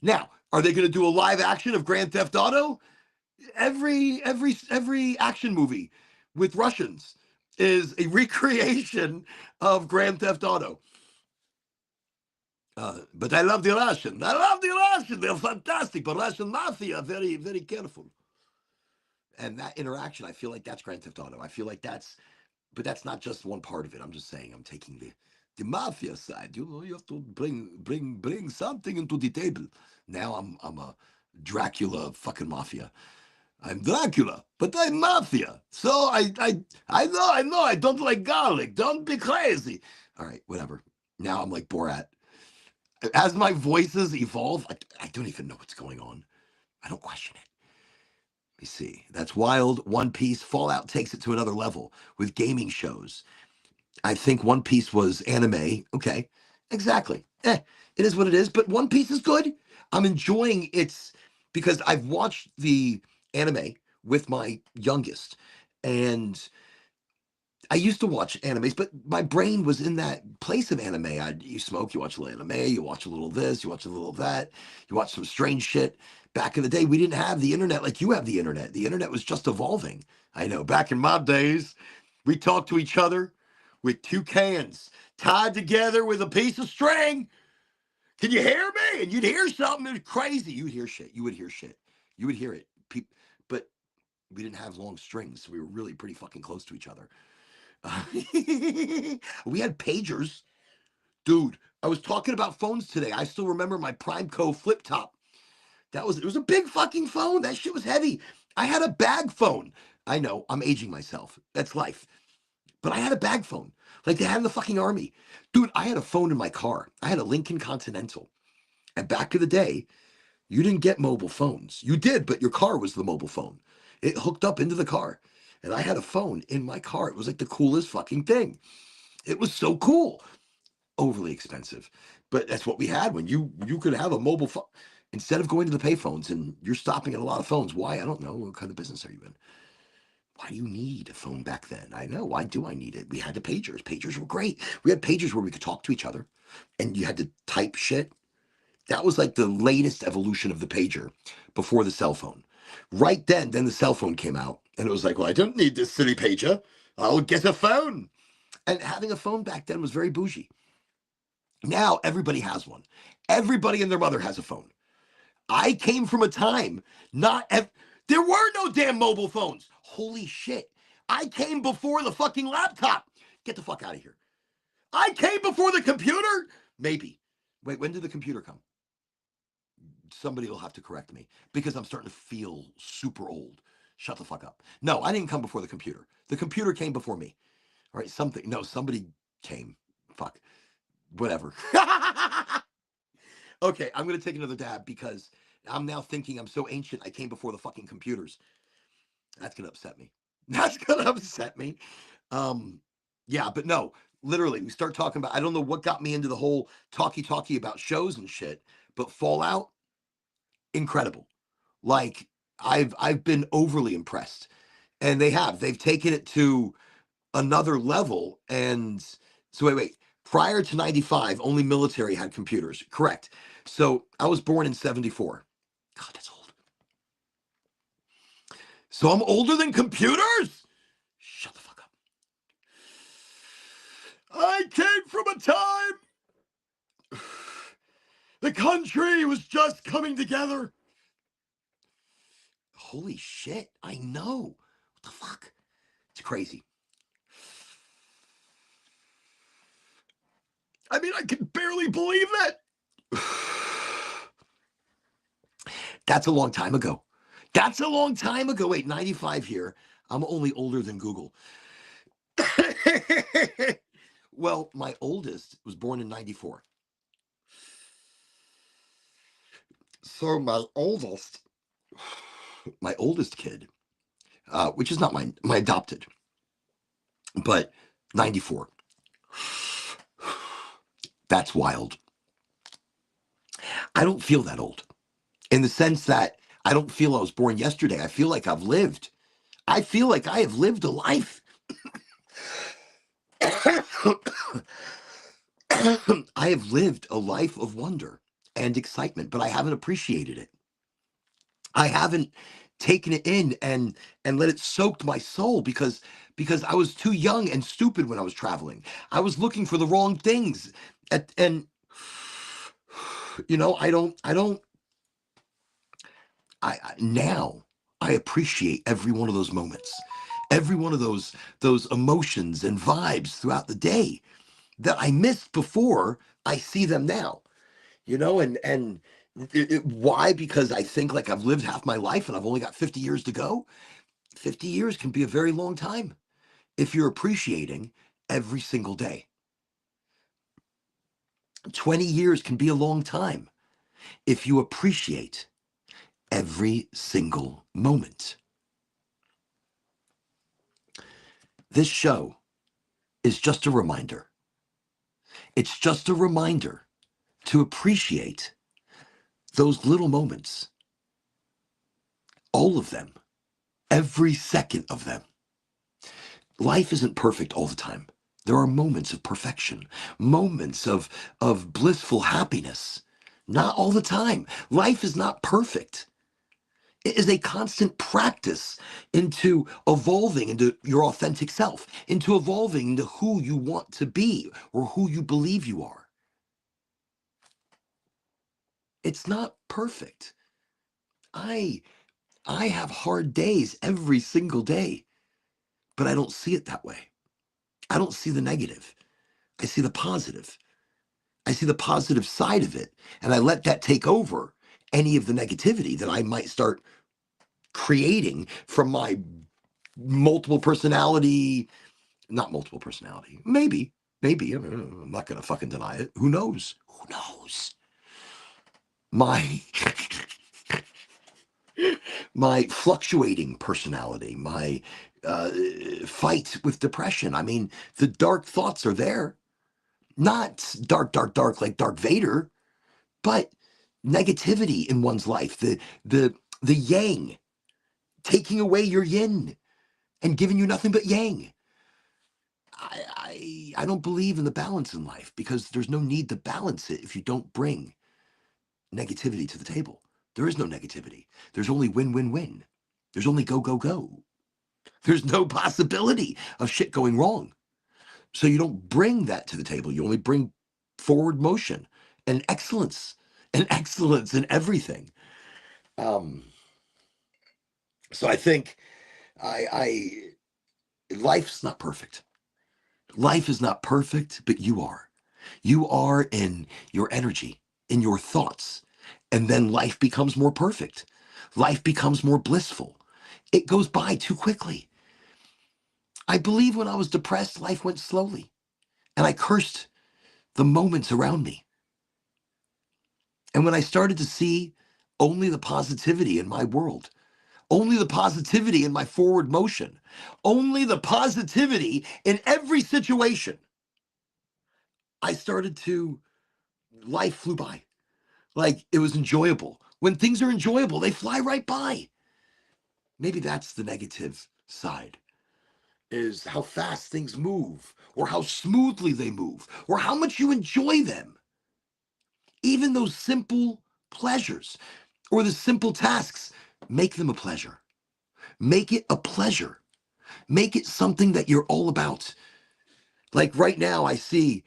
Now, are they going to do a live action of Grand Theft Auto? Every action movie with Russians is a recreation of Grand Theft Auto. But I love the Russian. I love the Russian. They're fantastic. But Russian mafia, very, very careful. And that interaction, I feel like that's Grand Theft Auto. I feel like but that's not just one part of it. I'm just saying, I'm taking the mafia side. You have to bring something into the table. Now I'm a Dracula fucking mafia. I'm Dracula, but I'm mafia. So I know I don't like garlic. Don't be crazy. All right, whatever. Now I'm like Borat. As my voices evolve, I don't even know what's going on. I don't question it. Let me see. That's wild. One Piece. Fallout takes it to another level with gaming shows. I think One Piece was anime. Okay, exactly. It is what it is, but One Piece is good. I'm enjoying its, because I've watched the anime with my youngest, and I used to watch animes, but my brain was in that place of anime. You smoke, you watch a little anime, you watch a little of this, you watch a little of that, you watch some strange shit. Back in the day, we didn't have the internet like you have the internet. The internet was just evolving. I know, back in my days, we talked to each other with two cans tied together with a piece of string. Can you hear me? And you'd hear something. It was crazy. You would hear shit. You would hear shit. You would hear it. But We didn't have long strings. So we were really pretty fucking close to each other. We had pagers. Dude, I was talking about phones today. I still remember my Primeco flip top. It was a big fucking phone. That shit was heavy. I had a bag phone. I know, I'm aging myself. That's life. But I had a bag phone. Like they had in the fucking army. Dude, I had a phone in my car. I had a Lincoln Continental. And back in the day, you didn't get mobile phones. You did, but your car was the mobile phone. It hooked up into the car. And I had a phone in my car. It was like the coolest fucking thing. It was so cool. Overly expensive. But that's what we had when you could have a mobile phone. Instead of going to the payphones and you're stopping at a lot of phones. Why? I don't know. What kind of business are you in? Why do you need a phone back then? I know. Why do I need it? We had the pagers. Pagers were great. We had pagers where we could talk to each other and you had to type shit. That was like the latest evolution of the pager before the cell phone. Right then the cell phone came out and it was like, well, I don't need this silly pager. I'll get a phone. And having a phone back then was very bougie. Now everybody has one. Everybody and their mother has a phone. I came from a time, there were no damn mobile phones. Holy shit. I came before the fucking laptop. Get the fuck out of here. I came before the computer? Maybe. Wait, when did the computer come? Somebody will have to correct me because I'm starting to feel super old. Shut the fuck up. No, I didn't come before the computer. The computer came before me. All right, somebody came. Fuck. Whatever. Okay, I'm going to take another dab because I'm now thinking I'm so ancient I came before the fucking computers. That's going to upset me. That's going to upset me. Yeah, but no, literally, we start talking about, I don't know what got me into the whole talky-talky about shows and shit, but Fallout, incredible. Like, I've been overly impressed. And they've taken it to another level. And so wait. Prior to 95, only military had computers. Correct. So I was born in 74. God, that's old. So I'm older than computers? Shut the fuck up. I came from a time the country was just coming together. Holy shit, I know. What the fuck? It's crazy. I mean, I can barely believe that. That's a long time ago. That's a long time ago. Wait, 95 here. I'm only older than Google. Well, my oldest was born in 94. So my oldest kid, which is not my adopted, but 94. That's wild. I don't feel that old in the sense that I don't feel I was born yesterday. I feel like I've lived. I feel like I have lived a life. I have lived a life of wonder and excitement, but I haven't appreciated it. I haven't taken it in and let it soak my soul because I was too young and stupid when I was traveling. I was looking for the wrong things. And you know, now I appreciate every one of those moments. Every one of those emotions and vibes throughout the day that I missed before I see them now. You know, why? Because I think like I've lived half my life and I've only got 50 years to go. 50 years can be a very long time if you're appreciating every single day. 20 years can be a long time if you appreciate every single moment. This show is just a reminder. It's just a reminder to appreciate those little moments, all of them, every second of them. Life isn't perfect all the time. There are moments of perfection, moments of blissful happiness. Not all the time. Life is not perfect. It is a constant practice into evolving into your authentic self, into evolving into who you want to be or who you believe you are. It's not perfect. I I have hard days every single day, but I don't see it that way. I don't see the negative. I see the positive. I see the positive side of it, and I let that take over any of the negativity that I might start creating from my multiple personality, not multiple personality, maybe, I'm not gonna fucking deny it. Who knows? Who knows? My my fluctuating personality, my fight with depression. I mean, the dark thoughts are there. Not dark, dark, dark like Dark Vader, but negativity in one's life. The yang, taking away your yin and giving you nothing but yang. I don't believe in the balance in life because there's no need to balance it if you don't bring negativity to the table. There is no negativity. There's only win, win, win. There's only go, go, go. There's no possibility of shit going wrong. So you don't bring that to the table. You only bring forward motion and excellence in everything. Um, so I think life's not perfect. Life is not perfect, but you are. You are in your energy, in your thoughts. And then life becomes more perfect. Life becomes more blissful. It goes by too quickly. I believe when I was depressed, life went slowly. And I cursed the moments around me. And when I started to see only the positivity in my world, only the positivity in my forward motion, only the positivity in every situation, I started to, life flew by. Like it was enjoyable. When things are enjoyable, they fly right by. Maybe that's the negative side, is how fast things move, or how smoothly they move, or how much you enjoy them. Even those simple pleasures or the simple tasks, make them a pleasure. Make it a pleasure. Make it something that you're all about. Like right now, I see,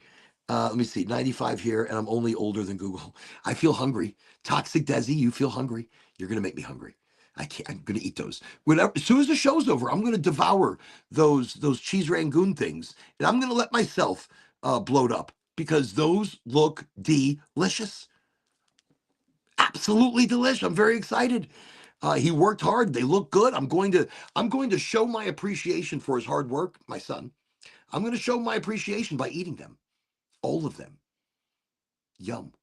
let me see, 95 here, and I'm only older than Google. I feel hungry. Toxic Desi, you feel hungry. You're gonna make me hungry. I can't. I'm gonna eat those. Whenever, as soon as the show's over, I'm gonna devour those cheese rangoon things, and I'm gonna let myself bloat up because those look delicious. Absolutely delicious. I'm very excited. He worked hard. They look good. I'm going to show my appreciation for his hard work, my son. I'm going to show my appreciation by eating them, all of them. Yum.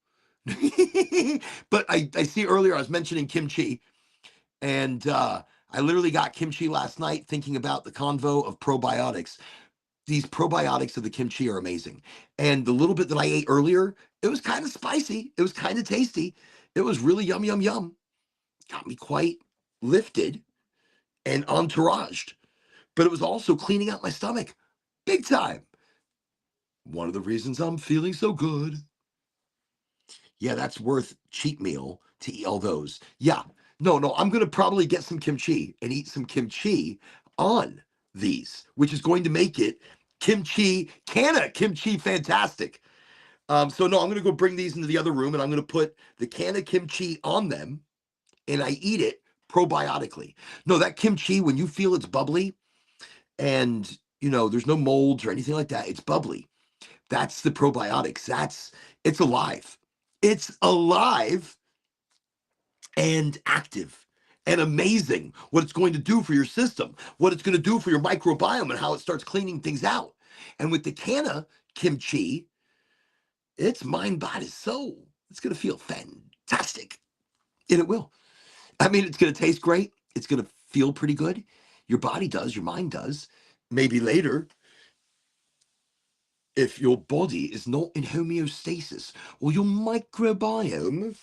But I see earlier I was mentioning kimchi, and I literally got kimchi last night thinking about the convo of probiotics. These probiotics of the kimchi are amazing. And the little bit that I ate earlier, it was kind of spicy. It was kind of tasty. It was really yum, yum, yum. Got me quite lifted and entouraged. But it was also cleaning out my stomach big time. One of the reasons I'm feeling so good. Yeah, that's worth cheat meal to eat all those. Yeah, no, I'm going to probably get some kimchi and eat some kimchi on these, which is going to make it canna kimchi fantastic. So no, I'm going to go bring these into the other room and I'm going to put the canna kimchi on them and I eat it probiotically. No, that kimchi, when you feel it's bubbly and there's no molds or anything like that, it's bubbly. That's the probiotics. It's alive. It's alive and active and amazing what it's going to do for your system, what it's going to do for your microbiome and how it starts cleaning things out. And with the canna kimchi, it's mind, body, soul. It's going to feel fantastic. And it will. I mean, it's going to taste great. It's going to feel pretty good. Your body does, your mind does. Maybe later, if your body is not in homeostasis or your microbiome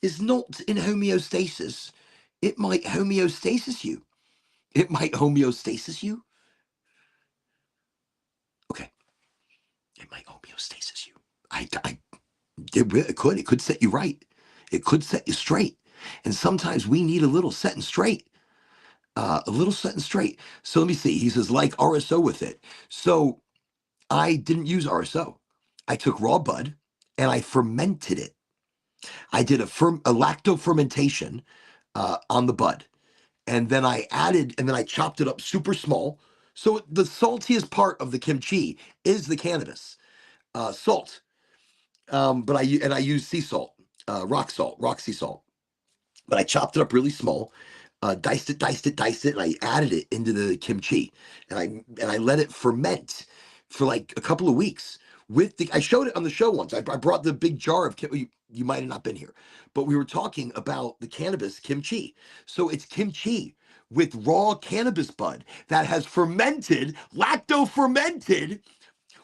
is not in homeostasis, it might homeostasis you. It might homeostasis you. Okay. It might homeostasis you. It could set you right. It could set you straight. And sometimes we need a little setting straight. A little setting straight. So let me see. He says, like RSO with it. So I didn't use RSO. I took raw bud and I fermented it. I did a lacto fermentation on the bud. and then I chopped it up super small. So the saltiest part of the kimchi is the cannabis, salt. But I use sea salt, rock salt, rock sea salt. But I chopped it up really small, diced it, and I added it into the kimchi, and I let it ferment for like a couple of weeks. I showed it on the show once. I brought the big jar of you might have not been here, but we were talking about the cannabis kimchi. So it's kimchi with raw cannabis bud that has fermented, lacto fermented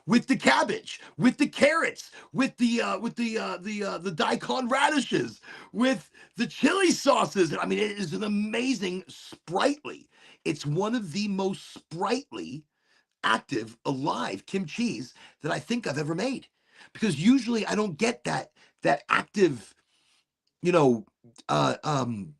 with the cabbage, with the carrots, with the daikon radishes, with the chili sauces. I mean, it is an amazing sprightly. It's one of the most sprightly, active, alive kimchis that I think I've ever made. Because usually I don't get that active, you know, uh, um,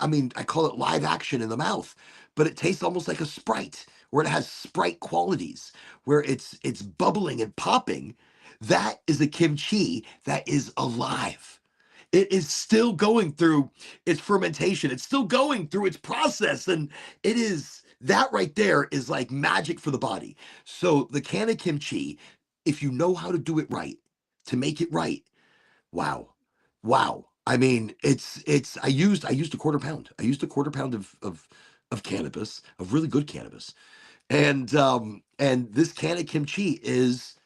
I mean, I call it live action in the mouth, but it tastes almost like a Sprite, where it has Sprite qualities, where it's bubbling and popping. That is a kimchi that is alive. It is still going through its fermentation. It's still going through its process, and it is that right there is like magic for the body. So the can of kimchi, if you know how to do it right, to make it right, wow. Wow. I mean, it's I used a quarter pound. I used a quarter pound of cannabis, of really good cannabis. And this can of kimchi is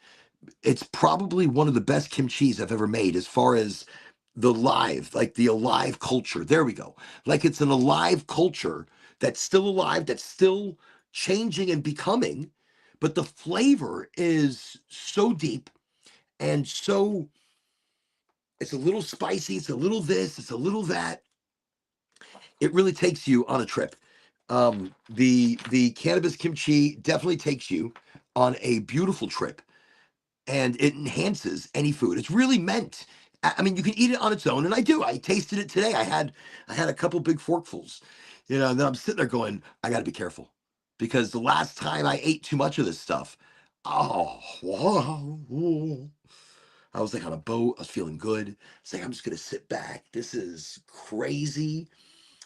it's probably one of the best kimchis I've ever made as far as the alive culture. There we go. Like it's an alive culture that's still alive, that's still changing and becoming, but the flavor is so deep and so it's a little spicy, it's a little this, it's a little that. It really takes you on a trip. The cannabis kimchi definitely takes you on a beautiful trip, and it enhances any food. It's really meant. I mean, you can eat it on its own, and I do. I tasted it today. I had a couple big forkfuls, and then I'm sitting there going, I got to be careful because the last time I ate too much of this stuff, oh, whoa, I was like on a boat. I was feeling good. It's like I'm just gonna sit back. This is crazy.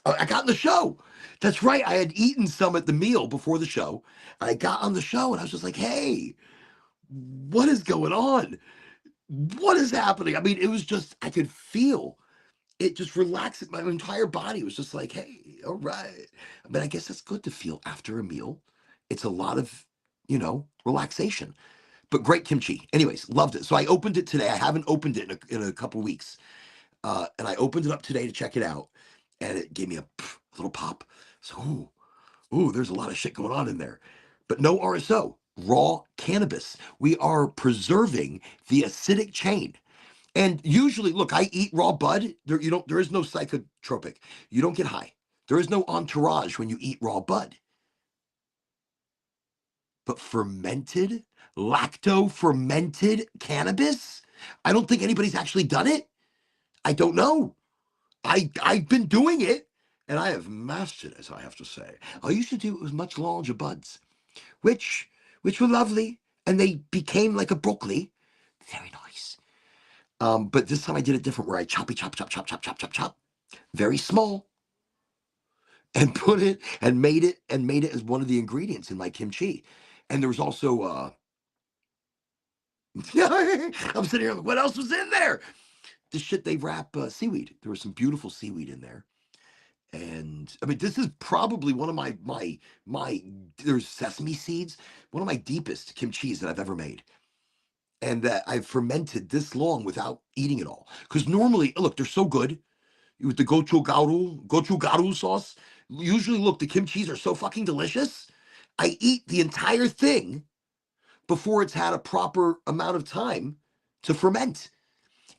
I got in the show. That's right. I had eaten some at the meal before the show. And I got on the show and I was just like, hey, what is going on? What is happening? I mean, it was just, I could feel it just relaxing. My entire body was just like, hey, all right. I mean, I guess that's good to feel after a meal. It's a lot of, relaxation. But great kimchi. Anyways, loved it. So I opened it today. I haven't opened it in a couple weeks. And I opened it up today to check it out. And it gave me a little pop. So, there's a lot of shit going on in there. But no RSO, raw cannabis. We are preserving the acidic chain. And usually, look, I eat raw bud. There is no psychotropic. You don't get high. There is no entourage when you eat raw bud. But fermented, lacto fermented cannabis? I don't think anybody's actually done it. I don't know. I've been doing it, and I have mastered it, I have to say. I used to do it with much larger buds, which were lovely, and they became like a broccoli, very nice. But this time I did it different, where I chop, very small, and put it and made it as one of the ingredients in my kimchi. And there was also I'm sitting here like, what else was in there? The shit they wrap seaweed. There was some beautiful seaweed in there. And I mean, this is probably one of my there's sesame seeds, one of my deepest kimchis that I've ever made. And that I've fermented this long without eating it all. Because normally, look, they're so good with the gochu garu sauce. Usually, look, the kimchis are so fucking delicious. I eat the entire thing before it's had a proper amount of time to ferment.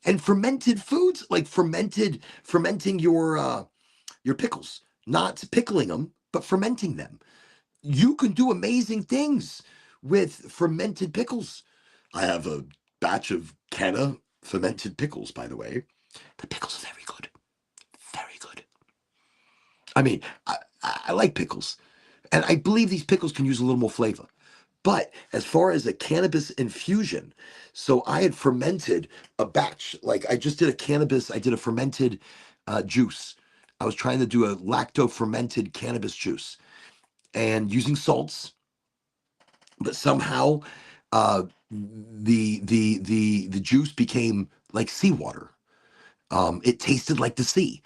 And fermented foods, like fermenting your pickles, not pickling them, but fermenting them. You can do amazing things with fermented pickles. I have a batch of canna fermented pickles, by the way. The pickles are very good. Very good. I mean, I like pickles. And I believe these pickles can use a little more flavor. But as far as a cannabis infusion, so I had fermented a batch. Like I just did a fermented juice I was trying to do a lacto-fermented cannabis juice and using salts, but somehow the juice became like seawater. It tasted like the sea.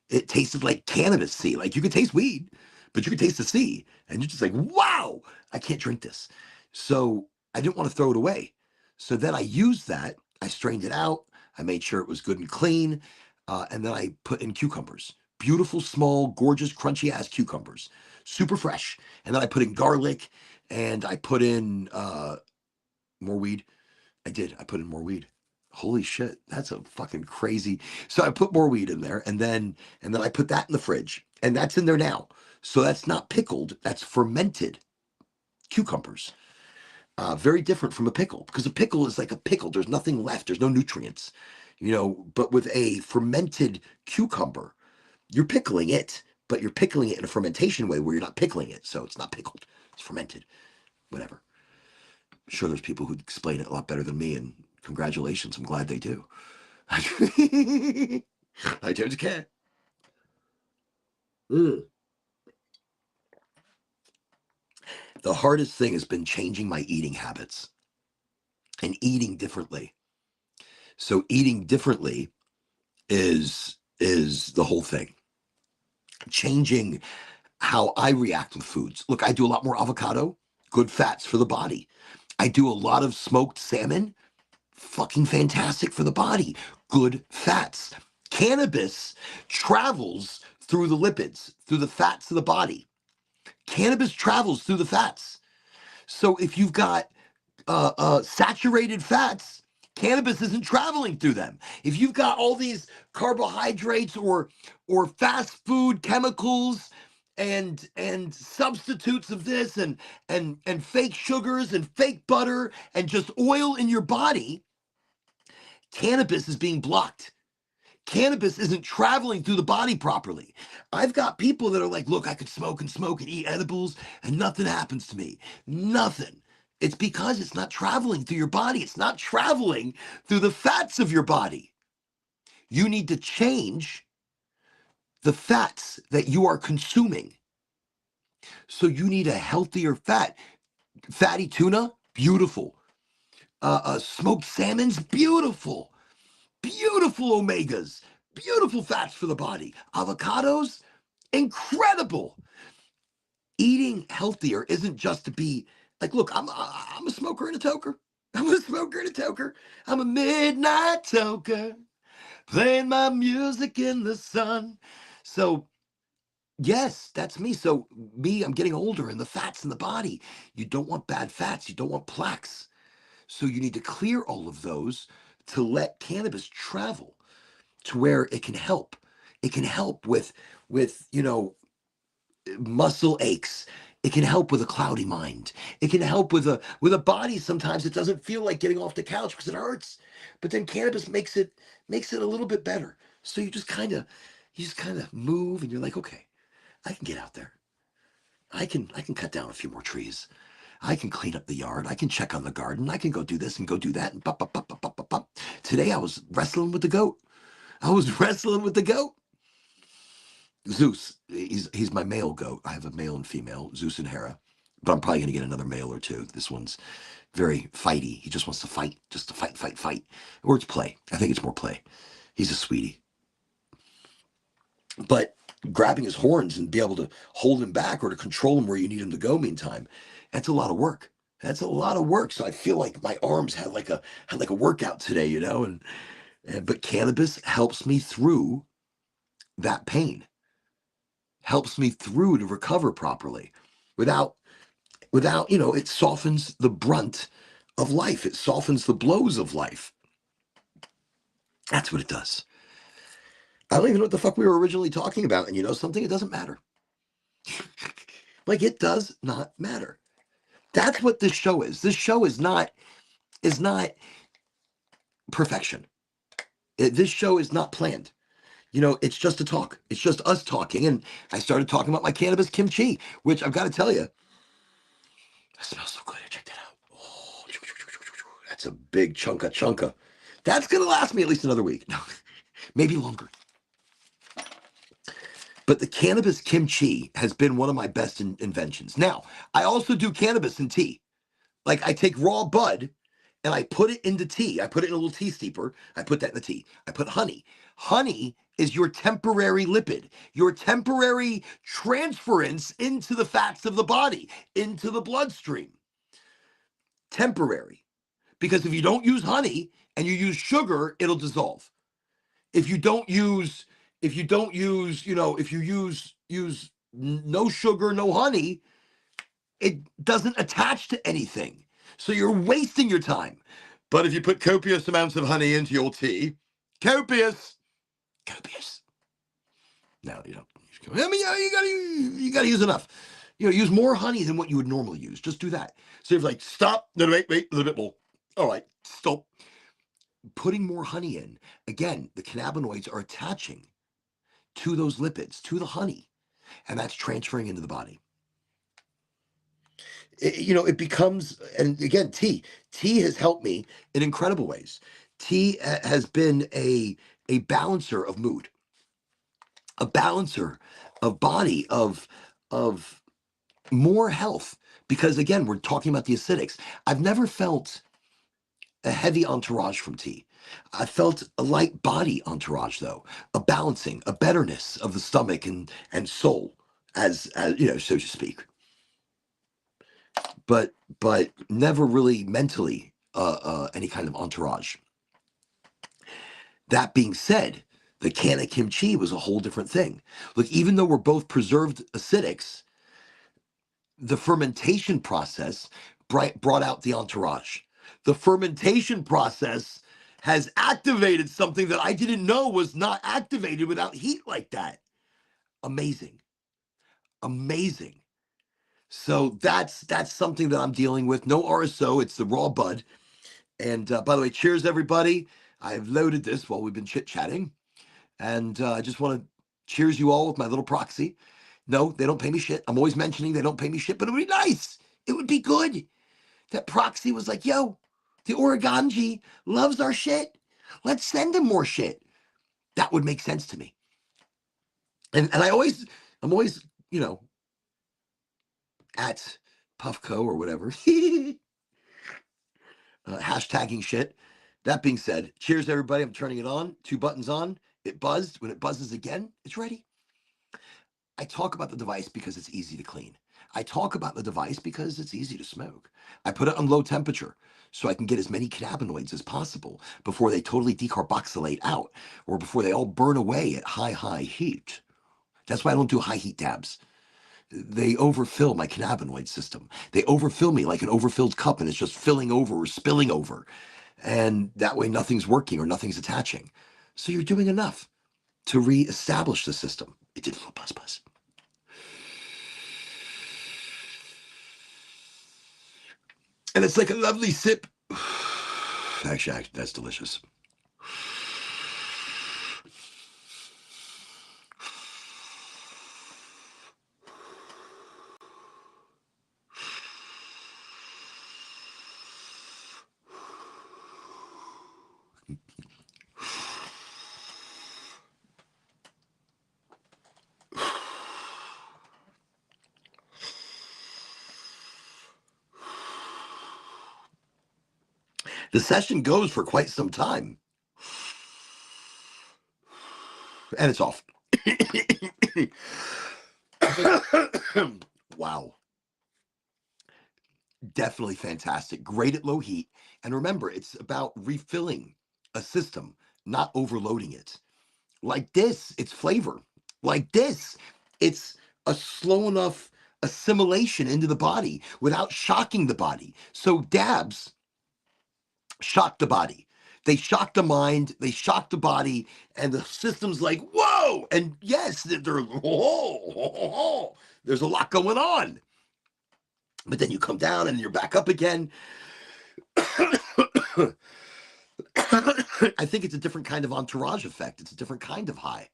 It tasted like cannabis sea. Like you could taste weed, but you could taste the sea. And you're just like, wow, I can't drink this. So I didn't want to throw it away. So then I used that. I strained it out. I made sure it was good and clean. And then I put in cucumbers. Beautiful, small, gorgeous, crunchy ass cucumbers. Super fresh. And then I put in garlic and I put in more weed. I did. I put in more weed. Holy shit, that's a fucking crazy. So I put more weed in there, and then I put that in the fridge, and that's in there now. So that's not pickled. That's fermented cucumbers. Very different from a pickle because a pickle is like a pickle. There's nothing left. There's no nutrients, But with a fermented cucumber, you're pickling it, but you're pickling it in a fermentation way where you're not pickling it. So it's not pickled. It's fermented. Whatever. I'm sure there's people who explain it a lot better than me, and congratulations. I'm glad they do. I don't care. Mm. The hardest thing has been changing my eating habits and eating differently. So eating differently is the whole thing. Changing how I react with foods. Look, I do a lot more avocado, good fats for the body. I do a lot of smoked salmon, fucking fantastic for the body, good fats. Cannabis travels through the lipids, through the fats of the body. Cannabis travels through the fats. So if you've got saturated fats, cannabis isn't traveling through them. If you've got all these carbohydrates or fast food chemicals and substitutes of this and fake sugars and fake butter and just oil in your body, cannabis is being blocked. Cannabis isn't traveling through the body properly. I've got people that are like, look, I could smoke and eat edibles and nothing happens to me. Nothing. It's because it's not traveling through your body. It's not traveling through the fats of your body. You need to change the fats that you are consuming. So you need a healthier fat. Fatty tuna, beautiful. Smoked salmon's beautiful. Beautiful omegas, beautiful fats for the body. Avocados, incredible. Eating healthier isn't just to be like, look, I'm a smoker and a toker. I'm a smoker and a toker. I'm a midnight toker, playing my music in the sun. So, yes, that's me. So, me, I'm getting older, and the fats in the body. You don't want bad fats. You don't want plaques. So, you need to clear all of those to let cannabis travel to where it can help. It can help with muscle aches. It can help with a cloudy mind. It can help with a body sometimes it doesn't feel like getting off the couch because it hurts. But then cannabis makes it a little bit better. So you just kind of move and you're like, okay, I can get out there. I can cut down a few more trees. I can clean up the yard. I can check on the garden. I can go do this and go do that and pop, pop, pop, pop, pop, pop, pop. Today I was wrestling with the goat. I was wrestling with the goat. Zeus, he's my male goat. I have a male and female, Zeus and Hera. But I'm probably gonna get another male or two. This one's very fighty. He just wants to fight, just to fight, fight, fight. Or it's play. I think it's more play. He's a sweetie. But grabbing his horns and be able to hold him back or to control him where you need him to go, meantime, that's a lot of work. That's a lot of work. So I feel like my arms had like a workout today, and but cannabis helps me through that pain, helps me through to recover properly without it softens the brunt of life. It softens the blows of life. That's what it does. I don't even know what the fuck we were originally talking about. And you know something? It doesn't matter. Like it does not matter. That's what this show is. This show is not perfection. This show is not planned. It's just a talk. It's just us talking. And I started talking about my cannabis kimchi, which I've got to tell you, it smells so good. Check that out. Oh, that's a big chunka. That's going to last me at least another week. No, maybe longer. But the cannabis kimchi has been one of my best inventions. Now, I also do cannabis in tea. Like I take raw bud and I put it into tea. I put it in a little tea steeper. I put that in the tea. I put honey. Honey is your temporary lipid, your temporary transference into the fats of the body, into the bloodstream. Temporary. Because if you don't use honey and you use sugar, it'll dissolve. If you don't use, if you don't use, you know, if you use no sugar, no honey, it doesn't attach to anything. So you're wasting your time. But if you put copious amounts of honey into your tea, copious. No, you don't. I mean, you gotta use enough. You know, use more honey than what you would normally use. Just do that. So you're like, stop. No, wait, a little bit more. All right, stop. Putting more honey in. Again, the cannabinoids are attaching to those lipids, to the honey, and that's transferring into the body. It becomes, and again, tea has helped me in incredible ways. Tea has been a balancer of mood, a balancer of body, of more health, because again, we're talking about the acidics. I've never felt a heavy entourage from tea. I felt a light body entourage, though, a balancing, a betterness of the stomach and soul, as you know, so to speak. But never really mentally any kind of entourage. That being said, the can of kimchi was a whole different thing. Look, even though we're both preserved acidics, the fermentation process brought out the entourage. The fermentation process has activated something that I didn't know was not activated without heat like that. Amazing. So that's something that I'm dealing with. No RSO, it's the raw bud. And by the way, cheers everybody. I've loaded this while we've been chit-chatting. And I just want to cheers you all with my little proxy. No, they don't pay me shit. I'm always mentioning they don't pay me shit, but it would be nice. It would be good. That proxy was like, yo, the Oraganji loves our shit. Let's send him more shit. That would make sense to me. And I'm always, you know, at Puffco or whatever, hashtagging shit. That being said, cheers everybody. I'm turning it on. 2 buttons on. It buzzed. When it buzzes again, it's ready. I talk about the device because it's easy to clean. I talk about the device because it's easy to smoke. I put it on low temperature so I can get as many cannabinoids as possible before they totally decarboxylate out or before they all burn away at high heat. That's why I don't do high heat dabs. They overfill my cannabinoid system. They overfill me like an overfilled cup and it's just filling over or spilling over. And that way nothing's working or nothing's attaching. So you're doing enough to reestablish the system. It did a little buzz. And it's like a lovely sip. Actually, that's delicious. The session goes for quite some time. And it's off. Wow. Definitely fantastic. Great at low heat. And remember, it's about refilling a system, not overloading it. Like this, it's flavor. Like this, it's a slow enough assimilation into the body without shocking the body. So dabs shock the body. They shock the mind, they shock the body, and the system's like, whoa! And yes, there's a lot going on. But then you come down and you're back up again. I think it's a different kind of entourage effect. It's a different kind of high.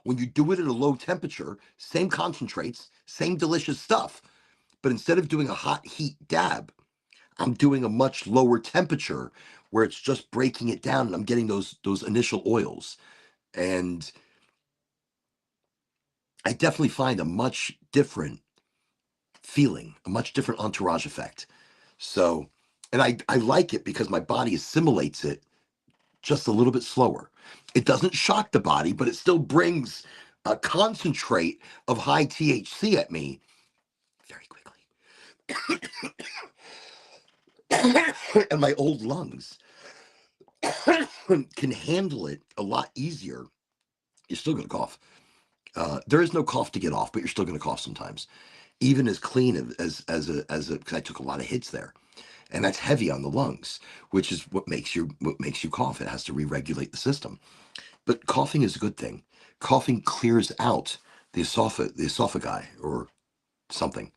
When you do it at a low temperature, same concentrates, same delicious stuff. But instead of doing a hot heat dab, I'm doing a much lower temperature where it's just breaking it down and I'm getting those initial oils. And I definitely find a much different feeling, a much different entourage effect. So, and I like it because my body assimilates it just a little bit slower. It doesn't shock the body, but it still brings a concentrate of high THC at me very quickly. And my old lungs can handle it a lot easier. You're still going to cough. There is no cough to get off, but you're still going to cough sometimes. Even as clean as a because I took a lot of hits there, and that's heavy on the lungs, which is what makes you cough. It has to re-regulate the system. But coughing is a good thing. Coughing clears out the esophagi or something.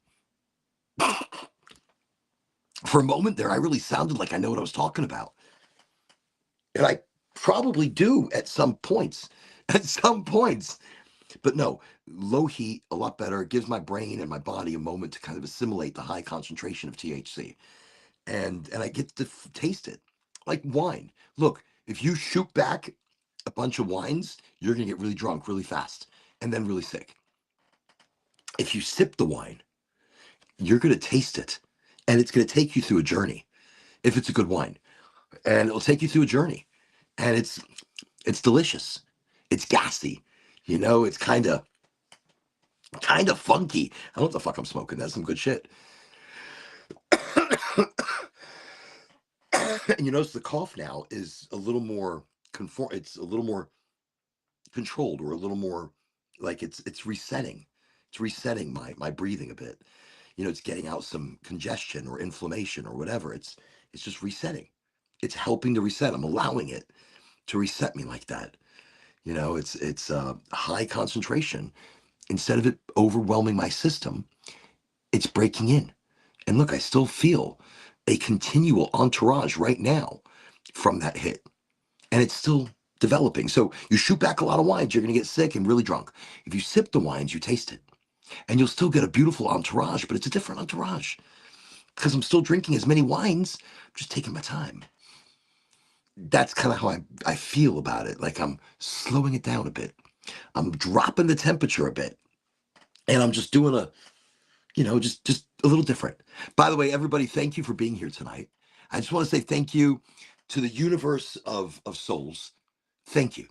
For a moment there, I really sounded like I know what I was talking about, and I probably do at some points. At some points, but no, low heat a lot better. It gives my brain and my body a moment to kind of assimilate the high concentration of THC, and I get to taste it like wine. Look, if you shoot back a bunch of wines, you're gonna get really drunk really fast and then really sick. If you sip the wine, you're gonna taste it, and it's gonna take you through a journey. If it's a good wine, and it'll take you through a journey, and it's delicious. It's gassy, It's kind of funky. I don't know what the fuck I'm smoking. That's some good shit. And you notice the cough now is a little more conform. It's a little more controlled, or a little more like it's resetting. It's resetting my breathing a bit. It's getting out some congestion or inflammation or whatever. It's just resetting. It's helping to reset. I'm allowing it to reset me like that. It's high concentration. Instead of it overwhelming my system, it's breaking in. And look, I still feel a continual entourage right now from that hit. And it's still developing. So you shoot back a lot of wines, you're going to get sick and really drunk. If you sip the wines, you taste it. And you'll still get a beautiful entourage, but it's a different entourage because I'm still drinking as many wines. I'm just taking my time. That's kind of how I feel about it. Like I'm slowing it down a bit. I'm dropping the temperature a bit. And I'm just doing just a little different. By the way, everybody, thank you for being here tonight. I just want to say thank you to the universe of souls. Thank you.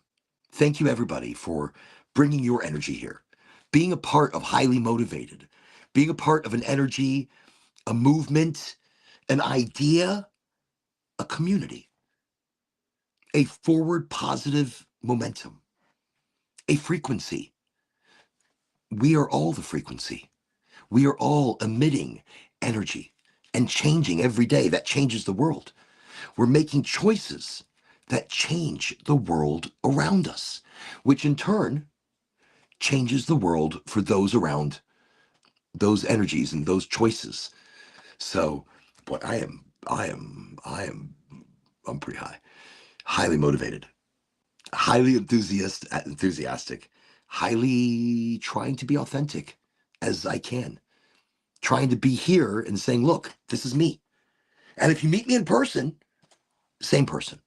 Thank you, everybody, for bringing your energy here, being a part of Highly Motivated, being a part of an energy, a movement, an idea, a community, a forward positive momentum, a frequency. We are all the frequency. We are all emitting energy and changing every day. That changes the world. We're making choices that change the world around us, which in turn changes the world for those around those energies and those choices. So, boy, I'm pretty high, highly motivated, highly enthusiastic, highly trying to be authentic as I can, trying to be here and saying, look, this is me. And if you meet me in person, same person.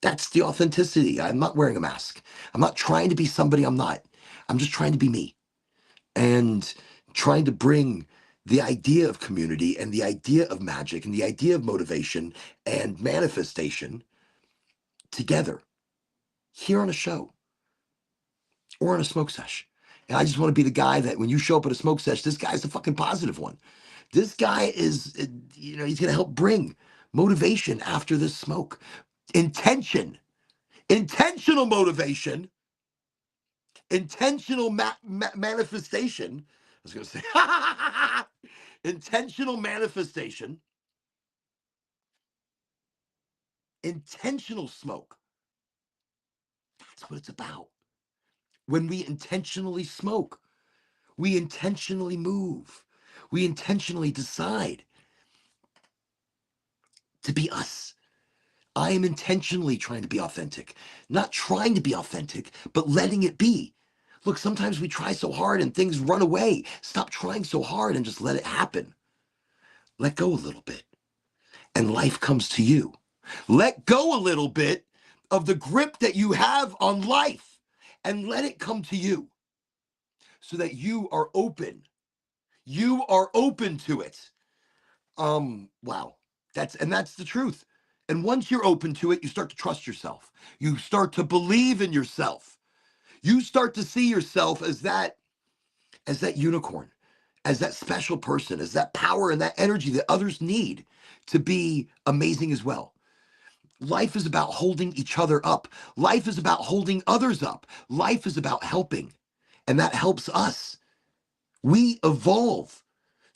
That's the authenticity. I'm not wearing a mask. I'm not trying to be somebody I'm not. I'm just trying to be me and trying to bring the idea of community and the idea of magic and the idea of motivation and manifestation together here on a show or on a smoke sesh. And I just want to be the guy that when you show up at a smoke sesh, this guy's the fucking positive one. This guy is, he's going to help bring motivation after this smoke. Intentional motivation, intentional manifestation. I was going to say, intentional manifestation, intentional smoke. That's what it's about. When we intentionally smoke, we intentionally move, we intentionally decide to be us. I am intentionally trying to be authentic, not trying to be authentic, but letting it be. Look, sometimes we try so hard and things run away. Stop trying so hard and just let it happen. Let go a little bit, and life comes to you. Let go a little bit of the grip that you have on life and let it come to you. so that you are open. You are open to it. Wow. That's the truth. And once you're open to it, you start to trust yourself. You start to believe in yourself. You start to see yourself as that unicorn, as that special person, as that power and that energy that others need to be amazing as well. Life is about holding each other up. Life is about holding others up. Life is about helping. And that helps us. We evolve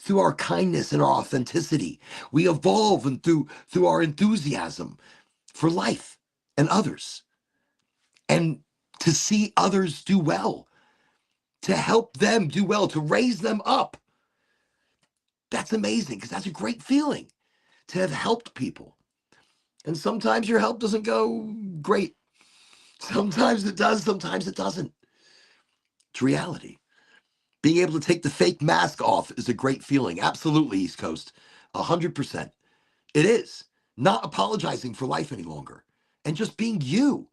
through our kindness and our authenticity. We evolve and through our enthusiasm for life and others. And to see others do well, to help them do well, to raise them up. That's amazing because that's a great feeling to have helped people. And sometimes your help doesn't go great. Sometimes it does, sometimes it doesn't. It's reality. Being able to take the fake mask off is a great feeling. Absolutely, East Coast. 100%. It is. Not apologizing for life any longer and just being you.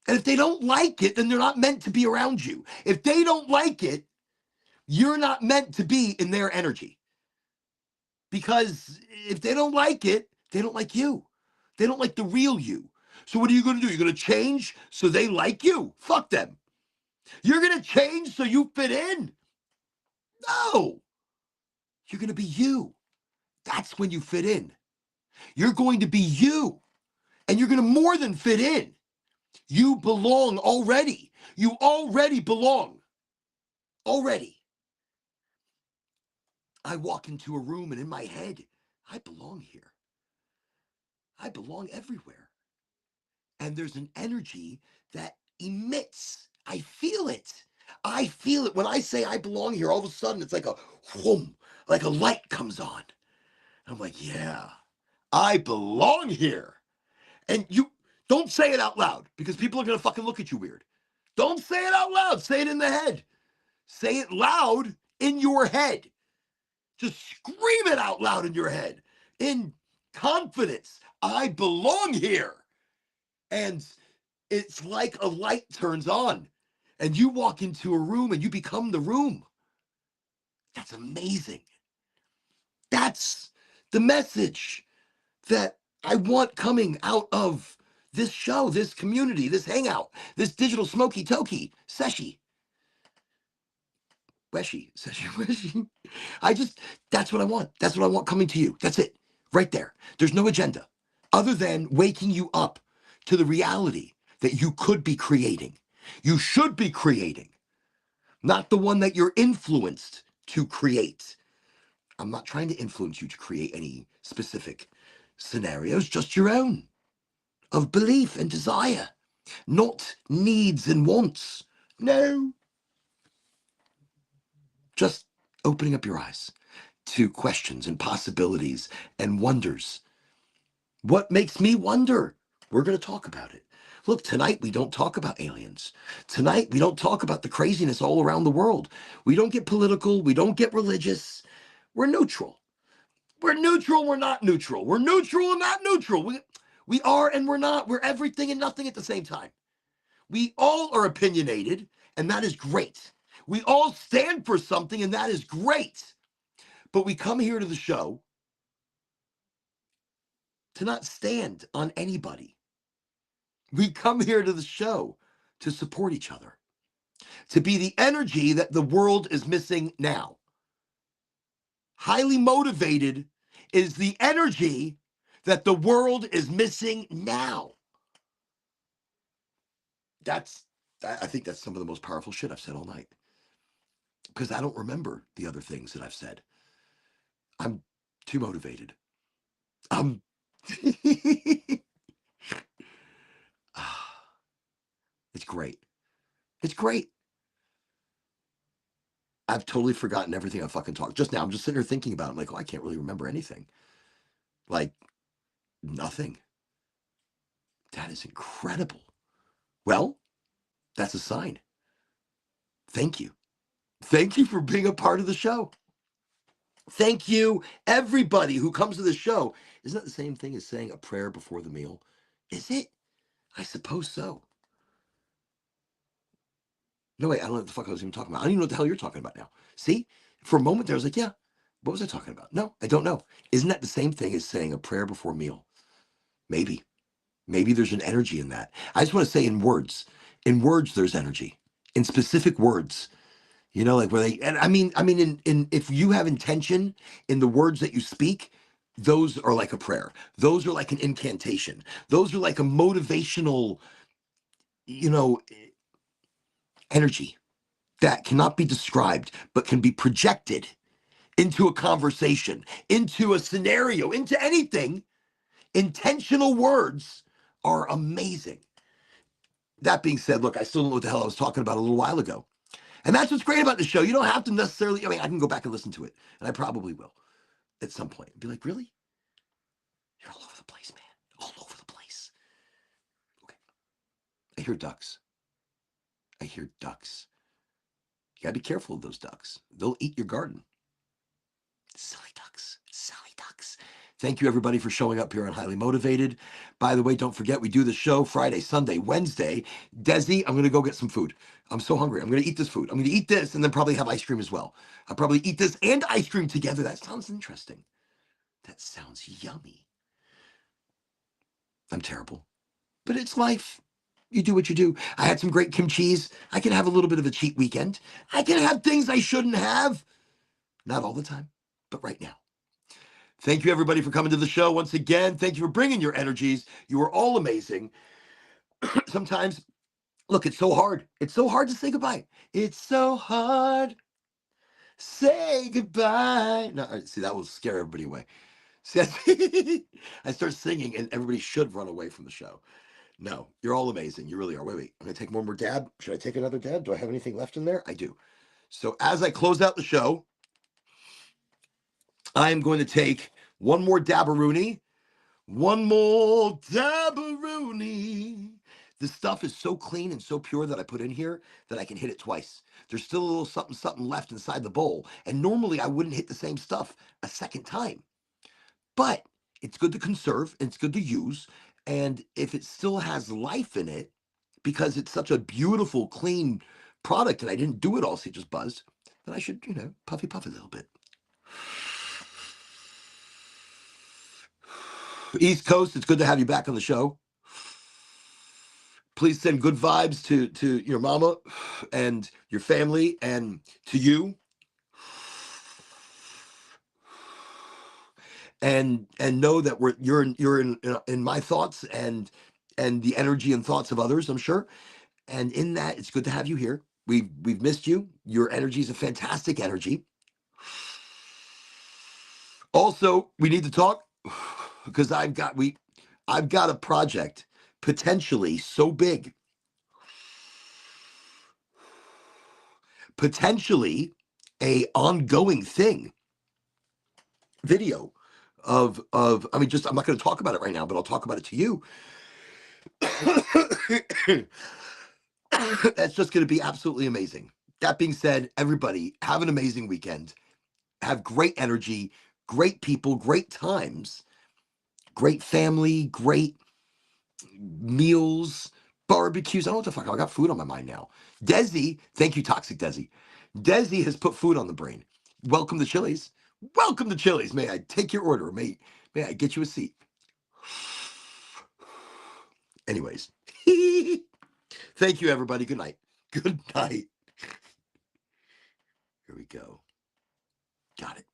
And if they don't like it, then they're not meant to be around you. If they don't like it, you're not meant to be in their energy. Because if they don't like it, they don't like you. They don't like the real you. So what are you going to do? You're going to change so they like you? Fuck them. You're going to change so you fit in? No. You're going to be you. That's when you fit in. You're going to be you. And you're going to more than fit in. You belong already. You already belong. Already. I walk into a room and in my head, I belong here. I belong everywhere. And there's an energy that emits. I feel it. I feel it. When I say I belong here, all of a sudden it's like a whoom, like a light comes on. I'm like, yeah, I belong here. And you don't say it out loud because people are going to fucking look at you weird. Don't say it out loud. Say it in the head. Say it loud in your head. Just scream it out loud in your head in confidence. I belong here. And it's like a light turns on and you walk into a room and you become the room. That's amazing. That's the message that I want coming out of this show, this community, this hangout, this digital smoky toky seshi. Weshi, seshi, weshi. That's what I want. That's what I want coming to you. That's it. Right there. There's no agenda other than waking you up to the reality that you could be creating. You should be creating, not the one that you're influenced to create. I'm not trying to influence you to create any specific scenarios, just your own of belief and desire, not needs and wants. No. Just opening up your eyes to questions and possibilities and wonders. What makes me wonder? We're going to talk about it. Look, tonight we don't talk about aliens. Tonight we don't talk about the craziness all around the world. We don't get political. We don't get religious. We're neutral. We're neutral. We're not neutral. We're neutral and not neutral. We are and we're not. We're everything and nothing at the same time. We all are opinionated, and that is great. We all stand for something, and that is great. But we come here to the show to not stand on anybody. We come here to the show to support each other, to be the energy that the world is missing now. Highly motivated is the energy that the world is missing now. I think that's some of the most powerful shit I've said all night. Because I don't remember the other things that I've said. I'm too motivated. It's great. It's great. I've totally forgotten everything I fucking talked. Just now, I'm just sitting here thinking about it. I'm like, oh, I can't really remember anything. Like, nothing. That is incredible. Well, that's a sign. Thank you. Thank you for being a part of the show. Thank you, everybody who comes to the show. Isn't that the same thing as saying a prayer before the meal? Is it? I suppose so. No, wait, I don't know what the fuck I was even talking about. I don't even know what the hell you're talking about now. See? For a moment there, I was like, yeah, what was I talking about? No, I don't know. Isn't that the same thing as saying a prayer before a meal? Maybe. Maybe there's an energy in that. I just want to say in words. In words, there's energy. In specific words. You know, like where they and in if you have intention in the words that you speak, those are like a prayer. Those are like an incantation. Those are like a motivational, you know, energy that cannot be described, but can be projected into a conversation, into a scenario, into anything. Intentional words are amazing. That being said, look, I still don't know what the hell I was talking about a little while ago. And that's what's great about the show. You don't have to necessarily, I mean, I can go back and listen to it, and I probably will at some point. Be like, really? You're all over the place, man. All over the place. Okay. I hear ducks. I hear ducks. You gotta be careful of those ducks. They'll eat your garden. Silly ducks. Silly ducks. Thank you, everybody, for showing up here on Highly Motivated. By the way, don't forget, we do the show Friday, Sunday, Wednesday. Desi, I'm going to go get some food. I'm so hungry. I'm going to eat this food. I'm going to eat this and then probably have ice cream as well. I'll probably eat this and ice cream together. That sounds interesting. That sounds yummy. I'm terrible, but it's life. You do what you do. I had some great kimchi's. I can have a little bit of a cheat weekend. I can have things I shouldn't have. Not all the time, but right now. Thank you, everybody, for coming to the show once again. Thank you for bringing your energies. You are all amazing. Sometimes, look, it's so hard. It's so hard to say goodbye. It's so hard. Say goodbye. No, see, that will scare everybody away. See, I start singing, and everybody should run away from the show. No, you're all amazing. You really are. Wait. I'm going to take one more dab. Should I take another dab? Do I have anything left in there? I do. So as I close out the show, I am going to take one more dabberoonie. One more dabberoonie. This stuff is so clean and so pure that I put in here that I can hit it twice. There's still a little something left inside the bowl. And normally I wouldn't hit the same stuff a second time. But it's good to conserve and it's good to use. And if it still has life in it, because it's such a beautiful, clean product and I didn't do it all, so it just buzzed, then I should, puff a little bit. East Coast, it's good to have you back on the show. Please send good vibes to your mama and your family and to you. And know that you're in my thoughts and the energy and thoughts of others, I'm sure. And in that, it's good to have you here. We've missed you. Your energy is a fantastic energy. Also, we need to talk because I've got a project potentially so big, potentially a ongoing thing, video of I mean, just I'm not going to talk about it right now, but I'll talk about it to you. That's just going to be absolutely amazing. That being said, everybody have an amazing weekend. Have great energy, great people, great times, great family, great meals, barbecues. I don't know what the fuck. I got food on my mind now. Desi, thank you, Toxic Desi. Desi has put food on the brain. Welcome to Chili's. Welcome to Chili's. May I take your order? May I get you a seat? Anyways, thank you, everybody. Good night. Good night. Here we go. Got it.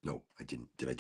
No, I didn't. Did I do